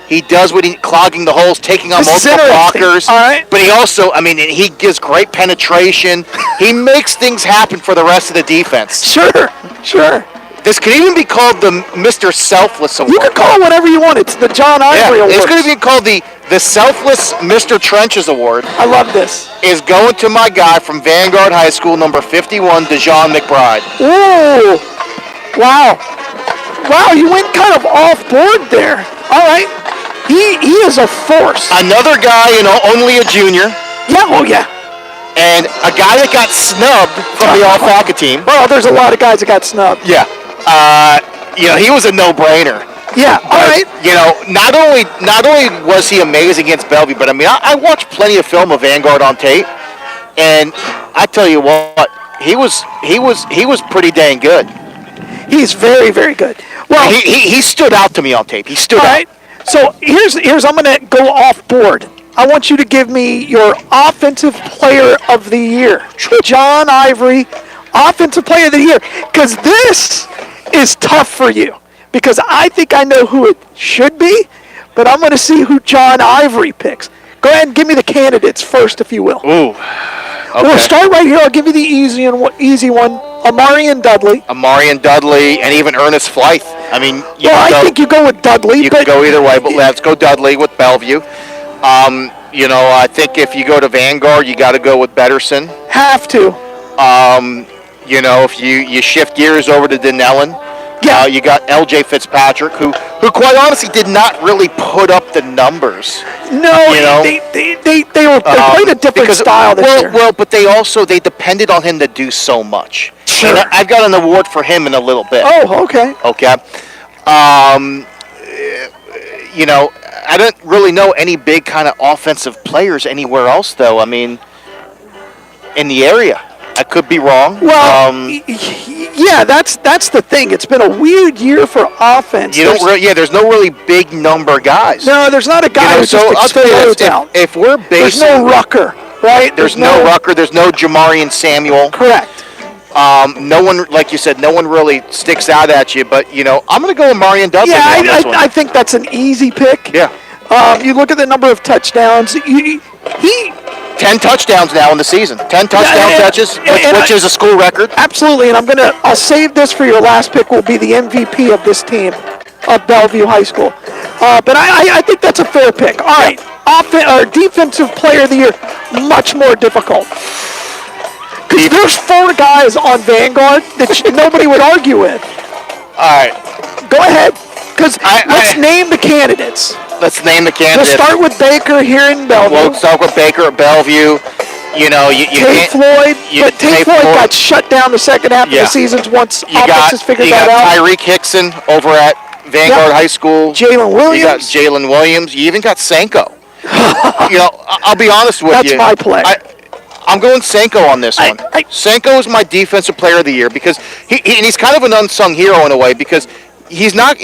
He does what clogging the holes, taking on multiple blockers. All right. But he also, he gives great penetration. He makes things happen for the rest of the defense. Sure. This could even be called the Mr. Selfless Award. You can call it whatever you want. It's the John Ivory Award. It's going to be called the Selfless Mr. Trenches Award. I love this. Is going to my guy from Vanguard High School, number 51, DeJon McBride. Ooh. Wow, you went kind of off board there. All right. He is a force. Another guy, only a junior. Yeah. And a guy that got snubbed from the Alpaca team. Well, there's a lot of guys that got snubbed. Yeah. He was a no-brainer. Yeah, all right. Not only was he amazing against Bellevue, but I watched plenty of film of Vanguard on tape, and I tell you what, he was pretty dang good. He's very, very good. Well, he stood out to me on tape. He stood out. Right. So here's I'm going to go off board. I want you to give me your Offensive Player of the Year. John Ivory, Offensive Player of the Year. Because this is tough for you. Because I think I know who it should be, but I'm going to see who John Ivory picks. Go ahead and give me the candidates first, if you will. Ooh. Okay. We'll start right here. I'll give you the easy one. Amarian Dudley, and even Ernest Flythe. I think you go with Dudley. You can go either way, but let's go Dudley with Bellevue. I think if you go to Vanguard, you got to go with Betterson. Have to. If you shift gears over to Denellen. Yeah. You got L.J. Fitzpatrick, who quite honestly did not really put up the numbers. No, You know? they played a different style this year. Well, but they depended on him to do so much. Sure. And I've got an award for him in a little bit. Oh, okay. Okay. I don't really know any big kind of offensive players anywhere else, though. I mean, in the area. I could be wrong. Well, yeah, that's the thing. It's been a weird year for offense. There's no really big number guys. No, there's not a guy who's just explodes out. If we're basing, there's no Rucker, right? There's no Rucker. There's no Jamarian Samuel. Correct. No one, like you said, no one really sticks out at you. But I'm going to go with Marion Dudley. Yeah, on this one. I think that's an easy pick. Yeah. You look at the number of touchdowns. 10 touchdowns now in the season. 10 touchdown catches, which is a school record. Absolutely, and I'll save this for your last pick. Will be the MVP of this team, of Bellevue High School. But I think that's a fair pick. All right, defensive player of the year, much more difficult. Because there's 4 guys on Vanguard that nobody would argue with. All right. Go ahead, because let's name the candidates. Let's name the candidates. We'll start with Baker here in Bellevue. We'll start with Baker at Bellevue. Tate Floyd, but Tate Floyd got shut down the second half of the season once offenses figured that out. You got Tyreek Hickson over at Vanguard High School. Jalen Williams. You got Jalen Williams. You even got Senko. I'll be honest with you. That's my play. I'm going Senko on this one. Senko is my defensive player of the year because he's kind of an unsung hero in a way because he's not.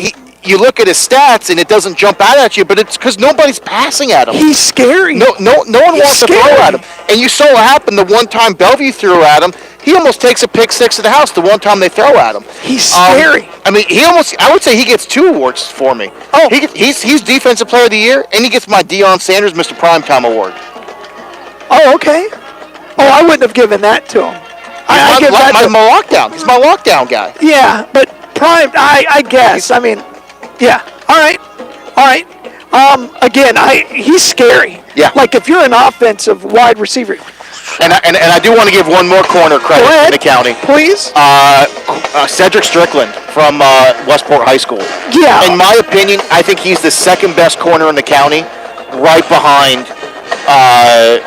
You look at his stats and it doesn't jump out at you, but it's because nobody's passing at him. He's scary. No one wants to throw at him. And you saw what happened the one time Bellevue threw at him. He almost takes a pick 6 to the house the one time they throw at him. He's scary. I mean, I would say he gets 2 awards for me. Oh, he's defensive player of the year, and he gets my Deion Sanders Mr. Primetime award. Oh, okay. Oh, I wouldn't have given that to him. I give that to my lockdown. He's my lockdown guy. Yeah, but Prime, I guess. I mean, yeah. All right. Again, he's scary. Yeah. Like if you're an offensive wide receiver. And I do want to give one more corner credit in the county. Please. Cedric Strickland from Westport High School. Yeah. In my opinion, I think he's the second best corner in the county, right behind.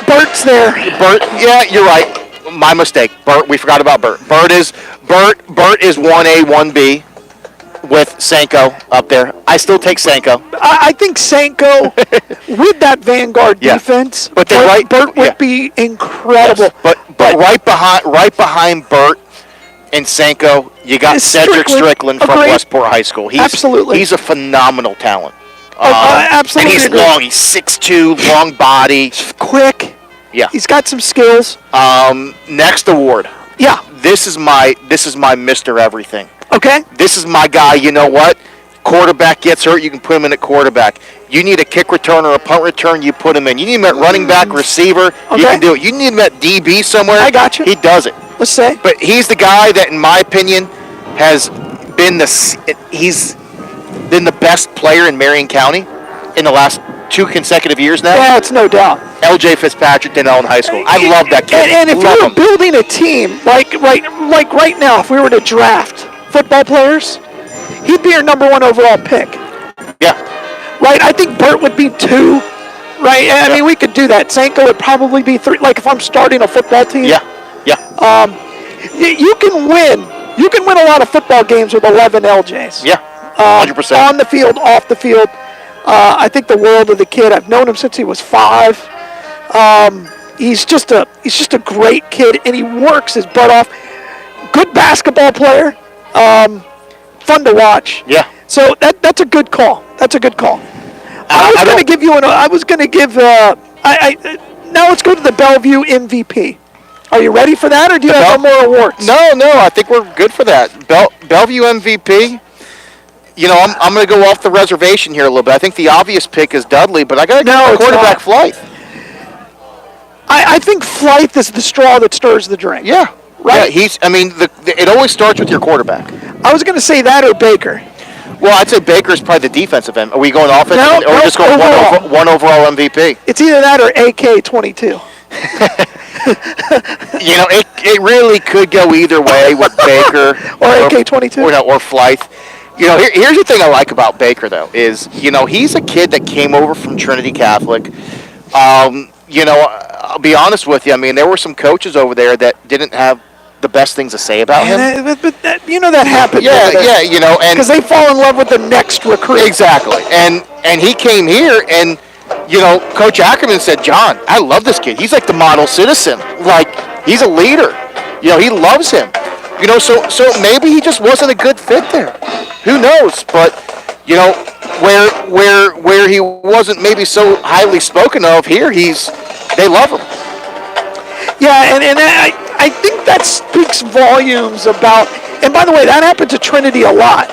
Bert's there. Bert, yeah, you're right. My mistake. Bert, we forgot about Bert. Bert is 1A, 1B with Senko up there. I still take Senko. I think Senko with that Vanguard defense, but Bert would be incredible. Yes, but right behind Bert and Senko, you got Cedric Strickland from Westport High School. He's a phenomenal talent. Absolutely. And he's long. He's 6'2", long body. Quick. Yeah. He's got some skills. Next award. Yeah. This is my Mr. Everything. Okay. This is my guy. You know what? Quarterback gets hurt, you can put him in at quarterback. You need a kick return or a punt return, you put him in. You need him at running back, receiver, you can do it. You need him at DB somewhere. I got you. He does it. Let's say. But he's the guy that, in my opinion, has been the best player in Marion County in the last 2 consecutive years now. Yeah, it's no doubt. L.J. Fitzpatrick, Denellen High School. I love that kid. And if you were building a team, like right now, if we were to draft football players, he'd be our number 1 overall pick. Yeah. Right? I think Bert would be 2. Right? I mean, we could do that. Sanko would probably be 3. Like if I'm starting a football team. Yeah. You can win. You can win a lot of football games with 11 LJs. Yeah. 100%. On the field, off the field. I think the world of the kid. I've known him since he was 5. He's just a great kid, and he works his butt off. Good basketball player. Fun to watch. Yeah. So that's a good call. I was going to give you now let's go to the Bellevue MVP. Are you ready for that, or do you have more awards? No, I think we're good for that. Bellevue MVP. You know, I'm going to go off the reservation here a little bit. I think the obvious pick is Dudley, but I got to go quarterback Flythe. I think Flythe is the straw that stirs the drink. Yeah. Right? Yeah, it always starts with your quarterback. I was going to say that or Baker. Well, I'd say Baker's probably the defensive end. Are we going offense or no, just going one overall MVP? It's either that or AK-22. You know, it really could go either way with Baker or AK-22 or Flythe. You know, here's the thing I like about Baker, though, is, you know, he's a kid that came over from Trinity Catholic. You know, I'll be honest with you. I mean, there were some coaches over there that didn't have the best things to say about him. But that, you know, that happens. Yeah, you know, and because they fall in love with the next recruit. Exactly, and he came here, and you know, Coach Ackerman said, "John, I love this kid. He's like the model citizen. Like, he's a leader. You know, he loves him. You know, so maybe he just wasn't a good fit there. Who knows? But you know, where he wasn't maybe so highly spoken of, here they love him. Yeah, and I think that speaks volumes about. And by the way, that happened to Trinity a lot.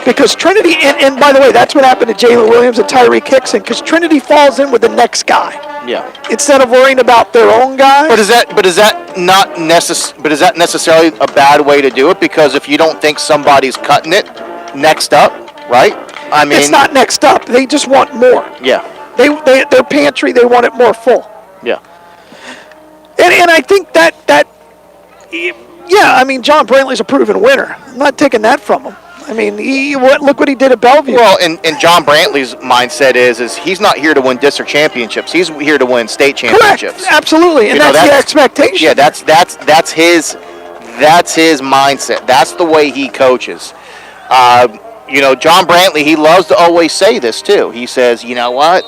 Because Trinity, and by the way, that's what happened to Jalen Williams and Tyree Kickson, because Trinity falls in with the next guy. Yeah. Instead of worrying about their own guy. But is that necessarily a bad way to do it? Because if you don't think somebody's cutting it next up, right? I mean, it's not next up. They just want more. Yeah. Their pantry, they want it more full. Yeah. And I think that yeah, I mean, John Brantley's a proven winner. I'm not taking that from him. I mean, look what he did at Bellevue. Well, and John Brantley's mindset is he's not here to win district championships. He's here to win state championships. Correct. Absolutely, and that's the expectation. Yeah, that's his mindset. That's the way he coaches. You know, John Brantley, he loves to always say this too. He says, you know what?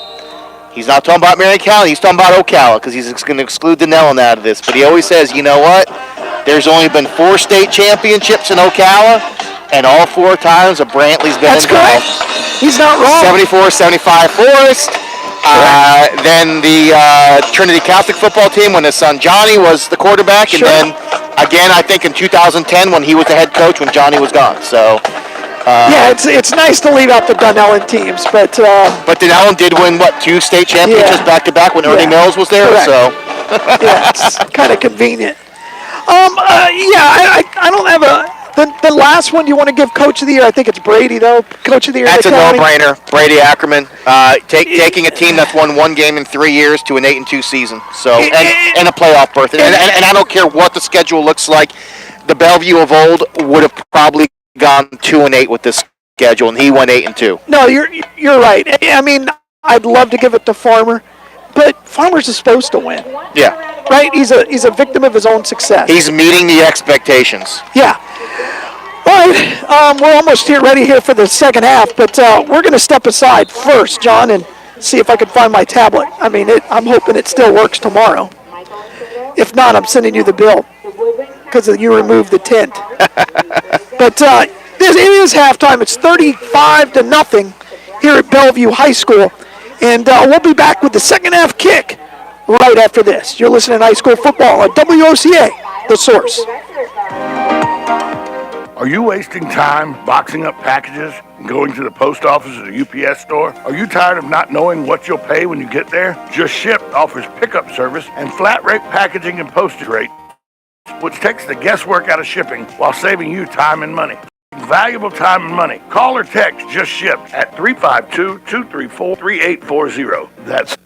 He's not talking about Marion County. He's talking about Ocala, because he's going to exclude Denellen out of this. But he always says, you know what? There's only been 4 state championships in Ocala, and all 4 times a Brantley's been involved. Correct. He's not wrong. 74, 75 Forest. Then the Trinity Catholic football team when his son Johnny was the quarterback. And then, again, I think in 2010 when he was the head coach when Johnny was gone. So... yeah, it's nice to leave out the Dunellen teams, but Dunellen did win 2 state championships back to back when Ernie Mills was there. Correct. So yeah, it's kind of convenient. I don't have the last one. You want to give Coach of the Year? I think it's Brady though. Coach of the Year. That's a no-brainer. Brady Ackerman taking a team that's won 1 game in 3 years to an 8-2 season. So and a playoff berth. And I don't care what the schedule looks like. The Bellevue of old would have probably gone 2-8 with this schedule, and he went 8-2. No, you're right. I mean, I'd love to give it to Farmer, but Farmer's is supposed to win. Yeah. Right? He's a victim of his own success. He's meeting the expectations. Yeah. All right. We're almost ready here for the second half, but we're going to step aside first, John, and see if I can find my tablet. I mean, I'm hoping it still works tomorrow. If not, I'm sending you the bill because you removed the tent. But it is halftime. It's 35-0 here at Bellevue High School. And we'll be back with the second half kick right after this. You're listening to high school football on WOCA, The Source. Are you wasting time boxing up packages and going to the post office or the UPS store? Are you tired of not knowing what you'll pay when you get there? Just Ship offers pickup service and flat rate packaging and postage rate, which takes the guesswork out of shipping while saving you time and money. Valuable time and money. Call or text Just Ship at 352-234-3840. That's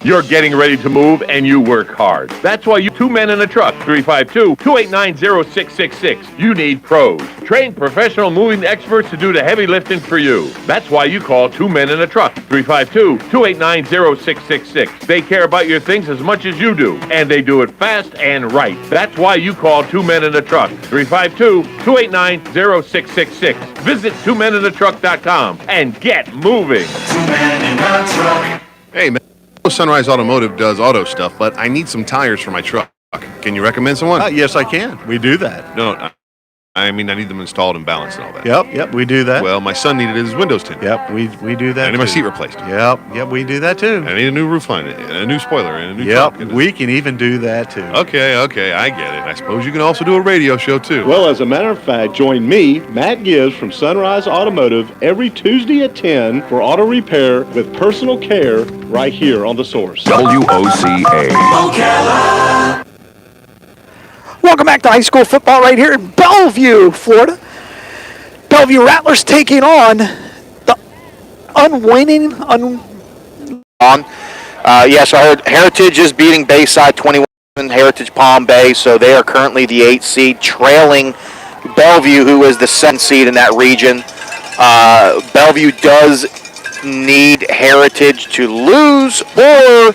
You're getting ready to move and you work hard. That's why you 2 men in a truck, 352-289-0666. You need pros. Trained professional moving experts to do the heavy lifting for you. That's why you call 2 men in a truck, 352-289-0666. They care about your things as much as you do, and they do it fast and right. That's why you call 2 men in a truck, 352-289-0666. Visit 2meninatruck.com and get moving. 2 men in a truck. Hey, man. Sunrise Automotive does auto stuff, but I need some tires for my truck. Can you recommend someone? Yes, I can. We do that. No, I mean, I need them installed and balanced and all that. Yep, we do that. Well, my son needed his windows tinted. Yep, we do that. I need my seat replaced. Yep, we do that too. I need a new roof line, and a new spoiler, and a new trunk. Yep, we can even do that too. Okay, I get it. I suppose you can also do a radio show too. Well, as a matter of fact, join me, Matt Gibbs from Sunrise Automotive, every Tuesday at 10 for auto repair with personal care right here on The Source. WOCA. Ocala. Welcome back to high school football right here in Bellevue, Florida. Bellevue Rattlers taking on the unwinning. Yes, I heard Heritage is beating Bayside 21, Heritage Palm Bay, so they are currently the 8th seed, trailing Bellevue, who is the 7th seed in that region. Bellevue does need Heritage to lose, or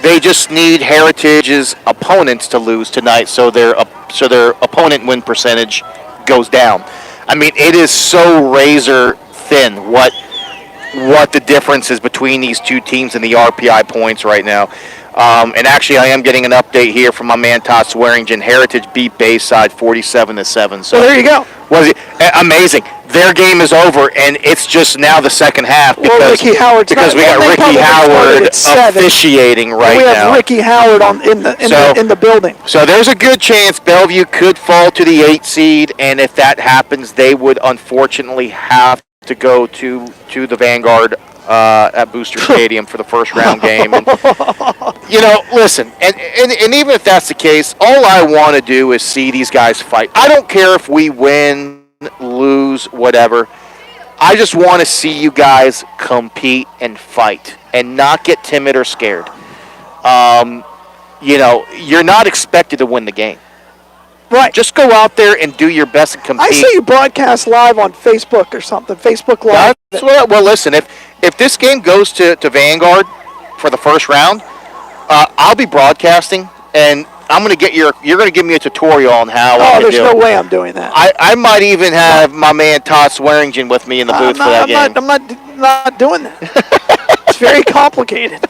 they just need Heritage's opponents to lose tonight, so their opponent win percentage goes down. I mean, it is so razor thin what the difference is between these two teams in the RPI points right now. And actually, I am getting an update here from my man Todd Swearingen. Heritage beat Bayside 47-7. So well, there you go. Was it amazing? Their game is over, and it's just now the second half because Ricky Howard's because we got Ricky Howard officiating right now. We have Ricky Howard in the building. So there's a good chance Bellevue could fall to the 8 seed, and if that happens, they would unfortunately have to go to the Vanguard at Booster Stadium for the first round game. And, listen, and even if that's the case, all I want to do is see these guys fight. I don't care if we win, lose, whatever. I just want to see you guys compete and fight and not get timid or scared. You're not expected to win the game. Right. Just go out there and do your best and compete. I see you broadcast live on Facebook or something. Facebook Live. Well, listen, if this game goes to Vanguard for the first round, I'll be broadcasting, and I'm going to you're going to give me a tutorial on how I there's no way I'm doing that. I might even have my man Todd Swearingen with me in the booth for that game. I'm not doing that. It's very complicated.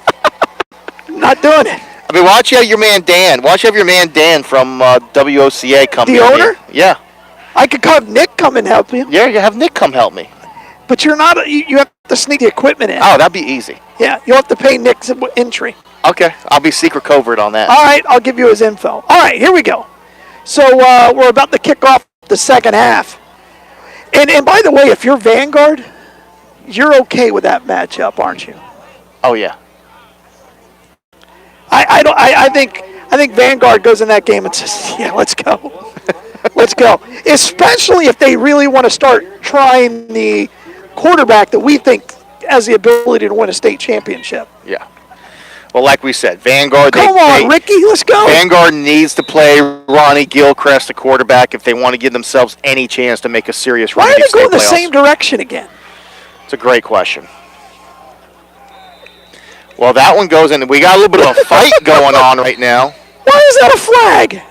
I'm not doing it. I mean, why don't you have your man Dan? Why don't you have your man Dan from WOCA come? The owner? Yeah. I could have Nick come and help you. Yeah, you have Nick come help me. But you're not. You have to sneak the equipment in. Oh, that'd be easy. Yeah, you'll have to pay Nick's entry. Okay, I'll be secret covert on that. All right, I'll give you his info. All right, here we go. So we're about to kick off the second half. And by the way, if you're Vanguard, you're okay with that matchup, aren't you? Oh yeah. I think Vanguard goes in that game and says, yeah, let's go. Let's go. Especially if they really want to start trying the quarterback that we think has the ability to win a state championship. Yeah. Well, like we said, Vanguard. Come on, Ricky, let's go. Vanguard needs to play Ronnie Gilchrist, the quarterback, if they want to give themselves any chance to make a serious run. Why are they going the same direction again? It's a great question. Well, that one goes in. We got a little bit of a fight going on right now. Why is that a flag?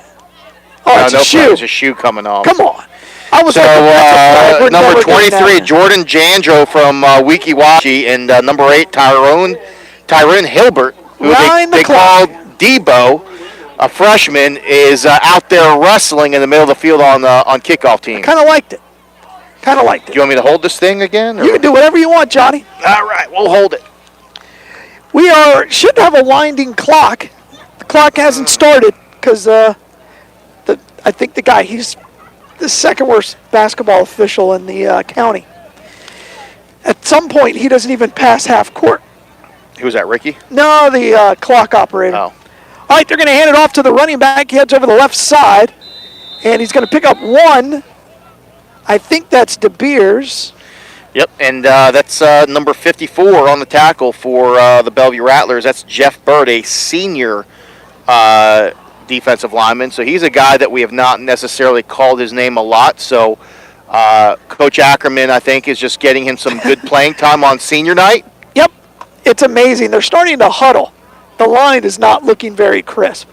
Oh, it's a shoe. There's a shoe coming off. Come on. Number 23, Jordan Jandro from Weeki, wachee, and number 8, Tyrone Hilbert, who they called Debo, a freshman, is out there wrestling in the middle of the field on kickoff team. I kind of liked it. Do you want me to hold this thing again? Or? You can do whatever you want, Johnny. All right, we'll hold it. We should have a winding clock. The clock hasn't started because I think the guy, he's the second worst basketball official in the county. At some point, he doesn't even pass half court. Who's that, Ricky? No, the clock operator. Oh. All right, they're going to hand it off to the running back. He heads over the left side, and he's going to pick up one. I think that's De Beers. Yep, and that's number 54 on the tackle for the Bellevue Rattlers. That's Jeff Bird, a senior defensive lineman. So he's a guy that we have not necessarily called his name a lot. So Coach Ackerman, I think, is just getting him some good playing time on senior night. Yep, it's amazing. They're starting to huddle. The line is not looking very crisp.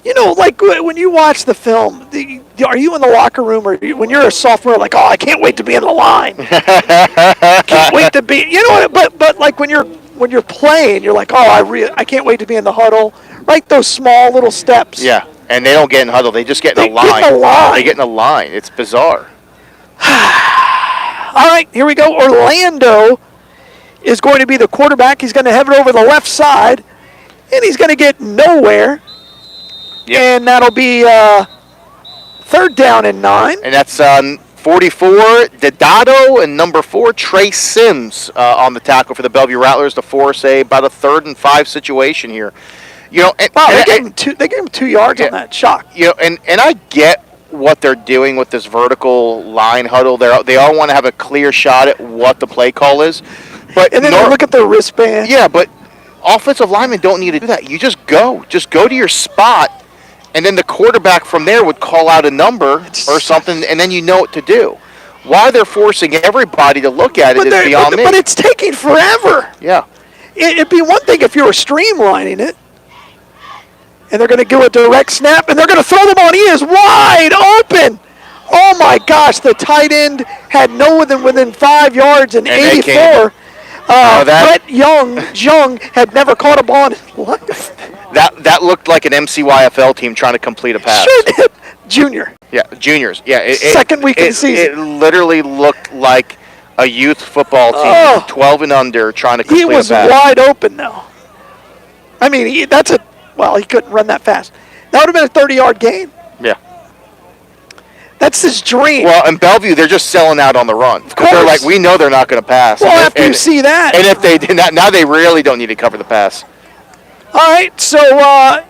You know, like when you watch the film, are you in the locker room, or when you're a sophomore, like, oh, I can't wait to be in the line. Can't wait to be, you know, but like when you're playing, you're like, oh, I can't wait to be in the huddle. Right, those small little steps. Yeah, and they don't get in huddle. They just get in a line. They get in a line. It's bizarre. All right, here we go. Orlando is going to be the quarterback. He's going to have it over the left side, and he's going to get nowhere. Yep. And that'll be third down and 9. And that's 44, Dedato, and number 4, Trey Sims on the tackle for the Bellevue Rattlers to force about a 3rd and 5 situation here. You know, they gave him 2 yards on that shock. You know, and I get what they're doing with this vertical line huddle. They all want to have a clear shot at what the play call is. But and then they look at their wristband. Yeah, but offensive linemen don't need to do that. You just go to your spot. And then the quarterback from there would call out a number or something, and then you know what to do. Why they're forcing everybody to look at it is beyond me. But it's taking forever. Yeah. It'd be one thing if you were streamlining it. And they're going to do a direct snap, and they're going to throw the ball, and he is wide open. Oh, my gosh, the tight end had no one within 5 yards and 84. Brett Young had never caught a ball in his life. That looked like an MCYFL team trying to complete a pass. Sure did. Junior. Yeah, juniors. Yeah. Second week of the season. It literally looked like a youth football team, 12 and under, trying to complete a pass. He was wide open, though. I mean, he couldn't run that fast. That would have been a 30-yard gain. Yeah. That's his dream. Well, in Bellevue, they're just selling out on the run. Because they're like, we know they're not going to pass. Well, after you see that. And if they did not, now they really don't need to cover the pass. All right, so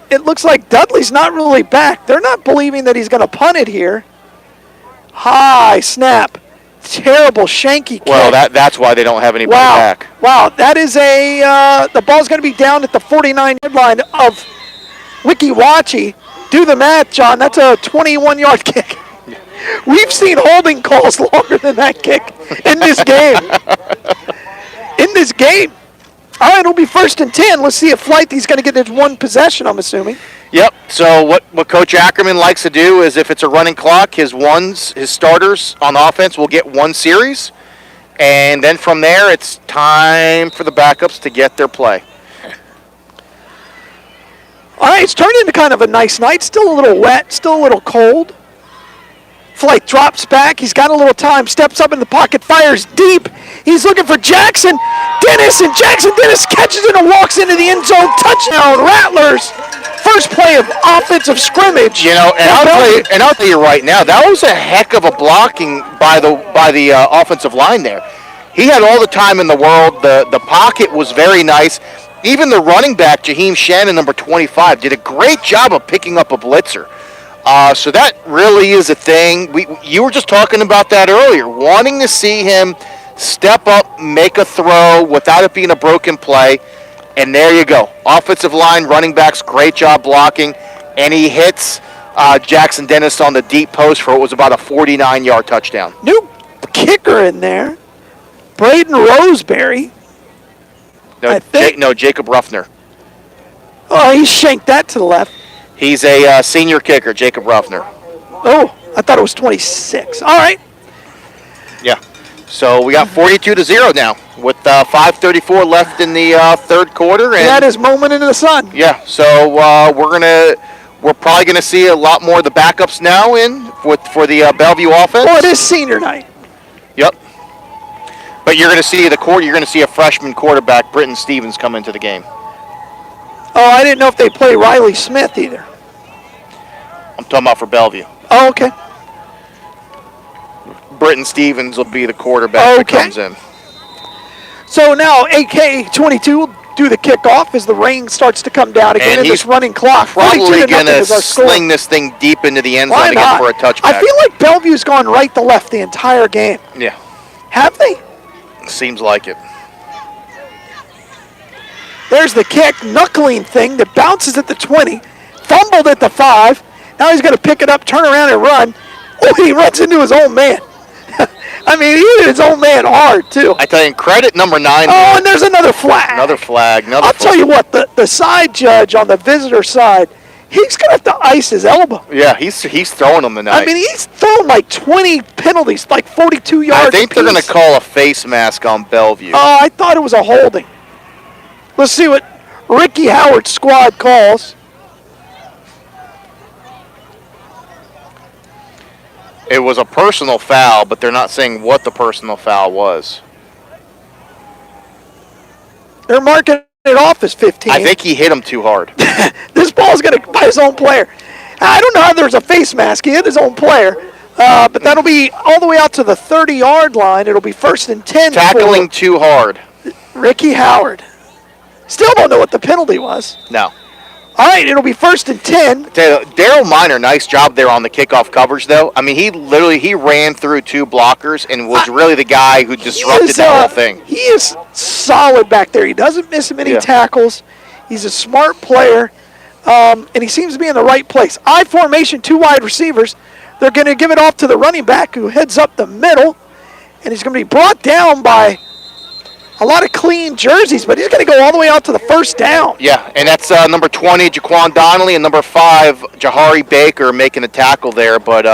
it looks like Dudley's not really back. They're not believing that he's going to punt it here. High snap. Terrible shanky kick. Well, that's why they don't have anybody back. Wow, that is the ball's going to be down at the 49-yard line of Weeki wachee. Do the math, John. That's a 21-yard kick. We've seen holding calls longer than that kick in this game. All right, it'll be 1st and 10. Let's see if Flighty's going to get his one possession, I'm assuming. Yep. So what Coach Ackerman likes to do is if it's a running clock, his starters on offense will get one series. And then from there, it's time for the backups to get their play. All right, it's turned into kind of a nice night. Still a little wet, still a little cold. Flight drops back. He's got a little time. Steps up in the pocket. Fires deep. He's looking for Jackson Dennis, and Jackson Dennis catches it and walks into the end zone. Touchdown, Rattlers. First play of offensive scrimmage. You know, and I'll tell you right now, that was a heck of a blocking by the offensive line there. He had all the time in the world. The pocket was very nice. Even the running back, Jaheim Shannon, number 25, did a great job of picking up a blitzer. So that really is a thing. You were just talking about that earlier, wanting to see him step up, make a throw without it being a broken play. And there you go. Offensive line, running backs, great job blocking. And he hits Jackson Dennis on the deep post for what was about a 49-yard touchdown. New kicker in there. Braden Roseberry. No, Jacob Ruffner. Oh, he shanked that to the left. He's a senior kicker, Jacob Ruffner. Oh, I thought it was 26. All right. Yeah. So we got 42-0 now with 5:34 left in the third quarter. And that is moment in the sun. Yeah. So we're probably gonna see a lot more of the backups now for the Bellevue offense. Well, it is senior night. Yep. But you're gonna see a freshman quarterback, Britton Stevens, come into the game. Oh, I didn't know if they play Riley Smith either. I'm talking about for Bellevue. Oh, okay. Britton Stevens will be the quarterback that comes in. So now AK-22 will do the kickoff as the rain starts to come down again in this running clock. Probably going to sling this thing deep into the end zone again for a touchback. I feel like Bellevue's gone right to left the entire game. Yeah. Have they? Seems like it. There's the kick, knuckling thing that bounces at the 20, fumbled at the 5. Now he's going to pick it up, turn around, and run. Oh, he runs into his own man. I mean, he hit his own man hard, too. I tell you, credit number 9. Oh, and there's another flag. Another flag. I'll tell you what, the side judge on the visitor side, he's going to have to ice his elbow. Yeah, he's throwing them tonight. I mean, he's thrown like 20 penalties, like 42 yards I think they're going to call a face mask on Bellevue. Oh, I thought it was a holding. Let's see what Ricky Howard's squad calls. It was a personal foul, but they're not saying what the personal foul was. They're marking it off as 15. I think he hit him too hard. This ball's going to by his own player. I don't know how there's a face mask. He hit his own player. But that'll be all the way out to the 30-yard line. It'll be 1st and 10. Tackling too hard. Ricky Howard. Still don't know what the penalty was. No. All right, it'll be 1st and 10. Daryl Miner, nice job there on the kickoff coverage, though. I mean, he ran through 2 blockers and was really the guy who disrupted the whole thing. He is solid back there. He doesn't miss many tackles. He's a smart player, and he seems to be in the right place. I formation, 2 wide receivers. They're going to give it off to the running back who heads up the middle. and he's going to be brought down by a lot of clean jerseys, but he's going to go all the way out to the first down. Yeah, and that's number 20, Jaquan Donnelly, and number 5, Jahari Baker making the tackle there. But,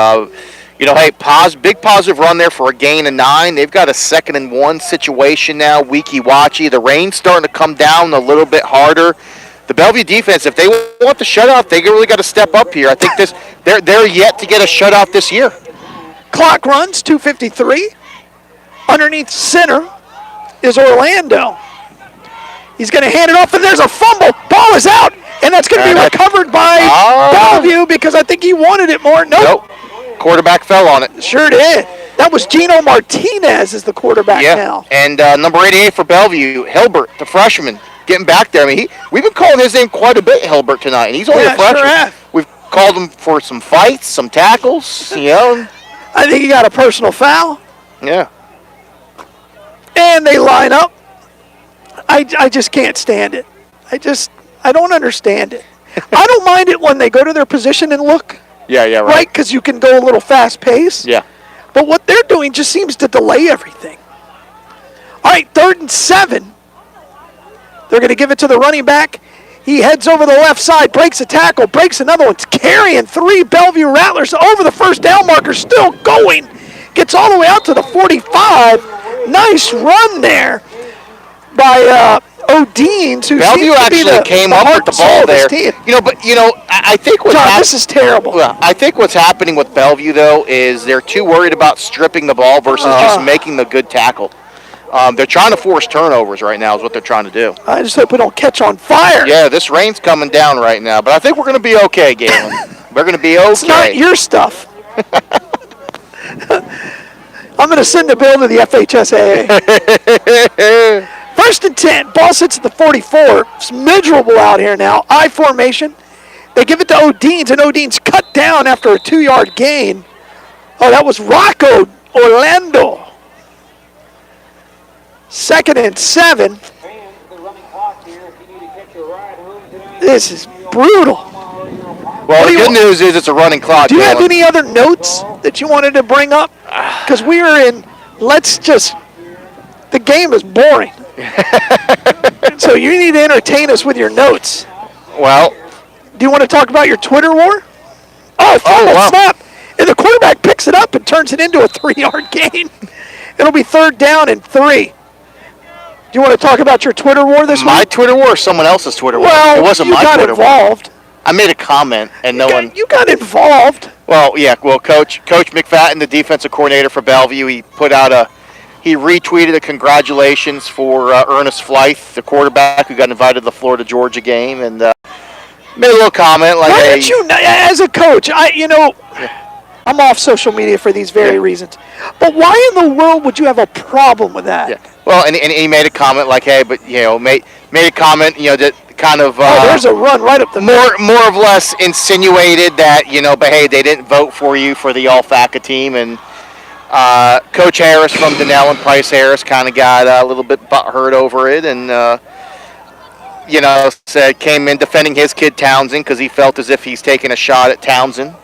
hey, big positive run there for a gain of 9. They've got a 2nd and 1 situation now, Weeki wachee. The rain's starting to come down a little bit harder. The Bellevue defense, if they want the shutout, they really got to step up here. I think they're yet to get a shutout this year. Clock runs, 2:53. Underneath center is Orlando. He's going to hand it off, and there's a fumble. Ball is out, and that's going to be recovered by Bellevue because I think he wanted it more. Nope. Quarterback fell on it. Sure did. That was Gino Martinez as the quarterback now. And number 88 for Bellevue, Hilbert, the freshman, getting back there. I mean, we've been calling his name quite a bit, Hilbert, tonight, and he's only a freshman. Sure We've called him for some fights, some tackles, I think he got a personal foul. Yeah. And they line up. I just can't stand it. I don't understand it. I don't mind it when they go to their position and look. Yeah, Right, because you can go a little fast pace. Yeah. But what they're doing just seems to delay everything. All right, 3rd and 7. They're going to give it to the running back. He heads over the left side, breaks a tackle, breaks another one. It's carrying 3 Bellevue Rattlers over the first down marker, still going. Gets all the way out to the 45. Nice run there by O'Deans, who Bellevue actually came up with the ball there. I think this is terrible. Well, I think what's happening with Bellevue though is they're too worried about stripping the ball versus just making the good tackle. They're trying to force turnovers right now is what they're trying to do. I just hope we don't catch on fire. Yeah, this rain's coming down right now, but I think we're going to be okay, Galen. We're going to be okay. It's not your stuff. I'm going to send the bill to the FHSAA. 1st and 10. Ball sits at the 44. It's miserable out here now. I formation. They give it to O'Deans, and O'Deans cut down after a 2-yard gain. Oh, that was Rocco Orlando. 2nd and 7. This is brutal. Well, the good news is it's a running clock. Do you have any other notes that you wanted to bring up? Because we are in, the game is boring. So you need to entertain us with your notes. Well. Do you want to talk about your Twitter war? Oh, snap. And the quarterback picks it up and turns it into a 3-yard gain. It'll be 3rd down and 3. Do you want to talk about your Twitter war this week? My Twitter war or someone else's Twitter war? Well, it wasn't my Twitter involved. War. I made a comment, and You got involved. Well, yeah. Well, Coach McFadden, the defensive coordinator for Bellevue, he retweeted a congratulations for Ernest Flythe, the quarterback who got invited to the Florida-Georgia game, and made a little comment like, "Why did you, as a coach? I'm off social media for these very reasons. But why in the world would you have a problem with that?" Yeah. Well, and he made a comment like, "Hey, but made a comment, that kind of there's a run right up the more or less insinuated that but hey, they didn't vote for you for the All-FACA team." And Coach Harris from Donnell and Price Harris kind of got a little bit butthurt over it, and said came in defending his kid Townsend because he felt as if he's taking a shot at Townsend.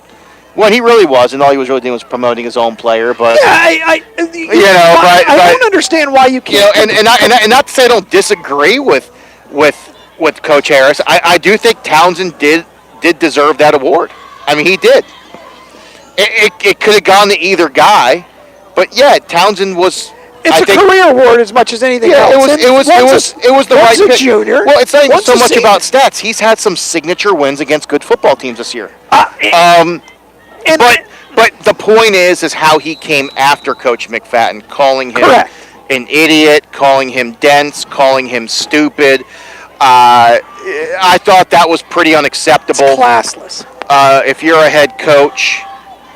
Well, he really was, and all he was really doing was promoting his own player. But I don't understand why you can't. And not to say I don't disagree with Coach Harris. I do think Townsend did deserve that award. I mean, he did. It could have gone to either guy, but yeah, Townsend was. It's a career award as much as anything else. It was the right pick. Junior. Well, it's not even so much about stats. He's had some signature wins against good football teams this year. But the point is how he came after Coach McFadden, calling him an idiot, calling him dense, calling him stupid. I thought that was pretty unacceptable. It's classless. If you're a head coach,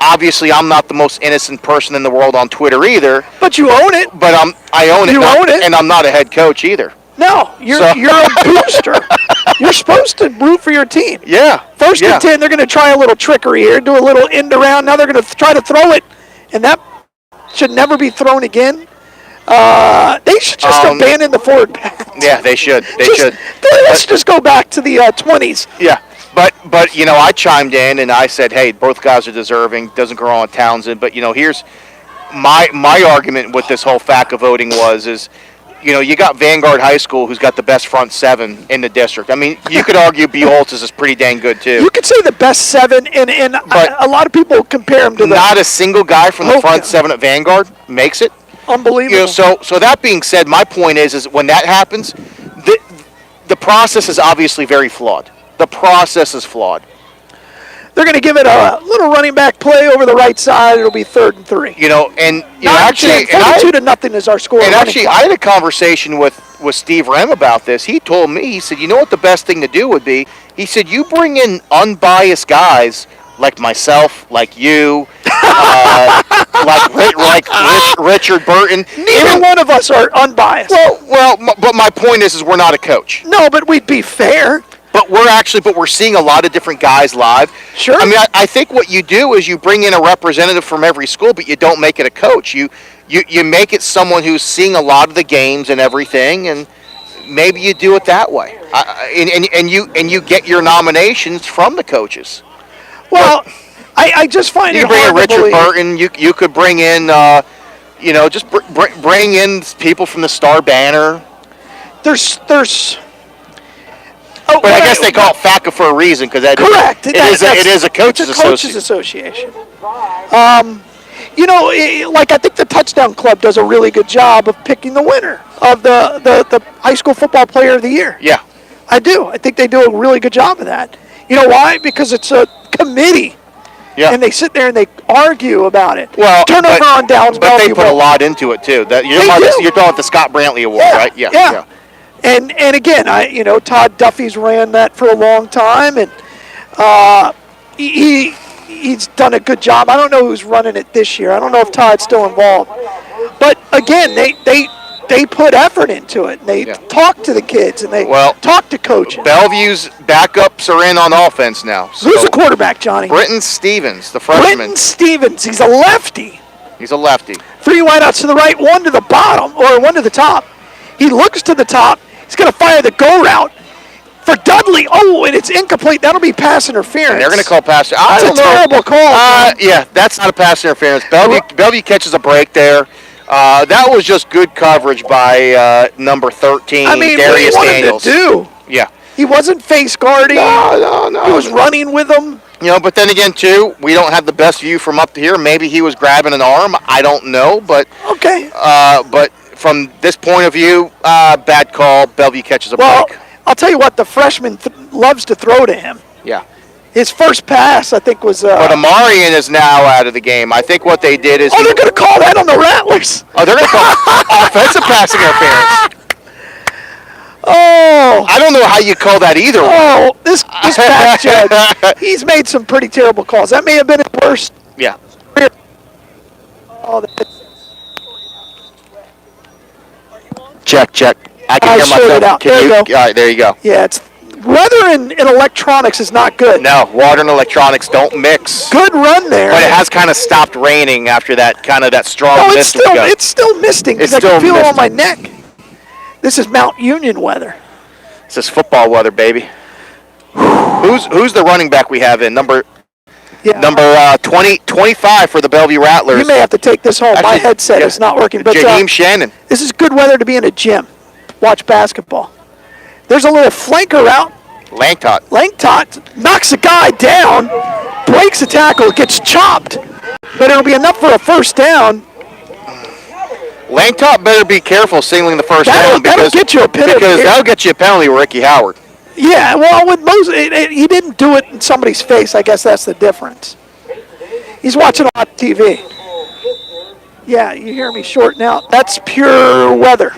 obviously I'm not the most innocent person in the world on Twitter either. But you own it. But I own it. You own it. And I'm not a head coach either. No, you're a booster. You're supposed to root for your team. Yeah. 1st and 10, they're going to try a little trickery here, do a little end around. Now they're going to try to throw it, and that should never be thrown again. They should just abandon the forward pass. Yeah, they should. Let's just go back to the 20s. Yeah, but I chimed in and I said, hey, both guys are deserving. Doesn't go on Townsend, but here's my argument with this whole FACA voting is, you got Vanguard High School, who's got the best front seven in the district. I mean, you could argue Buholtz is pretty dang good too. You could say the best seven, and But a lot of people compare him to not a single guy from the front seven at Vanguard makes it. Unbelievable. So that being said, my point is when that happens, the process is obviously very flawed. The process is flawed. They're going to give it a little running back play over the right side. It'll be 3rd and 3. Actually, 42-0 is our score. And actually, I had a conversation with Steve Rem about this. He told me, he said, you know what the best thing to do would be? He said, you bring in unbiased guys like myself, like you, like Richard Burton. Neither one of us are unbiased. Well, but my point is we're not a coach. No, but we'd be fair. But we're seeing a lot of different guys live. Sure. I mean, I think what you do is you bring in a representative from every school, but you don't make it a coach. You make it someone who's seeing a lot of the games and everything, and maybe you do it that way. And you get your nominations from the coaches. Well, I just find you it bring in hard to Richard believe. Burton. You could bring in just bring in people from the Star Banner. There's. But I guess they call it FACA for a reason because it is a coaches association. I think the Touchdown Club does a really good job of picking the winner of the high school football player of the year. Yeah. I do. I think they do a really good job of that. You know why? Because it's a committee. Yeah. And they sit there and they argue about it. Well, turnover on downs. But they put a lot into it too. You're talking about the Scott Brantley Award, right? Yeah. And again, Todd Duffy's ran that for a long time, and he's done a good job. I don't know who's running it this year. I don't know if Todd's still involved. But again, they put effort into it. And they talk to the kids, and they talk to coaches. Bellevue's backups are in on offense now. So who's the quarterback, Johnny? Britton Stevens, the freshman. Britton Stevens. He's a lefty. 3 wideouts to the right, 1 to the bottom, or 1 to the top. He looks to the top. He's going to fire the go route for Dudley. Oh, and it's incomplete. That'll be pass interference. And they're going to call pass. That's a terrible call. Yeah, that's not a pass interference. Bellevue catches a break there. That was just good coverage by number 13, Darius Daniels. Yeah. He wasn't face guarding. No. He was running with them. But then again, too, we don't have the best view from up here. Maybe he was grabbing an arm. I don't know, but okay. But from this point of view, bad call. Bellevue catches a break. I'll tell you what, the freshman loves to throw to him. Yeah. His first pass, I think, was... but Amarian is now out of the game. I think what they did is... they're going to call that on the Rattlers. Oh, they're going to call offensive passing interference. Oh. I don't know how you call that either. Oh, this back judge, he's made some pretty terrible calls. That may have been his worst. Yeah. Oh, Check. I can hear myself. It out. There you go. All right, there you go. Yeah, it's weather and electronics is not good. No, water and electronics don't mix. Good run there. But it has kind of stopped raining after that strong mist. It's still misting because I can feel it on my neck. This is Mount Union weather. This is football weather, baby. Who's the running back we have in? Number 25 for the Bellevue Rattlers. You may have to take this home. My headset is not working. But Jaheim Shannon. This is good weather to be in a gym. Watch basketball. There's a little flanker route. Langtot knocks a guy down, breaks a tackle, gets chopped, but it'll be enough for a first down. Langtot better be careful singling the first down. That'll get you a penalty. Because that'll get you a penalty with Ricky Howard. Yeah, well, with he didn't do it in somebody's face. I guess that's the difference. He's watching on TV. Yeah, you hear me shorting out. That's pure weather.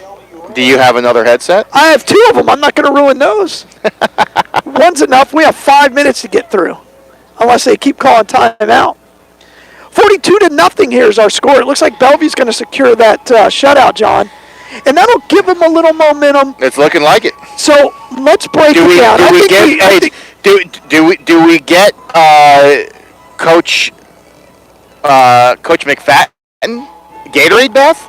Do you have another headset? I have 2 of them. I'm not going to ruin those. One's enough. We have 5 minutes to get through, unless they keep calling timeout. 42-0 here is our score. It looks like Bellevue's going to secure that shutout, John. And that'll give them a little momentum. It's looking like it. So let's break it down. Do we get Coach McFadden Gatorade bath?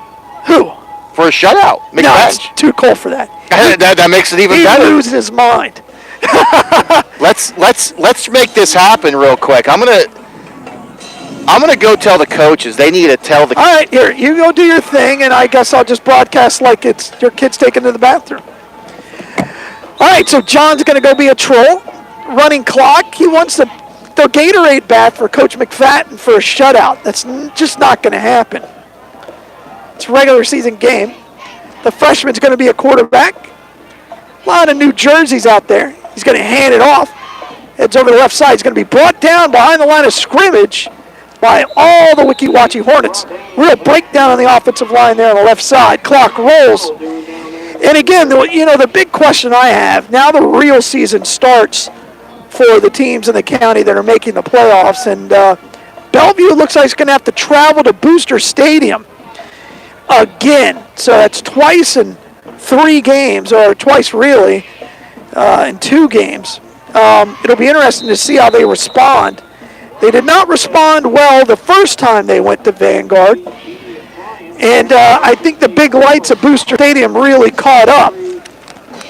Who? For a shutout. McFadden. No, it's too cold for that. that makes it even better. He loses his mind. Let's make this happen real quick. I'm gonna. I'm going to go tell the coaches. They need to tell the. All right, here, you go do your thing, and I guess I'll just broadcast like it's your kid's taken to the bathroom. All right, so John's going to go be a troll. Running clock. He wants the Gatorade bath for Coach McFadden for a shutout. That's just not going to happen. It's a regular season game. The freshman's going to be a quarterback. A lot of new jerseys out there. He's going to hand it off. Heads over the left side. He's going to be brought down behind the line of scrimmage by all the Weeki wachee Hornets. Real breakdown on the offensive line there on the left side. Clock rolls. And again, the big question I have, now the real season starts for the teams in the county that are making the playoffs. And Bellevue looks like it's going to have to travel to Booster Stadium again. So that's twice in 3 games, or twice really in 2 games. It'll be interesting to see how they respond. They did not respond well the first time they went to Vanguard. And I think the big lights of Booster Stadium really caught up.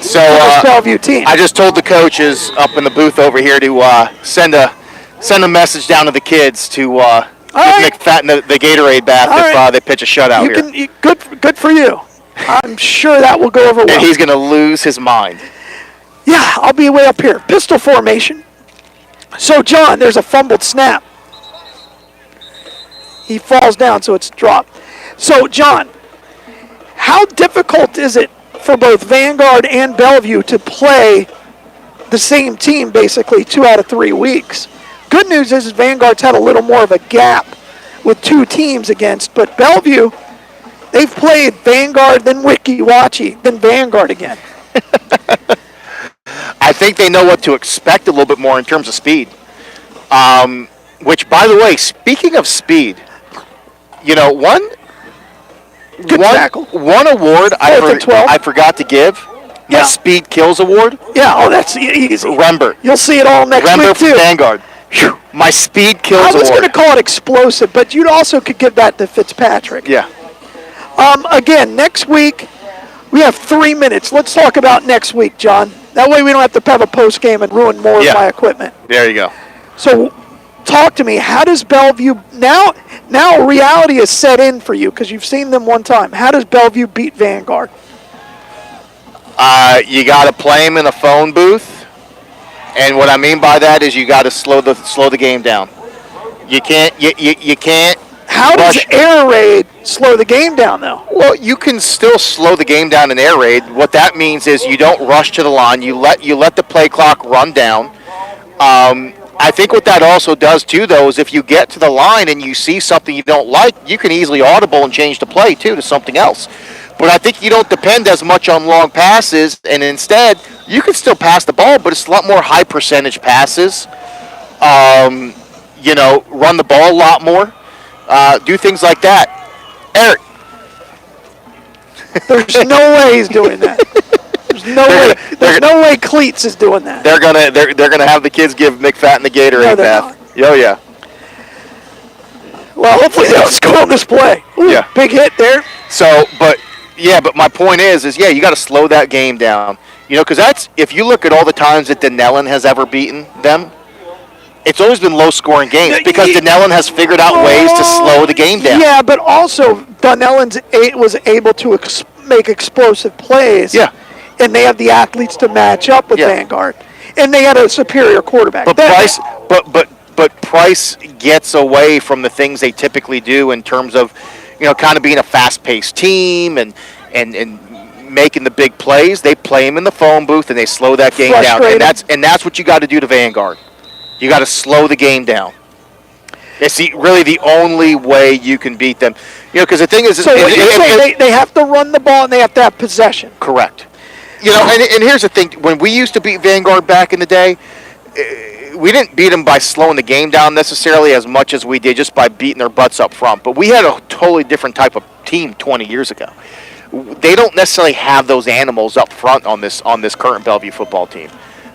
So Bellevue team. I just told the coaches up in the booth over here to send a message down to the kids to give McFadden the Gatorade bath if they pitch a shutout here. Good for you. I'm sure that will go over well. And he's going to lose his mind. Yeah, I'll be way up here. Pistol formation. So, John, there's a fumbled snap. He falls down, so it's dropped. So, John, how difficult is it for both Vanguard and Bellevue to play the same team basically 2 out of 3 weeks? Good news is Vanguard's had a little more of a gap with 2 teams against, but Bellevue, they've played Vanguard, then Weeki wachee, then Vanguard again. I think they know what to expect a little bit more in terms of speed. Which, by the way, speaking of speed, one award I forgot to give, my Speed Kills Award. Yeah, that's easy. Rembert. You'll see it all next week, too. Vanguard. My Speed Kills Award. I was going to call it explosive, but you also could give that to Fitzpatrick. Yeah. Again, next week, we have 3 minutes. Let's talk about next week, John. That way we don't have to have a post game and ruin more of my equipment. There you go. So, talk to me. How does Bellevue now reality is set in for you because you've seen them one time. How does Bellevue beat Vanguard? You got to play them in a phone booth, and what I mean by that is you got to slow the game down. You can't. You can't. How does air raid slow the game down, though? Well, you can still slow the game down in air raid. What that means is you don't rush to the line. You let the play clock run down. I think what that also does, too, though, is if you get to the line and you see something you don't like, you can easily audible and change the play, too, to something else. But I think you don't depend as much on long passes, and instead, you can still pass the ball, but it's a lot more high-percentage passes. Run the ball a lot more. Do things like that. Eric. There's no way he's doing that. There's no way Cleats is doing that. They're gonna have the kids give McFadden the Gatorade bath. Oh yeah. Well, hopefully they don't score on this play. Ooh, yeah. Big hit there. So, but my point is you got to slow that game down. Because that's, if you look at all the times that Denellen has ever beaten them, it's always been low-scoring games because Denellen has figured out ways to slow the game down. Yeah, but also Denellen was able to make explosive plays. Yeah. And they have the athletes to match up with Vanguard. And they had a superior quarterback. But Price gets away from the things they typically do in terms of, kind of being a fast-paced team and making the big plays. They play him in the phone booth and they slow that game down. And that's what you got to do to Vanguard. You got to slow the game down. It's really the only way you can beat them. Because the thing is, so they have to run the ball and they have to have possession. Correct. And here's the thing: when we used to beat Vanguard back in the day, we didn't beat them by slowing the game down necessarily as much as we did just by beating their butts up front. But we had a totally different type of team 20 years ago. They don't necessarily have those animals up front on this current Bellevue football team.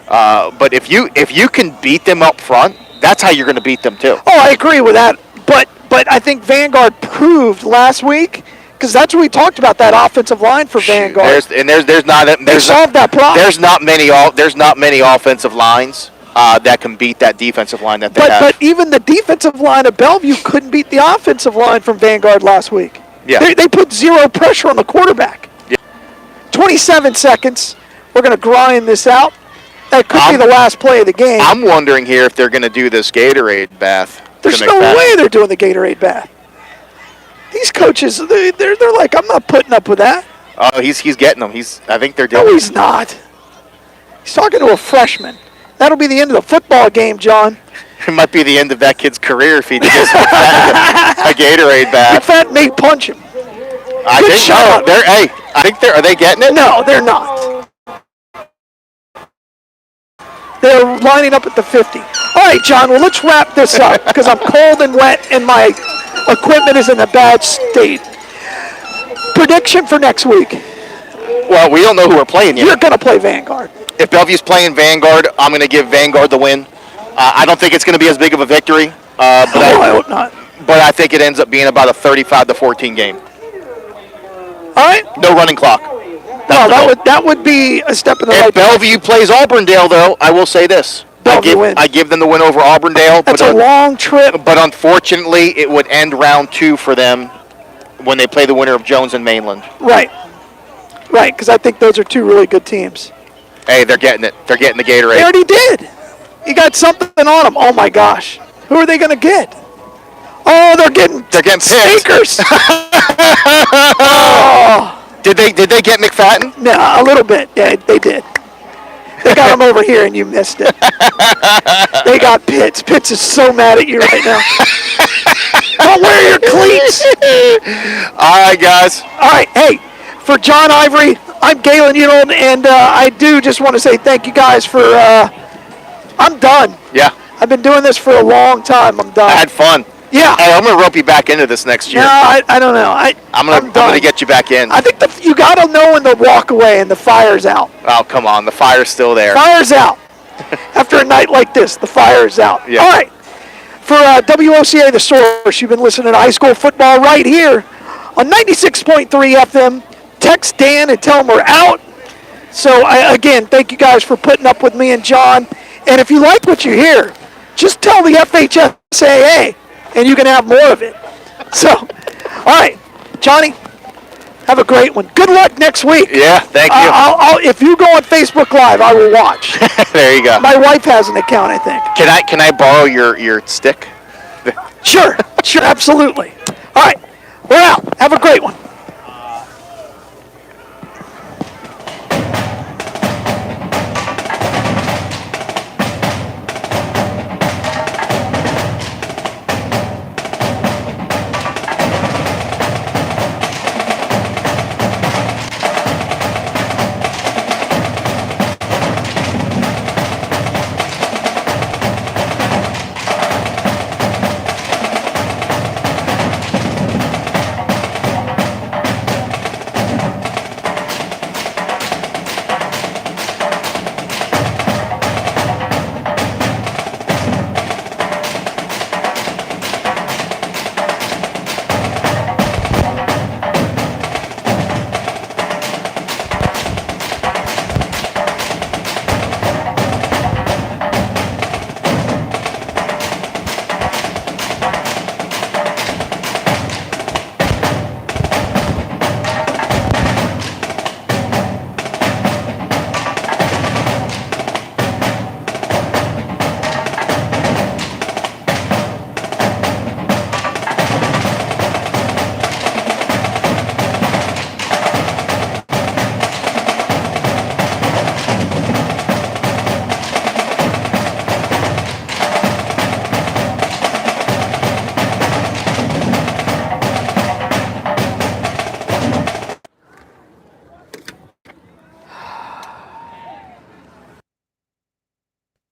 But if you can beat them up front, that's how you're going to beat them too. Oh, I agree with that. But I think Vanguard proved last week, because that's what we talked about, that offensive line for Vanguard. They solved that problem. There's not many offensive lines that can beat that defensive line that they have. But even the defensive line of Bellevue couldn't beat the offensive line from Vanguard last week. Yeah. They put zero pressure on the quarterback. Yeah. 27 seconds. We're going to grind this out. That could be the last play of the game. I'm wondering here if they're going to do this Gatorade bath. There's no way they're doing the Gatorade bath. These coaches, they're like, I'm not putting up with that. Oh, he's getting them. I think they're doing. No, he's not. He's talking to a freshman. That'll be the end of the football game, John. It might be the end of that kid's career if he does a Gatorade bath. McFadden may punch him. I think so. Are they getting it? No, they're not. They're lining up at the 50. All right, John, well, let's wrap this up because I'm cold and wet and my equipment is in a bad state. Prediction for next week. Well, we don't know who we're playing yet. You're going to play Vanguard. If Bellevue's playing Vanguard, I'm going to give Vanguard the win. I don't think it's going to be as big of a victory. But I hope not. But I think it ends up being about a 35-14 game. All right. No running clock. That would be a step in the right direction. If Bellevue plays Auburndale, though, I will say this. I give them the win over Auburndale. That's a long trip. But unfortunately, it would end round 2 for them when they play the winner of Jones and Mainland. Right, because I think those are two really good teams. Hey, they're getting it. They're getting the Gatorade. They already did. You got something on them. Oh, my gosh. Who are they going to get? Oh, they're getting sneakers. Oh. Did they get McFadden? No, a little bit. Yeah, they did. They got him over here, and you missed it. They got Pitts. Pitts is so mad at you right now. Don't wear your cleats. All right, guys. All right, hey, for John Ivory, I'm Galen Unold, and I do just want to say thank you guys for, I'm done. Yeah. I've been doing this for a long time. I'm done. I had fun. Yeah. Hey, I'm going to rope you back into this next year. No, I don't know. I'm going to get you back in. I think you got to know when to walk away and the fire's out. Oh, come on. The fire's still there. Fire's out. After a night like this, the fire is out. Yeah. All right. For WOCA, The Source, you've been listening to high school football right here on 96.3 FM. Text Dan and tell him we're out. So, again, thank you guys for putting up with me and John. And if you like what you hear, just tell the FHSAA, and you can have more of it. So, all right, Johnny, have a great one. Good luck next week. Yeah, thank you. If you go on Facebook Live, I will watch. There you go. My wife has an account, I think. Can I borrow your stick? Sure, absolutely. All right, we're out. Have a great one.